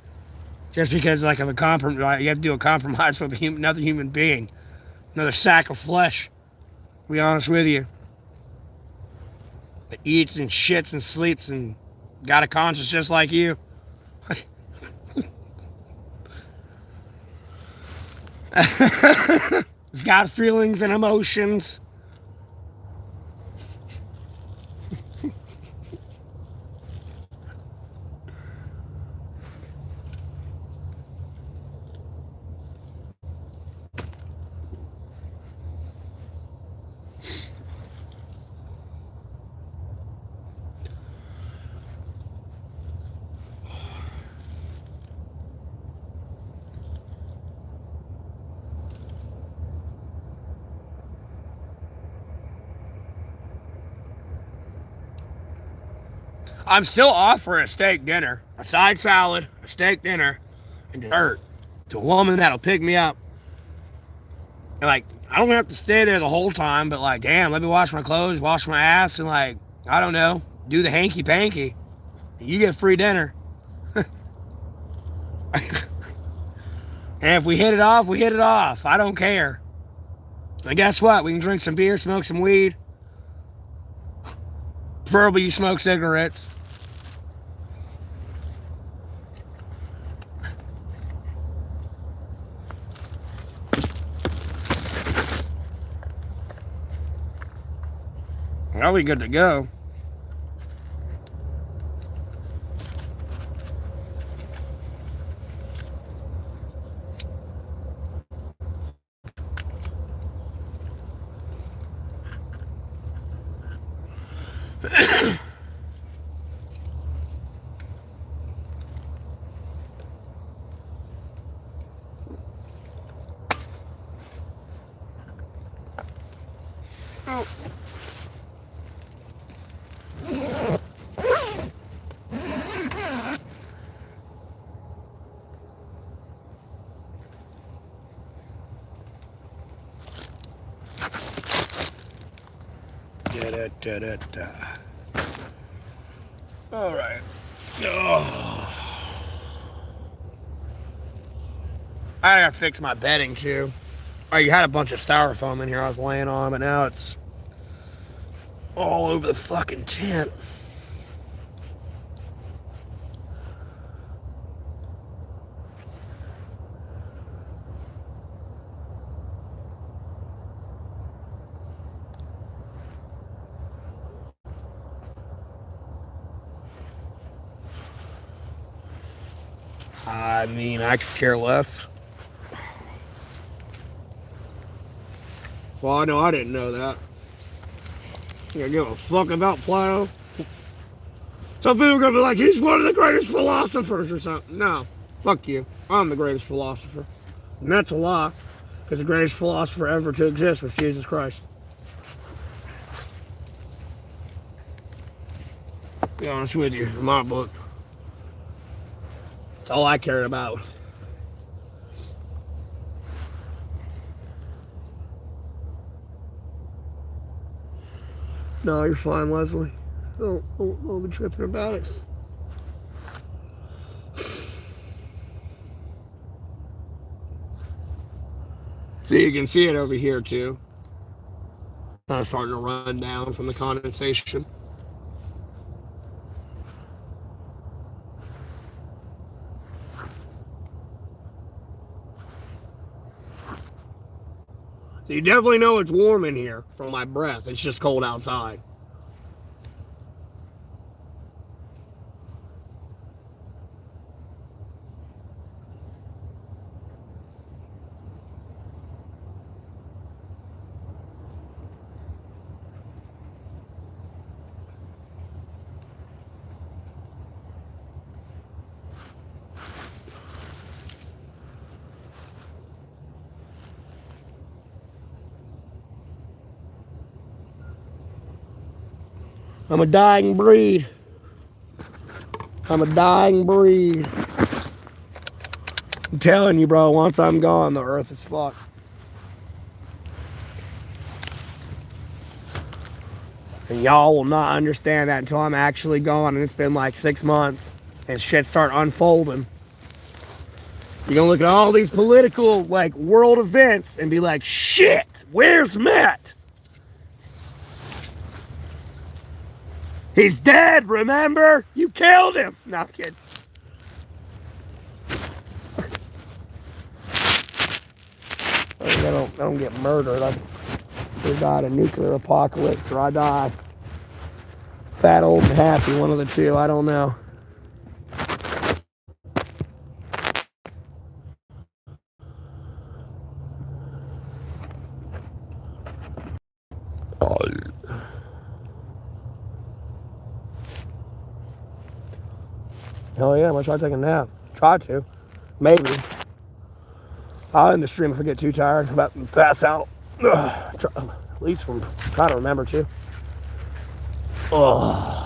Just because, like, of a compromise, you have to do a compromise with another human being. Another sack of flesh, to be honest with you. That eats and shits and sleeps and got a conscience just like you. It's got feelings and emotions. I'm still offering a steak dinner, a side salad, a steak dinner, and dessert to a woman that'll pick me up. And, like, I don't have to stay there the whole time, but, like, damn, let me wash my clothes, wash my ass, and, like, I don't know, do the hanky-panky. You get free dinner. And if we hit it off, we hit it off. I don't care. And guess what? We can drink some beer, smoke some weed. Preferably you smoke cigarettes. Are we good to go? Oh. All right. Oh. I gotta fix my bedding too. Oh, you had a bunch of styrofoam in here I was laying on, but now it's all over the fucking tent. I mean, I could care less. Well, I know I didn't know that. You give a fuck about Plato? Some people are gonna be like, he's one of the greatest philosophers or something. No, fuck you. I'm the greatest philosopher. And that's a lie, because the greatest philosopher ever to exist was Jesus Christ. To be honest with you, in my book. That's all I cared about. No, you're fine, Leslie. Don't be tripping about it. See, you can see it over here too. Kind of starting to run down from the condensation. So you definitely know it's warm in here from my breath. It's just cold outside. I'm a dying breed. I'm a dying breed. I'm telling you, bro, once I'm gone, the earth is fucked. And y'all will not understand that until I'm actually gone, and it's been like 6 months, and shit start unfolding. You're gonna look at all these political, like, world events and be like, shit, where's Matt? He's dead, remember? You killed him. No, I'm kidding. I don't get murdered. I either die in a nuclear apocalypse or I die fat, old, and happy. One of the two. I don't know. Hell yeah, I'm gonna try to take a nap. Try to. Maybe. I'll end the stream if I get too tired. I'm about to pass out. At least from trying to remember to. Oh.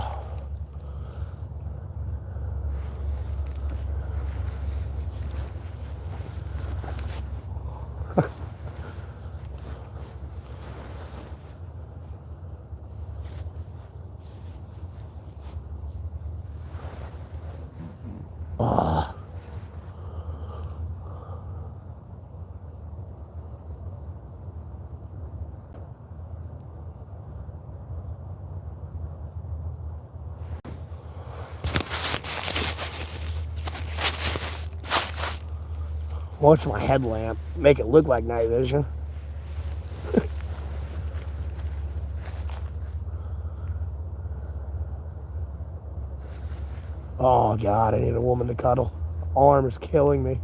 What's my headlamp? Make it look like night vision. Oh, God, I need a woman to cuddle. Arm is killing me.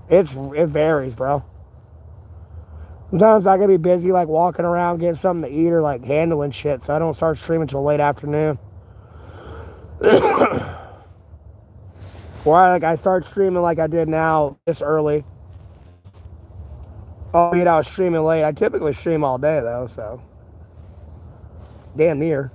It varies, bro. Sometimes I can be busy, like walking around, getting something to eat, or like handling shit, so I don't start streaming till late afternoon. Or I start streaming like I did now, this early. Albeit I was streaming late. I typically stream all day though, so damn near.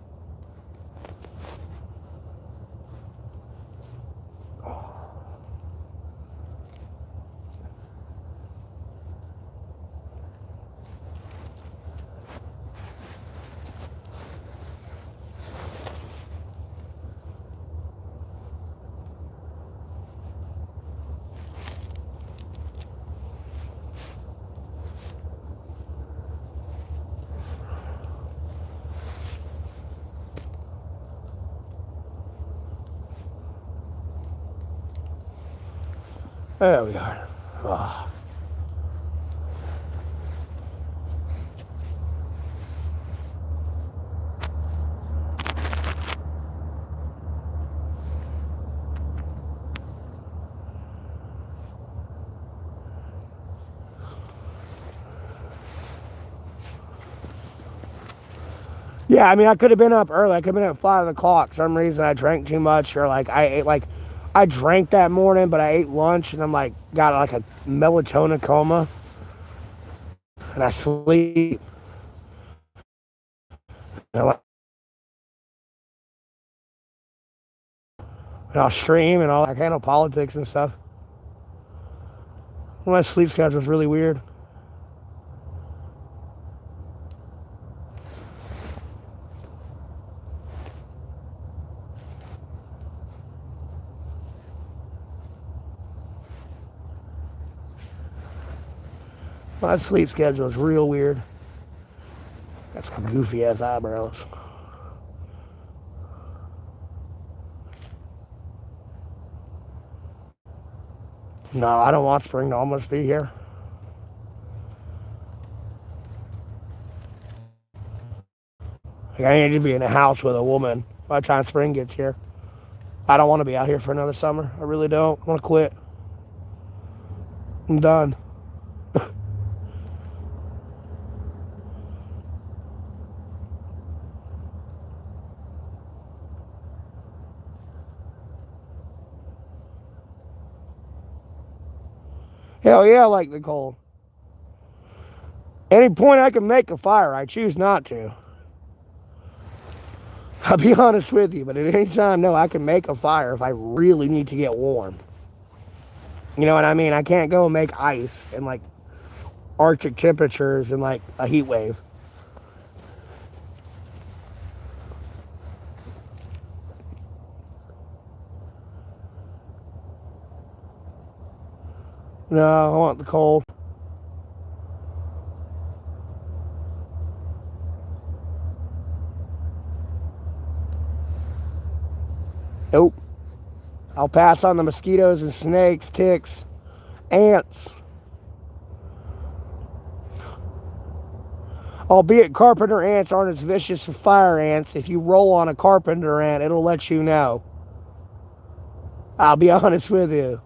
There we are. Oh. Yeah, I mean, I could have been up early. I could have been at 5 o'clock. Some reason I drank too much, or like I ate I drank that morning, but I ate lunch, and I'm like got like a melatonin coma, and I sleep. And I'll stream and all. I handle politics and stuff. My sleep schedule is really weird. My sleep schedule is real weird. Got some goofy ass eyebrows. No, I don't want spring to almost be here. Like, I need to be in a house with a woman by the time spring gets here. I don't want to be out here for another summer. I really don't. I want to quit. I'm done. Hell yeah, I like the cold. Any point I can make a fire, I choose not to. I'll be honest with you, but at any time, no, I can make a fire if I really need to get warm. You know what I mean? I can't go make ice in like Arctic temperatures and like a heat wave. No, I want the cold. Nope. I'll pass on the mosquitoes and snakes, ticks, ants. Albeit carpenter ants aren't as vicious as fire ants. If you roll on a carpenter ant, it'll let you know. I'll be honest with you.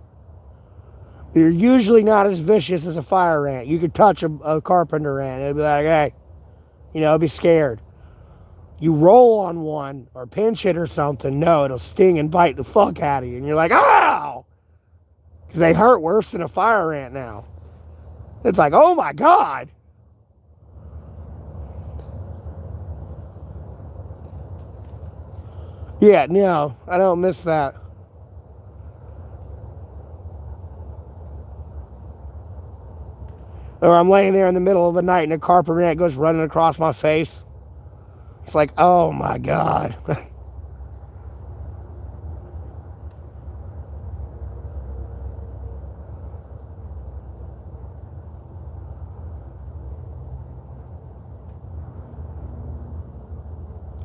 They're usually not as vicious as a fire ant. You could touch a carpenter ant, it'll be like, hey, it'll be scared. You roll on one or pinch it or something, no, it'll sting and bite the fuck out of you. And you're like, ow! Because they hurt worse than a fire ant now. It's like, oh my God. Yeah, no, I don't miss that. Or I'm laying there in the middle of the night and a carpenter ant goes running across my face. It's like, oh my God.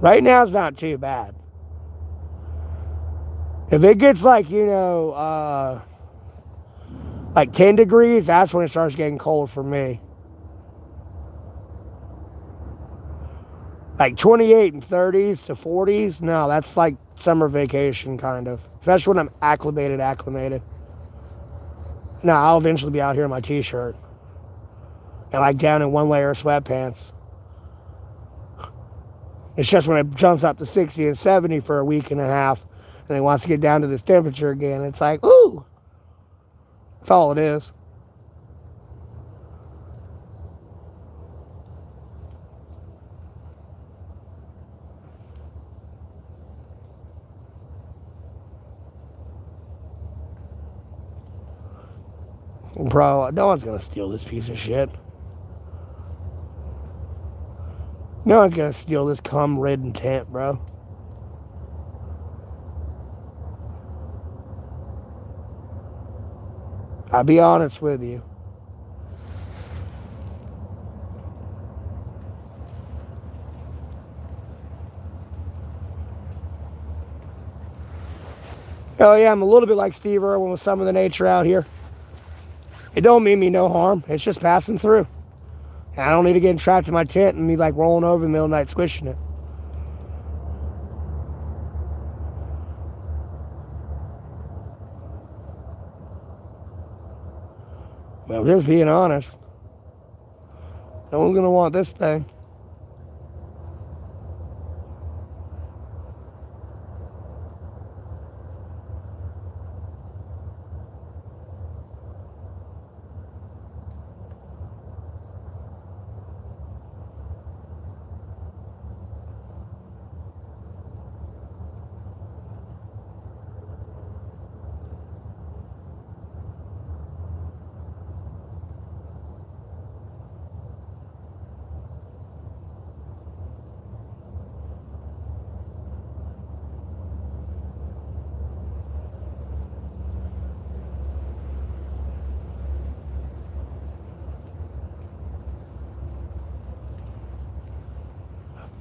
Right now it's not too bad. If it gets like, like 10 degrees, that's when it starts getting cold for me. Like 28 and 30s to 40s, no, that's like summer vacation kind of. Especially when I'm acclimated. No, I'll eventually be out here in my t-shirt. And like down in one layer of sweatpants. It's just when it jumps up to 60 and 70 for a week and a half, and it wants to get down to this temperature again, it's like, ooh. That's all it is. Bro, no one's gonna steal this piece of shit. No one's gonna steal this cum-ridden tent, bro. I'll be honest with you. Oh yeah, I'm a little bit like Steve Irwin with some of the nature out here. It don't mean me no harm. It's just passing through. And I don't need to get trapped in my tent and me like rolling over in the middle of the night squishing it. Well, just being honest. No one's gonna want this thing.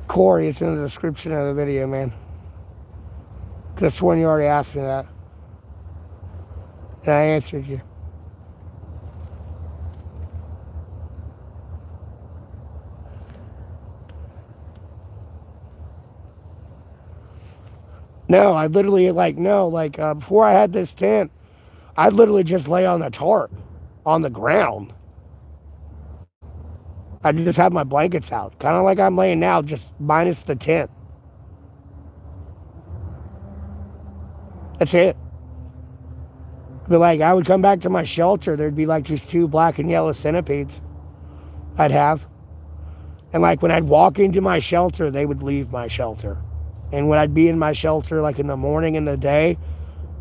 Corey, it's in the description of the video, man. Could have sworn you already asked me that. And I answered you. No, I literally, before I had this tent, I'd literally just lay on the tarp, on the ground. I just have my blankets out, kind of like I'm laying now, just minus the tent. That's it. But like, I would come back to my shelter, there'd be like just 2 black and yellow centipedes I'd have. And like when I'd walk into my shelter, they would leave my shelter. And when I'd be in my shelter, like in the morning and the day,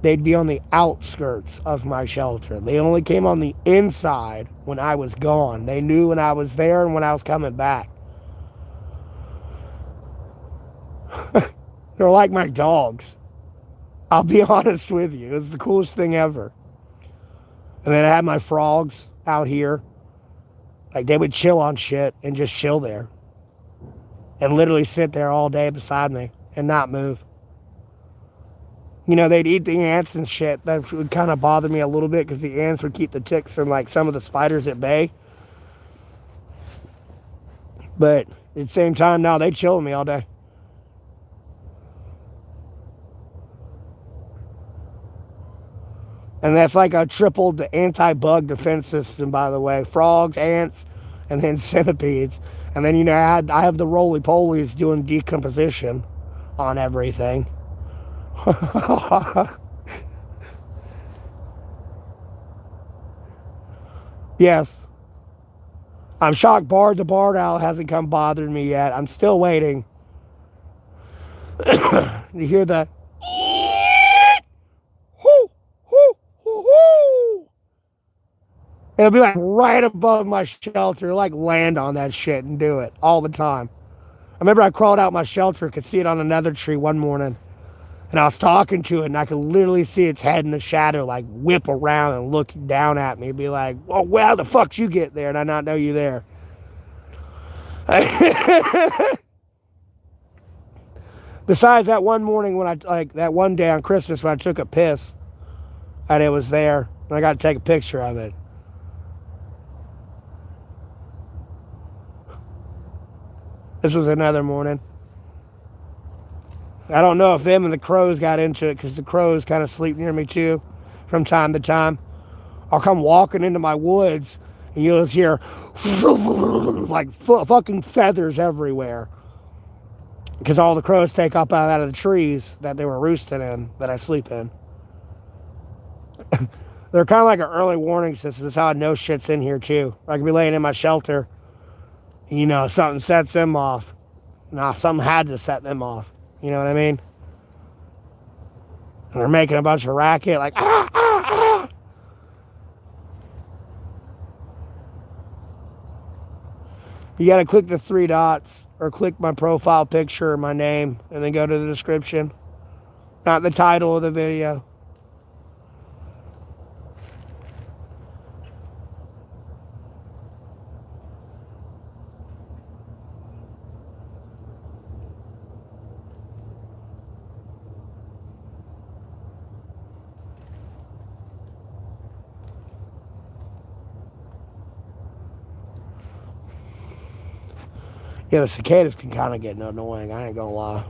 they'd be on the outskirts of my shelter. They only came on the inside when I was gone. They knew when I was there and when I was coming back. They're like my dogs. I'll be honest with you. It's the coolest thing ever. And then I had my frogs out here. Like they would chill on shit and just chill there. And literally sit there all day beside me and not move. You know, they'd eat the ants and shit. That would kind of bother me a little bit because the ants would keep the ticks and like some of the spiders at bay. But at the same time, no, they chill with me all day. And that's like a tripled anti-bug defense system, by the way. Frogs, ants, and then centipedes. And then, you know, I have the roly-polies doing decomposition on everything. Yes. I'm shocked the barred owl hasn't come bothering me yet. I'm still waiting. You hear the it'll be like right above my shelter, like land on that shit and do it all the time. I remember I crawled out my shelter, could see it on another tree one morning, and I was talking to it, and I could literally see its head in the shadow, like whip around and look down at me, and be like, "Oh, well, how the fuck'd you get there, and I not know you there?" Besides that one morning when that one day on Christmas when I took a piss and it was there and I got to take a picture of it. This was another morning. I don't know if them and the crows got into it because the crows kind of sleep near me too from time to time. I'll come walking into my woods and you'll just hear like fucking feathers everywhere because all the crows take up out of the trees that they were roosting in that I sleep in. They're kind of like an early warning system. That's how I know shit's in here too. I could be laying in my shelter, something sets them off. Nah, something had to set them off. You know what I mean? And they're making a bunch of racket, like, ah, ah, ah. You got to click the 3 dots or click my profile picture or my name and then go to the description. Not the title of the video. Yeah, the cicadas can kind of get annoying, I ain't gonna lie.